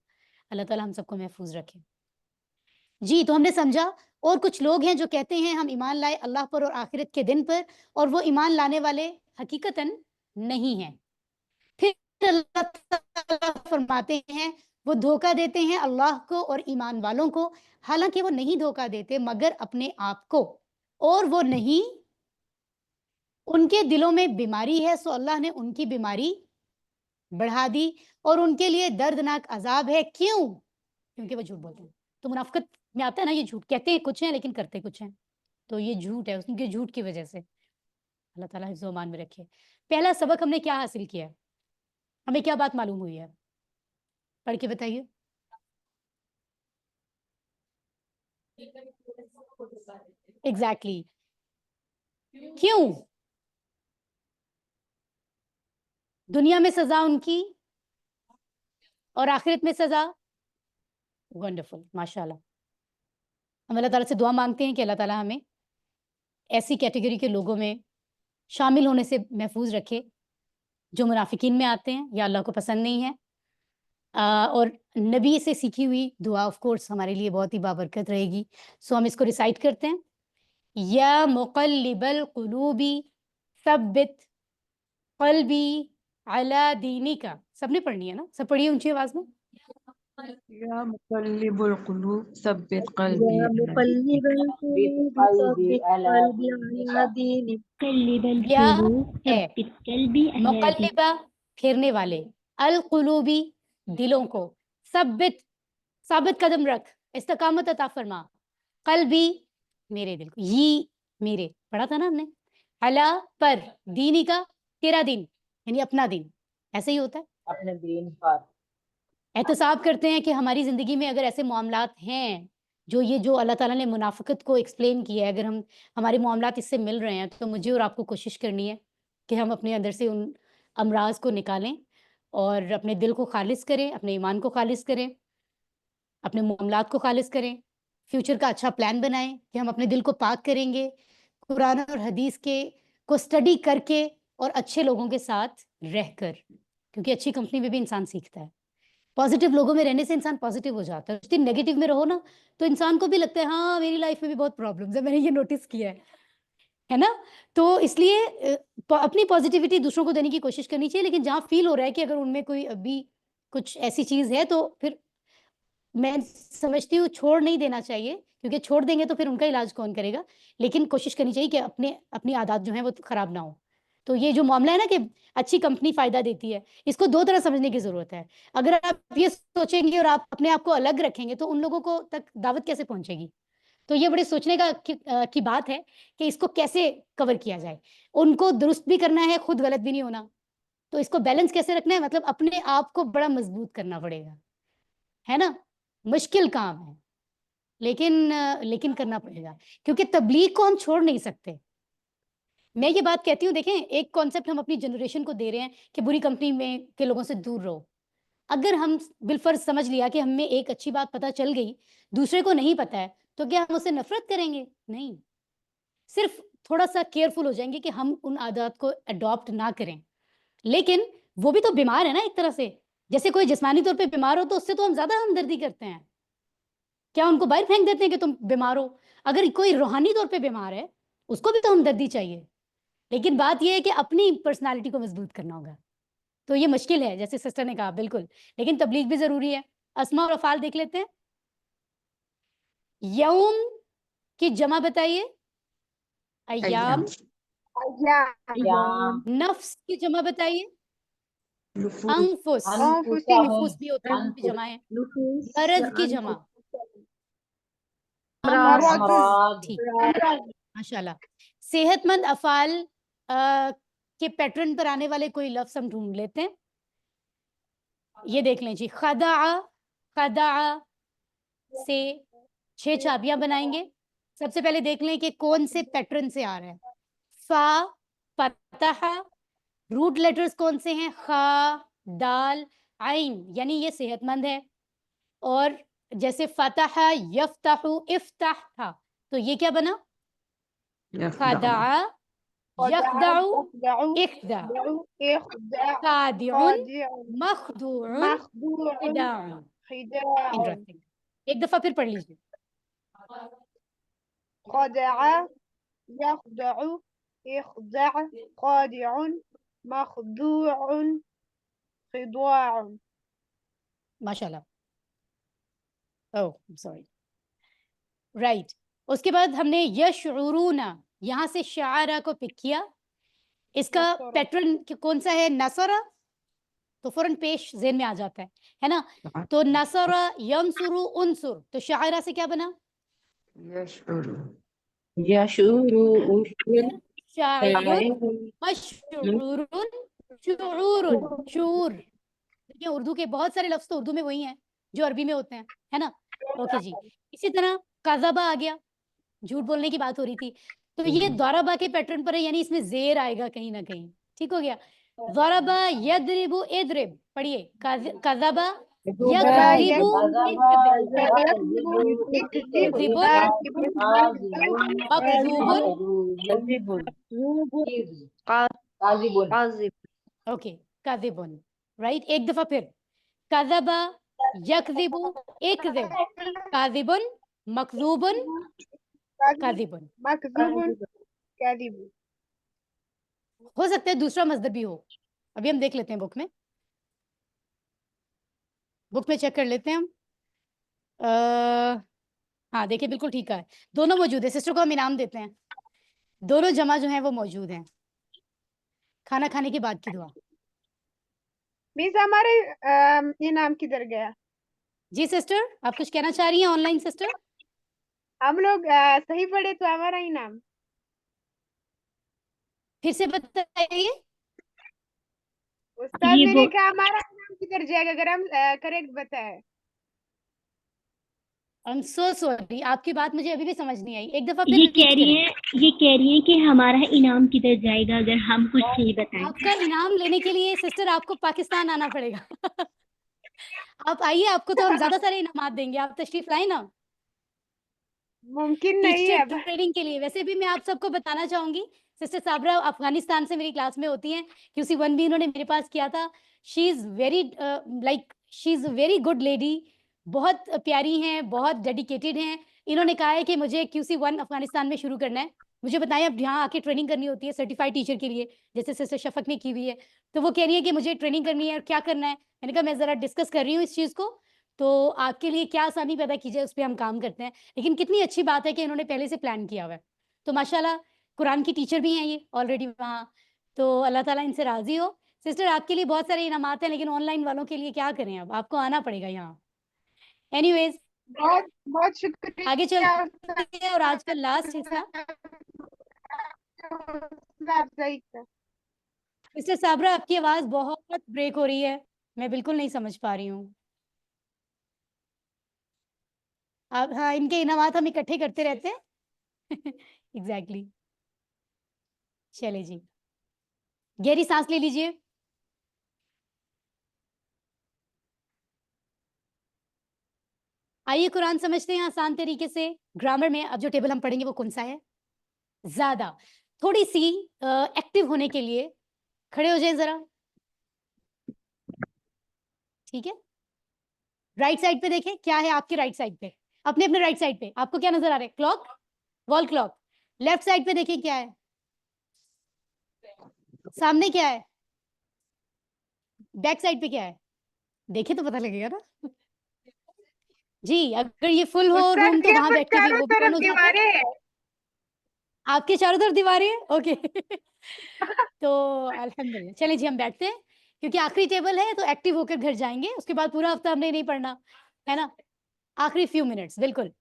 अल्लाह ताला हम सबको महफूज रखे जी। तो हमने समझा, और कुछ लोग हैं जो कहते हैं हम ईमान लाए अल्लाह पर और आखिरत के दिन पर, और वो ईमान लाने वाले हकीकतन नहीं हैं। फिर अल्लाह ताला फरमाते हैं वो धोखा देते हैं अल्लाह को और ईमान वालों को, हालांकि वो नहीं धोखा देते मगर अपने आप को, और वो नहीं, उनके दिलों में बीमारी है, सो अल्लाह ने उनकी बीमारी बढ़ा दी और उनके लिए दर्दनाक अजाब है। क्यों? क्योंकि वो झूठ बोलते हैं। तो मुनाफिकत में आता है ना, ये झूठ कहते हैं कुछ हैं लेकिन करते कुछ हैं, तो ये झूठ है, उनके झूठ की वजह से। अल्लाह ताला हिफ्ज़ व अमान में रखे। पहला सबक हमने क्या हासिल किया, हमें क्या बात मालूम हुई है, पढ़ के बताइए। एग्जैक्टली क्यों दुनिया में सजा उनकी اور آخرت میں سزا. ونڈرفل, ماشاءاللہ. ہم اللہ تعالیٰ سے دعا مانگتے ہیں کہ اللہ تعالیٰ ہمیں ایسی کیٹیگری کے لوگوں میں شامل ہونے سے محفوظ رکھے جو منافقین میں آتے ہیں یا اللہ کو پسند نہیں ہے. اور نبی سے سیکھی ہوئی دعا آف کورس ہمارے لیے بہت ہی بابرکت رہے گی. سو ہم اس کو ریسائٹ کرتے ہیں. یا مقلب القلوب ثبت قلبی علی دینک. سب نے پڑھنی ہے نا؟ سب پڑھیے اونچی آواز میں. یا مقلب القلوب ثبت قلبی یا علی مقلب القلوب ثبت قلبی علی دینک. قلب یا القلوب ہے ثبت قلبی علی دینک. مقلبہ پھیرنے والے، القلوبی دلوں کو، ثابت قدم رکھ، استقامت عطا فرما، قلبی میرے دل کو، یہ میرے پڑھا تھا نا ہم نے، علا پر، دینی کا تیرا دین یعنی اپنا دین، ایسے ہی ہوتا ہے. اپنے دین پر احتساب کرتے ہیں کہ ہماری زندگی میں اگر ایسے معاملات ہیں جو اللہ تعالیٰ نے منافقت کو ایکسپلین کیا ہے، اگر ہمارے معاملات اس سے مل رہے ہیں تو مجھے اور آپ کو کوشش کرنی ہے کہ ہم اپنے اندر سے ان امراض کو نکالیں اور اپنے دل کو خالص کریں، اپنے ایمان کو خالص کریں، اپنے معاملات کو خالص کریں، فیوچر کا اچھا پلان بنائیں کہ ہم اپنے دل کو پاک کریں گے قرآن اور حدیث کو اسٹڈی کر کے اور اچھے لوگوں کے ساتھ رہ کر، کیونکہ اچھی کمپنی میں بھی انسان سیکھتا ہے. پازیٹیو لوگوں میں رہنے سے انسان پازیٹیو ہو جاتا ہے. جتنی نیگیٹو میں رہو نا تو انسان کو بھی لگتا ہے ہاں میری لائف میں بھی بہت پرابلمز ہے، میں نے یہ نوٹس کیا ہے نا. تو اس لیے اپنی پازیٹیوٹی دوسروں کو دینے کی کوشش کرنی چاہیے، لیکن جہاں فیل ہو رہا ہے کہ اگر ان میں کوئی ابھی کچھ ایسی چیز ہے تو پھر میں سمجھتی ہوں چھوڑ نہیں دینا چاہیے، کیونکہ چھوڑ دیں گے تو پھر ان کا علاج کون کرے گا. لیکن کوشش کرنی چاہیے کہ اپنی عادات جو ہیں وہ خراب نہ ہوں. تو یہ جو معاملہ ہے نا کہ اچھی کمپنی فائدہ دیتی ہے، اس کو دو طرح سمجھنے کی ضرورت ہے. اگر آپ یہ سوچیں گے اور آپ اپنے آپ کو الگ رکھیں گے تو ان لوگوں کو تک دعوت کیسے پہنچے گی. تو یہ بڑے سوچنے کی بات ہے کہ اس کو کیسے کور کیا جائے. ان کو درست بھی کرنا ہے، خود غلط بھی نہیں ہونا. تو اس کو بیلنس کیسے رکھنا ہے، مطلب اپنے آپ کو بڑا مضبوط کرنا پڑے گا، ہے نا. مشکل کام ہے لیکن کرنا پڑے گا، کیونکہ تبلیغ کو ہم چھوڑ نہیں سکتے. میں یہ بات کہتی ہوں، دیکھیں ایک کانسیپٹ ہم اپنی جنریشن کو دے رہے ہیں کہ بری کمپنی میں کے لوگوں سے دور رہو. اگر ہم بالفرض سمجھ لیا کہ ہمیں ایک اچھی بات پتہ چل گئی، دوسرے کو نہیں پتہ ہے، تو کیا ہم اسے نفرت کریں گے؟ نہیں، صرف تھوڑا سا کیئرفل ہو جائیں گے کہ ہم ان عادات کو اڈاپٹ نہ کریں. لیکن وہ بھی تو بیمار ہے نا ایک طرح سے. جیسے کوئی جسمانی طور پہ بیمار ہو تو اس سے تو ہم زیادہ ہمدردی کرتے ہیں. کیا ان کو باہر پھینک دیتے ہیں کہ تم بیمار ہو؟ اگر کوئی روحانی طور پہ بیمار ہے اس کو بھی تو ہمدردی چاہیے. لیکن بات یہ ہے کہ اپنی پرسنالٹی کو مضبوط کرنا ہوگا. تو یہ مشکل ہے، جیسے سسٹر نے کہا، بالکل، لیکن تبلیغ بھی ضروری ہے. اسماء اور افعال دیکھ لیتے ہیں. یوم کی جمع بتائیے. ایام. ایام نفس کی جمع بتائیے. نفوس انفس. نفوس بھی ہوتا ہے، وہ بھی جمع ہے. نفوس مرض کی جمع. امراض ٹھیک، ماشاءاللہ. صحت مند افعال کے پیٹرن پر آنے والے کوئی لفظ ہم ڈھونڈ لیتے ہیں. یہ دیکھ لیں جی، خدع سے 6 چابیاں بنائیں گے. سب سے پہلے دیکھ لیں کہ کون سے پیٹرن سے آ رہا ہے. فا، فتح، روٹ لیٹرز کون سے ہیں؟ خا، دال، عین، یعنی یہ صحت مند ہے. اور جیسے فتح، یفتح، افتح تھا، تو یہ کیا بنا؟ خدع، یخدع، اخدع، خادع، مخدوع، خداع. انٹرسٹنگ. ایک دفعہ پھر پڑھ لیجیے. خدع، يخدع، اخدع، خادع، مخدوع، خضاع. ماشاءاللہ. اوہ سوری، رائٹ. اس کے بعد ہم نے یشعرون، یہاں سے شعارہ کو پک کیا. اس کا پیٹرن کون سا ہے؟ نصر، تو فوراً پیش ذہن میں آ جاتا ہے نا. تو نصر، ینصر، انصر، تو شاعرہ سے کیا بنا؟ یشعر یشعر شاعر، مشعور، شعور، شعور. دیکھیں اردو کے بہت سارے لفظ تو اردو میں وہی ہیں جو عربی میں ہوتے ہیں، ہے نا. اوکے جی. اسی طرح کذبہ آ گیا، جھوٹ بولنے کی بات ہو رہی تھی، تو یہ ضربہ کے پیٹرن پر ہے، یعنی اس میں زیر آئے گا کہیں نہ کہیں. ٹھیک ہو گیا. ضربہ، یضرب، اضرب. پڑھیے. کذبہ، यकज़िबु मकज़ूबुन ओके काज़िबुन राइट एक दफा फिर कज़बा यकज़िबु इकज़िब काज़िबुन मकज़ूबुन काज़िबुन मकज़ूबुन काज़िबुन। हो सकता है दूसरा मज़दर भी हो अभी हम देख लेते हैं बुक में चेक कर लेते हैं हम हाँ देखिए बिल्कुल ठीक है दोनों मौजूद है सिस्टर को हम इनाम देते हैं दोनों जमा जो हैं वो मौजूद हैं खाना खाने के बाद की दुआ मिस हमारे इनाम किधर गया? जी सिस्टर आप कुछ कहना चाह रही हैं ऑनलाइन सिस्टर हम लोग सही पढ़े तो हमारा इनाम। फिर से बताइए उस्ताद ये मैंने वो कहा हमारा इनाम किधर जाएगा अगर हम करेक्ट बताए। आई एम सो सॉरी आपकी बात मुझे अभी भी समझ नहीं आई एक दफा फिर ये रिपीट करें कह रही हैं कि हमारा इनाम किधर जाएगा अगर हम कुछ सही बताएं। आपका इनाम लेने के लिए सिस्टर आपको पाकिस्तान आना पड़ेगा आप आइए आपको तो हम ज्यादा सारे इनामात देंगे आप तशरीफ लाए ना मुमकिन नहीं है टीचर अब। ट्रेनिंग के लिए वैसे भी मैं आप सबको बताना चाहूंगी सिस्टर साबरा अफगानिस्तान से मेरी क्लास में होती हैं QC1 भी इन्होंने मेरे पास किया था she is very she is very good lady बहुत प्यारी हैं बहुत डेडिकेटेड हैं इन्होंने कहा है कि मुझे QC1 अफगानिस्तान में शुरू करना है मुझे बताएं अब यहाँ आके ट्रेनिंग करनी होती है सर्टिफाइड टीचर के लिए जैसे सिस्टर शफक ने की हुई है तो वो कह रही है कि मुझे ट्रेनिंग करनी है और क्या करना है मैंने कहा मैं जरा डिस्कस कर रही हूँ इस चीज़ को तो आपके लिए क्या आसानी पैदा की जाए उस पर हम काम करते हैं लेकिन कितनी अच्छी बात है कि इन्होंने पहले से प्लान किया हुआ है तो माशाल्लाह कुरान की टीचर भी हैं ये ऑलरेडी वहाँ तो अल्लाह ताला इनसे राजी हो सिस्टर आपके लिए बहुत सारे इनामात हैं लेकिन ऑनलाइन वालों के लिए क्या करें अब आपको आना पड़ेगा यहाँ एनीवेज बहुत बहुत शुक्रिया। आगे चलते हैं और आज का लास्ट हिस्सा सही था। मिस्टर साबरा आपकी आवाज बहुत ब्रेक हो रही है मैं बिल्कुल नहीं समझ पा रही हूँ आप हाँ इनके इनामात हम इकट्ठे करते रहते हैं एग्जैक्टली चले जी गहरी सांस ले लीजिए आइए कुरान समझते हैं आसान तरीके से ग्रामर में अब जो टेबल हम पढ़ेंगे वो कौन सा है ज्यादा थोड़ी सी एक्टिव होने के लिए खड़े हो जाए जरा ठीक है राइट साइड पे देखें क्या है आपकी राइट साइड पे अपने अपने राइट साइड पे आपको क्या नजर आ रहा है clock wall clock left side पे देखें क्या है सामने क्या है बैक साइड पे क्या है देखे तो पता लगेगा ना जी अगर ये फुल हो रूम तो वहां बैठ के भी वो भी ऑन हो जाता है आपके चारों तरफ दीवारें हैं ओके तो अल्हम्दुलिल्लाह चलिए जी हम बैठते हैं क्योंकि आखिरी टेबल है तो एक्टिव होकर घर जाएंगे उसके बाद पूरा हफ्ता हमने नहीं पढ़ना है ना आखिरी फ्यू मिनट्स बिल्कुल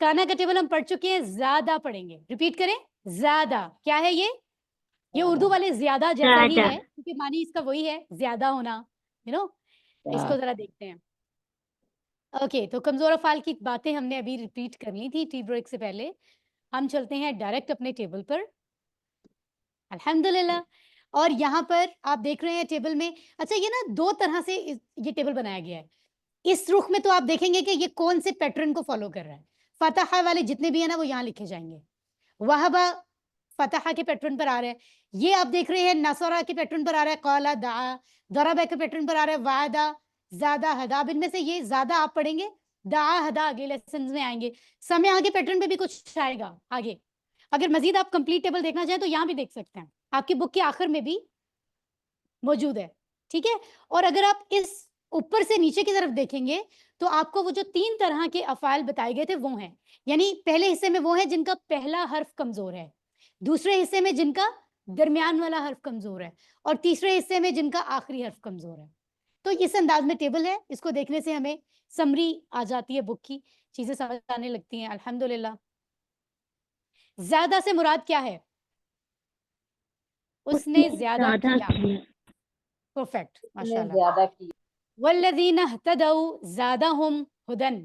काना का टेबल हम पढ़ चुके हैं ज्यादा पढ़ेंगे रिपीट करें ज्यादा क्या है ये उर्दू वाले ज्यादा जैसा ही है क्योंकि मानी इसका वही है ज्यादा होना इसको जरा देखते हैं ओके तो कमजोर अफाल की बातें हमने अभी रिपीट कर ली थी टी ब्रेक से पहले हम चलते हैं डायरेक्ट अपने टेबल पर अल्हम्दुलिल्लाह और यहाँ पर आप देख रहे हैं टेबल में अच्छा ये ना दो तरह से ये टेबल बनाया गया है इस रुख में तो आप देखेंगे कि ये कौन से पैटर्न को फॉलो कर रहा है फतहा वाले जितने भी है ना वो यहाँ लिखे जाएंगे वहबा फतहा के पैटर्न पर आ रहे हैं ये आप देख रहे हैं नसरा के पैटर्न पर आ रहा है काला दा दरबा के पैटर्न पर आ रहा है वादा ज्यादा हदाब इनमें से ये ज्यादा आप पढ़ेंगे दा हदा अगले लेसन में आएंगे समय आगे पैटर्न पे भी कुछ आएगा आगे अगर मजीद आप कंप्लीट टेबल देखना चाहें तो यहाँ भी देख सकते हैं आपकी बुक के आखिर में भी मौजूद है ठीक है और अगर आप इस ऊपर से नीचे की तरफ देखेंगे तो आपको वो जो 3 तरह के अफ़ाल बताए गए थे वो हैं यानी पहले हिस्से में वो है जिनका पहला हर्फ कमजोर है दूसरे हिस्से में जिनका दरमियान वाला हर्फ कमजोर है और तीसरे हिस्से में जिनका आखिरी हर्फ कमजोर है तो इस अंदाज में टेबल है इसको देखने से हमें समरी आ जाती है बुक की चीजें समझ आने लगती हैं अल्हम्दुलिल्लाह ज्यादा से मुराद क्या है उसने ज्यादा किया परफेक्ट माशाल्लाह ज्यादा की वल्लज़ीना इहतदौ ज़ादहुम हुदन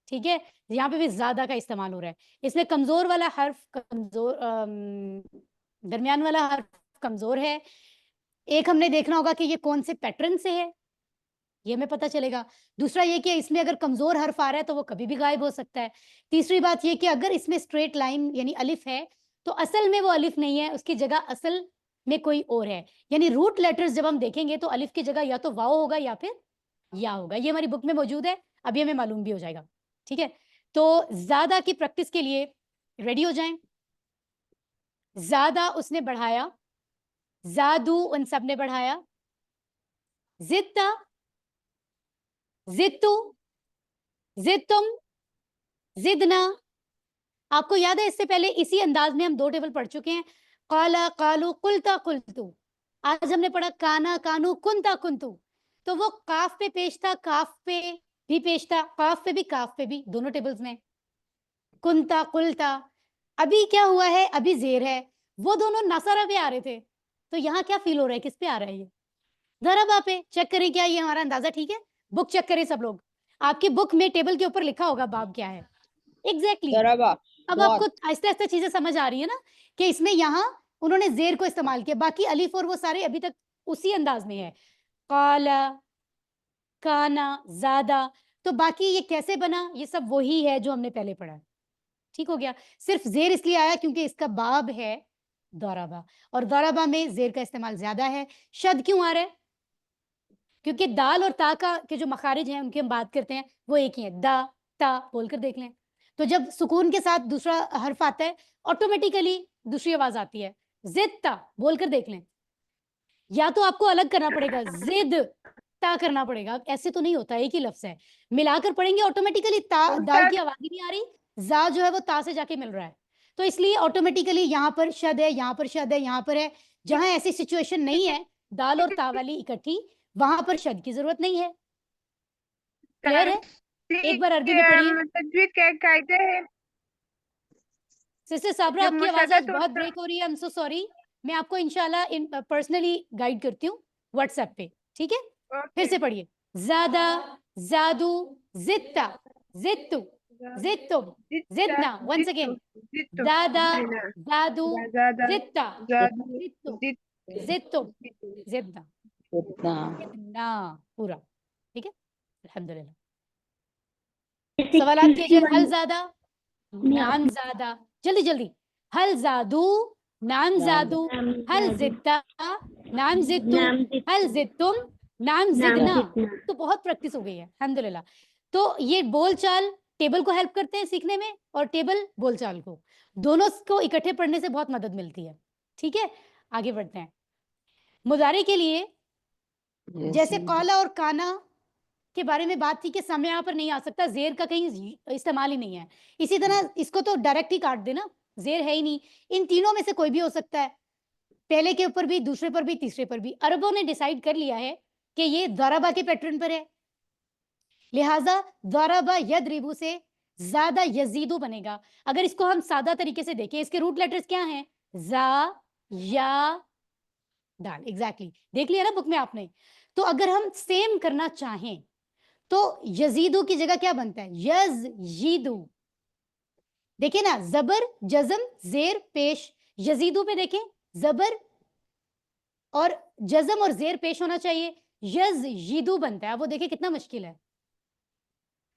ठीक है यहाँ पे भी ज्यादा का इस्तेमाल हो रहा है इसमें कमजोर वाला हर्फ कमजोर दरमियान वाला हर्फ कमजोर है एक हमने देखना होगा कि ये कौन से पैटर्न से है یہ ہمیں پتہ چلے گا. دوسرا یہ کہ اس میں اگر کمزور حرف آ رہا ہے تو وہ کبھی بھی غائب ہو سکتا ہے. تیسری بات یہ کہ اگر اس میں اسٹریٹ لائن یعنی الف ہے تو اصل میں وہ الف نہیں ہے, اس کی جگہ اصل میں کوئی اور ہے. یعنی روٹ لیٹرز جب ہم دیکھیں گے تو الف کی جگہ یا تو واو ہوگا یا پھر یا ہوگا. یہ ہماری بک میں موجود ہے, ابھی ہمیں معلوم بھی ہو جائے گا. ٹھیک ہے, تو زیادہ کی پریکٹس کے لیے ریڈی ہو جائیں. زیادہ اس نے بڑھایا, زادو ان سب نے بڑھایا, زدتا, زدتو, زدتم, زدنا. آپ کو یاد ہے اس سے پہلے اسی انداز میں ہم 2 ٹیبل پڑھ چکے ہیں. قالا قالو قلتا قلتو. آج ہم نے پڑھا کانا کانو کنتا کنتو. تو وہ کاف پہ پیش تھا, کاف پہ بھی پیش تھا, قاف پہ بھی کاف پہ بھی, دونوں ٹیبلز میں. کنتا قلتا. ابھی کیا ہوا ہے, ابھی زیر ہے, وہ دونوں نصرہ پہ آ رہے تھے. تو یہاں کیا فیل ہو رہا ہے, کس پہ آ رہا ہے؟ یہ ضربہ پہ. چیک کریں کیا یہ ہمارا اندازہ ٹھیک ہے. بک چیک کریں سب لوگ, آپ کی بک میں ٹیبل کے اوپر لکھا ہوگا باب کیا ہے. ایگزیکٹلی. اب آپ کو آہستہ آہستہ چیزیں سمجھ آ رہی ہے نا کہ اس میں یہاں انہوں نے زیر کو استعمال کیا, باقی الف اور وہ سارے ابھی تک اسی انداز میں ہے. قالا, کانا, زادہ. تو باقی یہ کیسے بنا, یہ سب وہی ہے جو ہم نے پہلے پڑھا. ٹھیک ہو گیا. صرف زیر اس لیے آیا کیونکہ اس کا باب ہے ضربہ, اور ضربہ میں زیر کا استعمال زیادہ ہے. شد کیوں آ رہا ہے؟ کیونکہ دال اور تا کا کے جو مخارج ہیں ان کی ہم بات کرتے ہیں وہ ایک ہی ہیں. دا تا بول کر دیکھ لیں. تو جب سکون کے ساتھ دوسرا حرف آتا ہے آٹومیٹیکلی دوسری آواز آتی ہے. زد تا بول کر دیکھ لیں. یا تو آپ کو الگ کرنا پڑے گا, زد تا کرنا پڑے گا, ایسے تو نہیں ہوتا, ایک ہی لفظ ہے. ملا کر پڑھیں گے آٹومیٹیکلی تا دال کی آواز ہی نہیں آ رہی, زا جو ہے وہ تا سے جا کے مل رہا ہے. تو اس لیے آٹومیٹیکلی یہاں پر شد ہے, یہاں پر شد ہے, یہاں پر ہے. جہاں ایسی سچویشن نہیں ہے دال اور تا والی اکٹھی, وہاں پر شد کی ضرورت نہیں ہے. کلیئر ہے؟ ایک بار عربی میں پڑھیے. تجوید کا ایک قاعدہ ہے. سسٹر صابرہ جب آپ کی آواز آج مشدد بہت ہوتا بریک ہو رہی ہے. I'm so sorry. میں آپ کو انشاءاللہ پرسنلی گائیڈ کرتی ہوں واٹس ایپ پہ. ٹھیک ہے, پھر سے پڑھیے. زادہ, زادو, زدتا, زدتو, زدتم, زدنا. once again. زادہ, زادو, زدتا, زدتو, زدتم, زدنا. زدنا پورا. ٹھیک ہے, الحمدللہ. سوالات کیجئے. حل زادہ, نعم زادہ. جلدی جلدی. حل زادو, نعم زادو. حل زدتا, نعم زدتو. حل زدتم, نعم زدنا. تو بہت پریکٹس ہو گئی ہے الحمدللہ. تو یہ بول چال ٹیبل کو ہیلپ کرتے ہیں سیکھنے میں, اور ٹیبل بول چال کو, دونوں کو اکٹھے پڑھنے سے بہت مدد ملتی ہے. ٹھیک ہے, آگے بڑھتے ہیں. مضارع کے لیے جیسے قالا اور کانا کے بارے میں بات تھی کہ سمع پر نہیں آ سکتا, زیر کا کہیں استعمال ہی نہیں ہے. اسی طرح اس کو تو ڈائریکٹ ہی کاٹ دینا, زیر ہے ہی نہیں. ان تینوں میں سے کوئی بھی ہو سکتا ہے, پہلے کے اوپر بھی, دوسرے پر بھی, تیسرے پر بھی. عربوں نے ڈیسائیڈ کر لیا ہے کہ یہ ضربہ کے پیٹرن پر ہے, لہٰذا ضربہ یضربو سے زیادہ یزیدو بنے گا. اگر اس کو ہم سادہ طریقے سے دیکھیں, اس کے روٹ لیٹرز کیا ہیں؟ زا, یا, دال. ایگزیکٹلی دیکھ لیا نا بک میں آپ نے. تو اگر ہم سیم کرنا چاہیں تو یزیدو کی جگہ کیا بنتا ہے؟ یزیدو. دیکھیں نا, زبر, جزم, زیر, پیش. یزیدو پہ دیکھیں, زبر اور جزم اور زیر پیش ہونا چاہیے, یزیدو بنتا ہے. وہ دیکھیں کتنا مشکل ہے.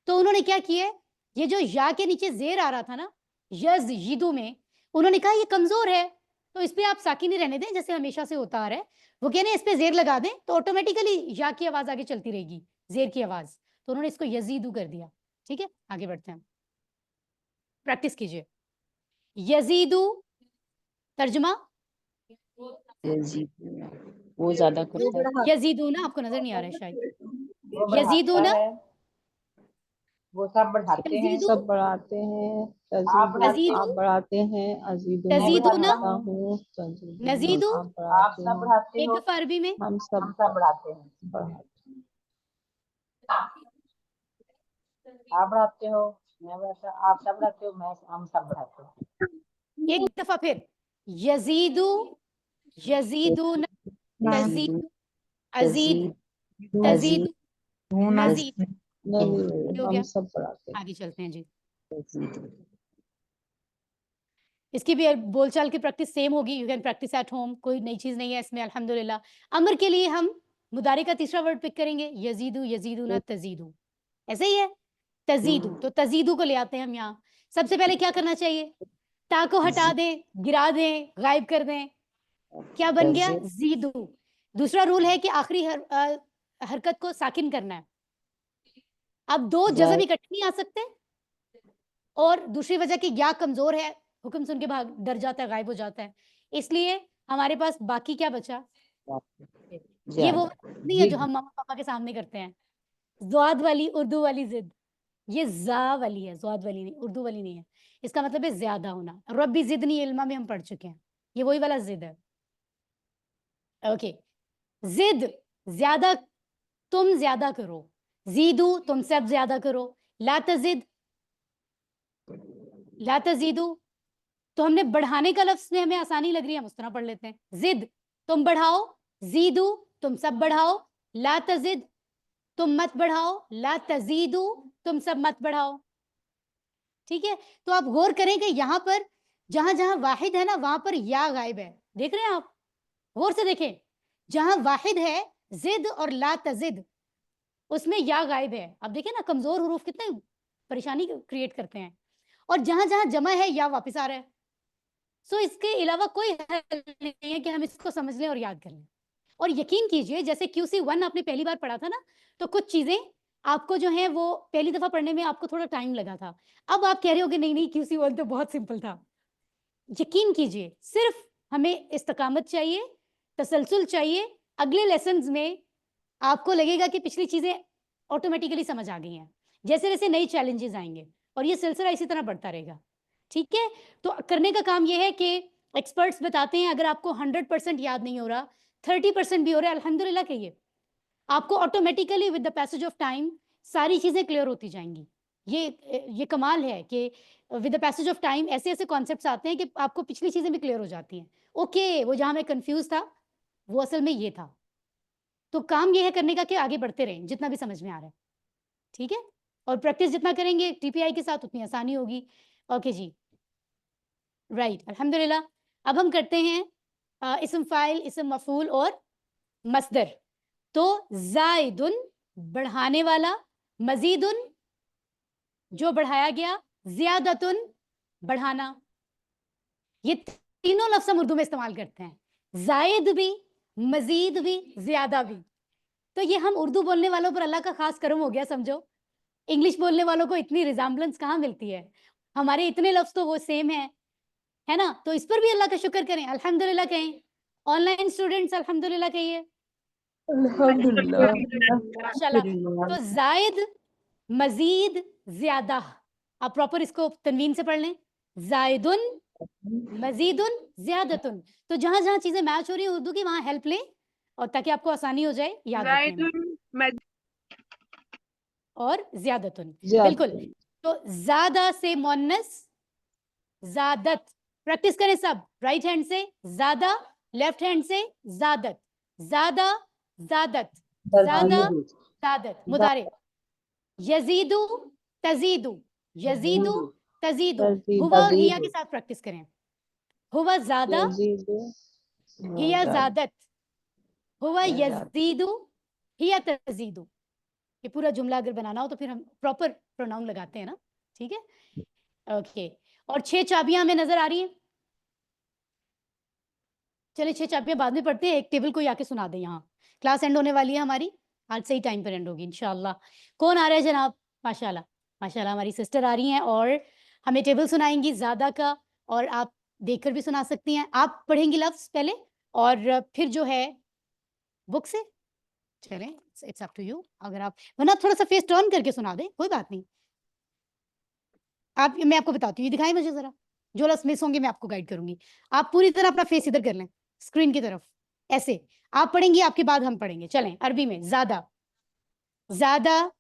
تو انہوں نے کیا کیا ہے, یہ جو یا کے نیچے زیر آ رہا تھا نا یزیدو میں, انہوں نے کہا یہ کمزور ہے, تو اس پہ آپ ساکن نہیں رہنے دیں جیسے ہمیشہ سے ہوتا آ رہا ہے. وہ کہنے اس پہ زیر لگا دیں تو آٹومیٹیکلی یا کی آواز آگے چلتی رہے گی, زیر کی آواز. تو انہوں نے اس کو یزیدو کر دیا. ٹھیک ہے, آگے بڑھتے ہیں, پریکٹس کیجئے. یزیدو ترجمہ, وہ زیادہ کرتا ہے. یزیدو نا, آپ کو نظر نہیں آ رہا ہے شاید. وہ یزیدو بڑھاتا نا, ہے, وہ سب بڑھاتے ہیں. یزیدو, سب بڑھاتے ہیں. آپ تزیدو ازیدو, آپ بڑھاتے ہیں. ازیدو میں تزیدو نا, بڑھاتا ہوں. تزیدو نزیدو. آپ آپ بڑھاتے سب ہیں. بڑھاتے ایک ہو, دفعہ عربی میں. ہم ہم سب بڑھاتے ہیں. بڑھاتے ہیں. آپ بڑھاتے ہو, میں ویسا, آپ سب بڑھاتے ہو, میں, ہم سب بڑھاتے ہیں. ایک دفعہ پھر. یزیدو, یزیدون, تزید, ازید, تزید, نزید. نہیں, ہو ہم گیا, سب بڑھاتے ہیں. آگے چلتے ہیں جی. اس کی بھی بول چال کی پریکٹس سیم ہوگی. You can practice at home, کوئی نئی چیز نہیں ہے اس میں الحمدللہ. امر کے لیے ہم मुदारे का तीसरा वर्ड पिक करेंगे, यजीदू, यजीदूना, तजीदू, ऐसे ही है, तजीदू। तो तजीदू को ले आते हैं हम यहाँ। सबसे पहले क्या करना चाहिए, ता को हटा दें, गिरा दें, गायब कर दें, क्या बन गया, जीदू। दूसरा रूल है कि आखिरी हरकत को साकिन करना है। अब दो जज़म इकट्ठे नहीं आ सकते, और दूसरी वजह कि या कमजोर है, हुक्म सुन के भाग डर जाता है, गायब हो जाता है, इसलिए हमारे पास बाकी क्या बचा, ये वो नहीं है जो हम मम्मा पापा के सामने करते हैं, ज़्वाद वाली उर्दू वाली जिद, ये जा वाली है, ज़्वाद वाली नहीं, उर्दू वाली नहीं है। इसका मतलब है ज्यादा होना। रब्बी जिदनी इल्मा में हम पढ़ चुके हैं, ये वही वाला जिद है। ओके, जिद ज्यादा, तुम ज्यादा करो, जीदू तुम सब ज्यादा करो, ला तजिद, ला तजीदू। तो हमने बढ़ाने का लफ्ज में हमें आसानी लग रही है, हम उस तरह पढ़ लेते हैं, जिद तुम बढ़ाओ, जीदू तुम सब बढ़ाओ, ला तजिद तुम मत बढ़ाओ, ला तजीदू तुम सब मत बढ़ाओ। ठीक है, तो आप गौर करें कि यहाँ पर जहां जहां वाहिद है ना, वहां पर या गायब है, देख रहे हैं आप, गौर से देखें, जहां वाहिद है जिद और ला तजिद, उसमें या गायब है। अब देखिए ना, कमजोर हुरूफ कितने परेशानी क्रिएट करते हैं, और जहां जहां जमा है या वापस आ रहा है। सो इसके अलावा कोई हल नहीं है कि हम इसको समझ लें और याद कर लें। और यकीन कीजिए, जैसे QC1 आपने पहली बार पढ़ा था ना, तो कुछ चीजें आपको जो है वो पहली दफा पढ़ने में आपको थोड़ा टाइम लगा था। अब आप कह रहे होगे नहीं नहीं, QC1 तो बहुत सिंपल था। यकीन कीजिए, सिर्फ हमें इस्तकामत चाहिए, तसलसल चाहिए, अगले लेसन्स में आपको लगेगा कि पिछली चीजें ऑटोमेटिकली समझ आ गई हैं, जैसे जैसे नई चैलेंजेस आएंगे, और ये सिलसिला इसी तरह बढ़ता रहेगा। ठीक है, तो करने का काम ये है कि एक्सपर्ट्स बताते हैं, अगर आपको 100% याद नहीं हो रहा, 30% भी हो रहा है, अल्हम्दुलिल्लाह कहिए, आपको automatically with the passage of time सारी चीजें क्लियर होती जाएंगी। ये कमाल है कि with the passage of time ऐसे ऐसे कॉन्सेप्ट्स आते हैं कि आपको पिछली चीजें भी क्लियर हो जाती हैं। ओके, वो जहां मैं कंफ्यूज था वो असल में ये था। तो काम ये है करने का कि आगे बढ़ते रहें जितना भी समझ में आ रहा है। ठीक है, और प्रैक्टिस जितना करेंगे TPI के साथ उतनी आसानी होगी। ओके जी, राइट, अल्हम्दुलिल्लाह। अब हम करते हैं इस्म फाइल, इस्म मफूल और मसदर। तो जायदुन बढ़ाने वाला, मजीदुन जो बढ़ाया गया, ज्यादतुन बढ़ाना, ये तीनों लफ्ज़ हम उर्दू में इस्तेमाल करते हैं, जायद भी, मजीद भी, ज्यादा भी। तो ये हम उर्दू बोलने वालों पर अल्लाह का खास करम हो गया समझो। इंग्लिश बोलने वालों को इतनी रिजेम्बलेंस कहाँ मिलती है, हमारे इतने लफ्ज़ तो वो सेम है ना। तो इस पर भी अल्लाह का शुक्र करें, अल्हम्दुलिल्लाह कहें। ऑनलाइन स्टूडेंट्स अल्हम्दुलिल्लाह कहिए, अल्हम्दुलिल्लाह। माशाल्लाह। तो जायद, मजीद, ज्यादा, आप प्रॉपर इसको तनवीन से पढ़ लें, जायदुन, मजीदुन, ज्यादतुन। तो जहां जहां चीजें मैच हो रही है उर्दू की, वहां हेल्प लें, और ताकि आपको आसानी हो जाए याद रखने में। और ज्यादतुन, बिल्कुल। तो ज्यादा से मोन्नस ज्यादत, प्रैक्टिस करें सब, राइट हैंड से ज्यादा, लेफ्ट हैंड से ज्यादत, ज्यादा, ज्यादत, ज्यादा, ज्यादत। मुदारे, यजीदू, तजीदू, यजीदू, तजीदू। हुवा और हिया के साथ प्रैक्टिस करें, हुवा ज्यादा, हिया ज्यादत, हुवा यजीदू, हिया तजीदू। ये पूरा जुमला अगर बनाना हो तो फिर हम प्रॉपर प्रोनाउन लगाते हैं ना। ठीक है, ओके। और 6 चाबियां हमें नजर आ रही हैं। चलिए 6 चाबियां बाद में पढ़ते हैं, एक टेबल को आके सुना दें। यहाँ क्लास एंड होने वाली है हमारी, आज सही टाइम पर एंड होगी इंशाल्लाह। कौन आ रहा है जनाब? माशाल्लाह, माशाल्लाह हमारी सिस्टर आ रही हैं और हमें टेबल सुनाएंगी ज्यादा का, और आप देखकर भी सुना सकती हैं। आप पढ़ेंगी लफ्ज पहले और फिर जो है बुक से। चलें, इट्स अप टू यू। अगर आप वरना थोड़ा सा फेस टर्न करके सुना दें, कोई बात नहीं। आप, मैं आपको बताती हूँ, ये दिखाएं मुझे जरा, जो लफ्ज मिस होंगे मैं आपको गाइड करूंगी। आप पूरी तरह अपना फेस इधर कर लें, स्क्रीन की तरफ, ऐसे आप पढ़ेंगी, आपके बाद हम पढ़ेंगे। चलें, अरबी में ज्यादा, ज्यादा,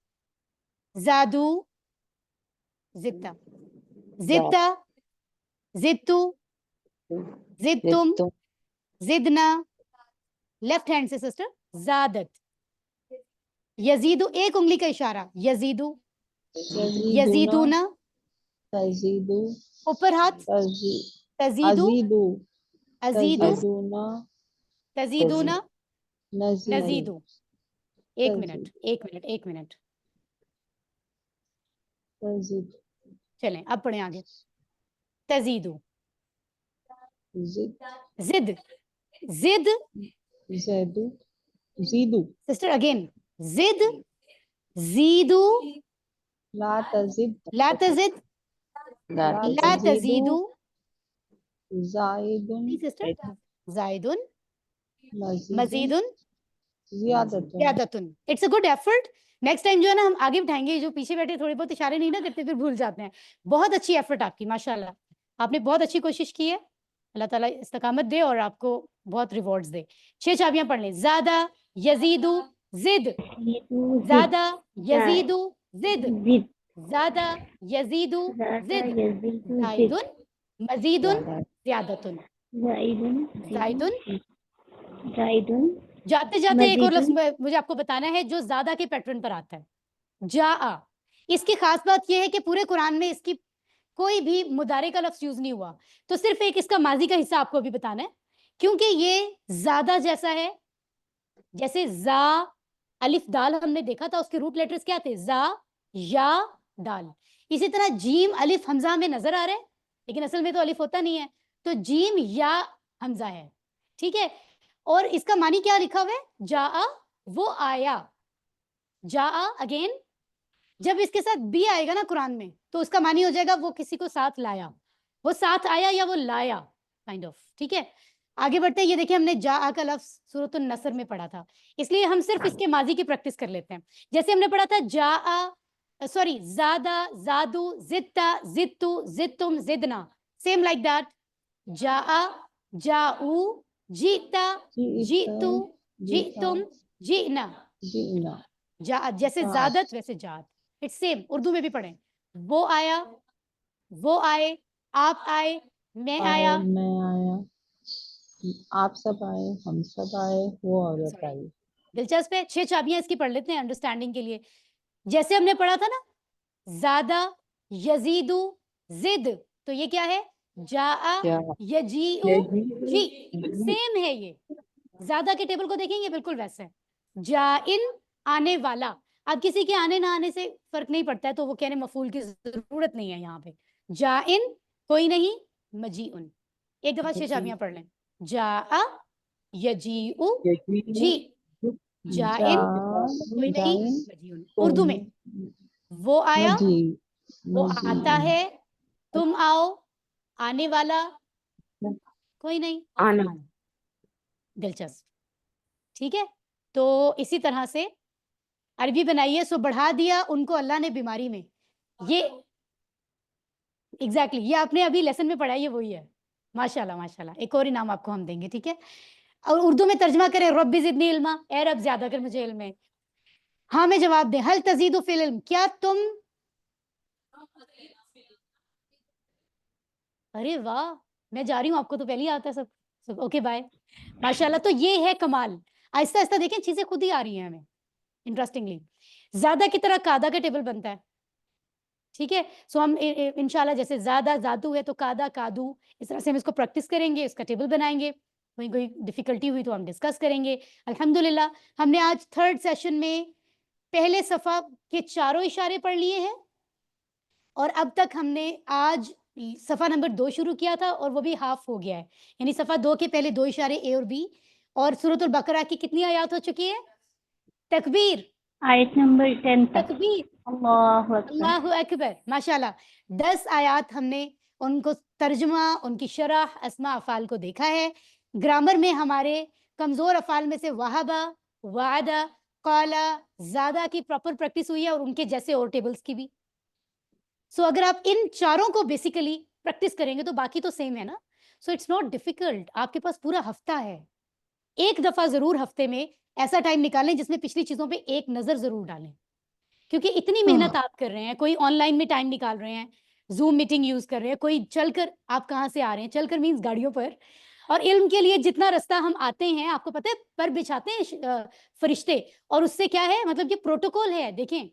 जादू, जिद्दा, जिद्दा, जिद्दू, जिद्दुम, जिदना। लेफ्ट हैंड से सिस्टर, जादत, यजीदू, एक उंगली का इशारा, यजीदू, यजीदूना, तजीदू, ऊपर हाथ, तजीदू, अजीदू, तजीदूना, नजीदू। एक मिनट, एक मिनट, एक मिनट, तजीद चलें अब पढ़ें आगे। तजीदु, जिद जिद, जिद, ज़ैदु ज़ीदु सिस्टर अगेन, जिद, जीदु, ला तजिद ला तजिद, ला ला तजीदु, ज़ाइदुन सिस्टर, जायदुन, मजीदुन मजीदुन, ज़ियादतुन ज़ियादतुन। It's a good effort. Next time जो है ना हम आगे बिठाएंगे, जो पीछे बैठे थोड़े बहुत इशारे नहीं ना करते फिर भूल जाते हैं। बहुत अच्छी एफर्ट आपकी, माशाल्लाह, आपने बहुत अच्छी कोशिश की है। अल्लाह ताला इस्तकामत दे और आपको बहुत रिवॉर्ड्स दे। 6 चाबियां पढ़ लें। ज़्यादा, यजीदु, जिद, ज़्यादा, यजीदु, जिद, जिद, ज़्यादा, यजीदु, ज़्यादा, जिद, यज़ीदु, जिद, ज़ाइदुन, मजीदुन, ज़्यादा। ज़ियादतुन, ज़ाइदुन, ज़ाइदुन। ज़ाइदुन, जाते जाते एक और लफ्ज मजीदुन, मुझे आपको बताना है जो ज़्यादा के पैटर्न पर आता है, जाआ। इसकी खास बात यह है कि पूरे कुरान में इसकी कोई भी मुदारे का लफ्ज यूज नहीं हुआ, तो सिर्फ एक इसका माजी का हिस्सा आपको अभी बताना है, क्योंकि ये ज्यादा जैसा है। जैसे जा, अलिफ दाल हमने देखा था, उसके रूट लेटर्स क्या थे, जा, या, दाल। इसी तरह जीम अलिफ हमजा में नजर आ रहा है, लेकिन असल में तो अलिफ होता नहीं है, तो जीम या हमजा है, ठीक है। और इसका मानी क्या लिखा हुआ है, जा, वो आया, जा, अगेन जब इसके साथ बी आएगा ना कुरान में, तो उसका मानी हो जाएगा वो किसी को साथ लाया, वो साथ आया या वो लाया, काइंड ऑफ, ठीक है। आगे बढ़ते हैं। ये देखिए हमने जा का लफ्ज सूरतुन नसर में पढ़ा था, इसलिए हम सिर्फ इसके माजी की प्रैक्टिस कर लेते हैं। जैसे हमने पढ़ा था जा, सॉरी, ज़ादा, ज़ादू, ज़ित्ता, ज़ित्तु, ज़ित्तुम, ज़िदना, सेम लाइक दैट। जा, जाऊ, जीता, जीतु, जीतुम, जीना, जीना जा, जैसे ज़ादत वैसे जात, इट्स सेम। उर्दू में भी पढ़ें, वो आया, वो आए, आप आए, मैं आया, मैं आया, आप सब आए, हम सब आए, वो औरत Sorry. आई। दिलचस्प है। 6 चाबियां इसकी पढ़ लेते हैं अंडरस्टैंडिंग के लिए। जैसे हमने पढ़ा था ना, ज़्यादा, यजीदु, जिद, तो ये क्या है, जाआ, यजीउ, जी, सेम है ये। ज्यादा के टेबल को देखेंगे बिल्कुल वैसे है। जाइन, आने वाला। अब किसी के आने ना आने से फर्क नहीं पड़ता है, तो वो कहने मफूल की जरूरत नहीं है यहाँ पे। जाइन, कोई नहीं, मजीउन। एक दफा 6 चाबियां पढ़ लें। जा, यजीउ, जी, जाइन, कोई नहीं, मजीउन। उर्दू में, वो आया, वो आता है, तुम आओ, आने वाला, कोई नहीं, आना। दिलचस्प, ठीक है। तो इसी तरह से अरबी बनाइए। सो बढ़ा दिया उनको अल्लाह ने बीमारी में, ये एग्जैक्टली ये आपने अभी लेसन में पढ़ा है, ये वही है। माशाल्लाह माशाल्लाह, एक और इनाम आपको हम देंगे, ठीक है। और उर्दू में तर्जमा करें, रब्बी ज़िदनी इल्मा, ए रब ज्यादा कर मुझे इल्म है। हाँ में जवाब दें, हल तजीदु फिल इल्म, क्या तुम, अरे वाह, मैं जा रही हूँ, आपको तो पहले ही आता है सब ओके बाय, माशाल्लाह। तो ये है कमाल, आहिस्ता आहिस्ता देखें चीजें खुद ही आ रही हैं हमें। इंटरेस्टिंगली ज्यादा की तरह कादा का टेबल बनता है, ठीक है। सो हम इंशाल्लाह जैसे ज्यादा जादू है तो कादा कादू, इस तरह से हम इसको प्रैक्टिस करेंगे, इसका टेबल बनाएंगे। कोई डिफिकल्टी हुई तो हम डिस्कस करेंगे। अल्हम्दुलिल्लाह हमने आज 3rd सेशन में पहले सफ़ा के 4 इशारे पढ़ लिए हैं, और अब तक हमने आज सफ़ा नंबर 2 शुरू किया था, और वो भी हाफ हो गया है। यानी सफ़ा 2 के पहले 2 इशारे ए और बी। और सूरतुल बकरा की कितनी आयत हो चुकी है, तकबीर, आयत नंबर 10 तक। तकबीर, अल्लाहु अकबर, अल्लाहु अकबर, माशाल्लाह। 10 आयात हमने उनको तर्जुमा, उनकी शरह, अस्मा अफ़ाल को देखा है। ग्रामर में हमारे कमज़ोर अफ़ाल में से वहाबा, वादा, क़ाला, ज़्यादा की प्रॉपर प्रैक्टिस हुई है, और उनके जैसे और टेबल्स की भी। सो अगर आप इन चारों को बेसिकली प्रैक्टिस करेंगे तो बाकी तो सेम है ना। सो इट्स नॉट डिफिकल्ट, आपके पास पूरा हफ्ता है। एक दफ़ा ज़रूर हफ्ते में ऐसा टाइम निकालें जिसमें पिछली चीज़ों पे एक नज़र ज़रूर डालें, क्योंकि इतनी मेहनत आप कर रहे हैं। कोई ऑनलाइन में टाइम निकाल रहे हैं, जूम मीटिंग यूज़ कर रहे हैं, कोई चलकर, आप कहाँ से आ रहे हैं, चलकर मीन्स गाड़ियों पर। और इल्म के लिए जितना रास्ता हम आते हैं, आपको पता है पर बिछाते हैं फरिश्ते, और उससे क्या है, मतलब ये प्रोटोकॉल है, देखें।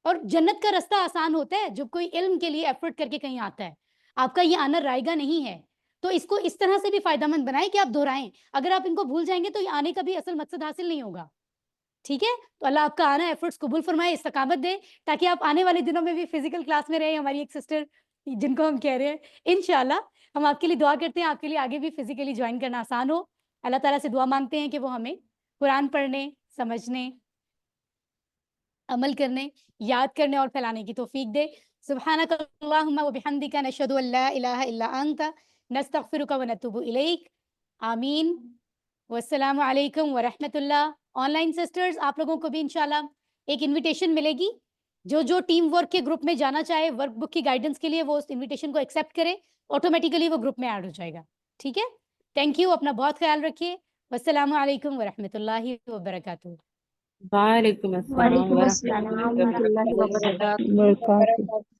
और जन्नत का रास्ता आसान होता है जब कोई इल्म के लिए एफर्ट करके कहीं आता है। आपका ये आना रायगा नहीं है, तो इसको इस तरह से भी फायदेमंद बनाएं कि आप दोहराएं। अगर आप इनको भूल जाएंगे तो ये आने का भी असल मकसद हासिल नहीं होगा। ٹھیک ہے؟ تو اللہ آپ کا آنا ایفرٹس قبول فرمائے، استقامت دے، تاکہ آپ آنے والے دنوں میں بھی فزیکل کلاس میں رہیں. ہماری ایک سسٹر جن کو ہم کہہ رہے ہیں انشاءاللہ ہم آپ کے لیے دعا کرتے ہیں، آپ کے لیے آگے بھی فزیکلی جوائن کرنا آسان ہو. اللہ تعالیٰ سے دعا مانگتے ہیں کہ وہ ہمیں قرآن پڑھنے، سمجھنے، عمل کرنے، یاد کرنے اور پھیلانے کی توفیق دے. سبحانک اللہم و بحمدک نشہد ان لا الہ الا انت نستغفرک و نتوب الیک. آمین. والسلام علیکم ورحمۃ اللہ. آن لائن سسٹرز آپ لوگوں کو بھی انشاءاللہ ایک انویٹیشن ملے گی. جو ٹیم ورک کے گروپ میں جانا چاہے ورک بک کی گائیڈنس کے لیے وہ اس انویٹیشن کو ایکسیپٹ کرے، آٹومیٹیکلی وہ گروپ میں ایڈ ہو جائے گا. ٹھیک ہے؟ Thank you. اپنا بہت خیال رکھیے. والسلام علیکم ورحمۃ اللہ وبرکاتہ. وعلیکم السلام وعلیکم ورحمۃ السلام اللہ ورحمۃ اللہ وبرکاتہ. برکات.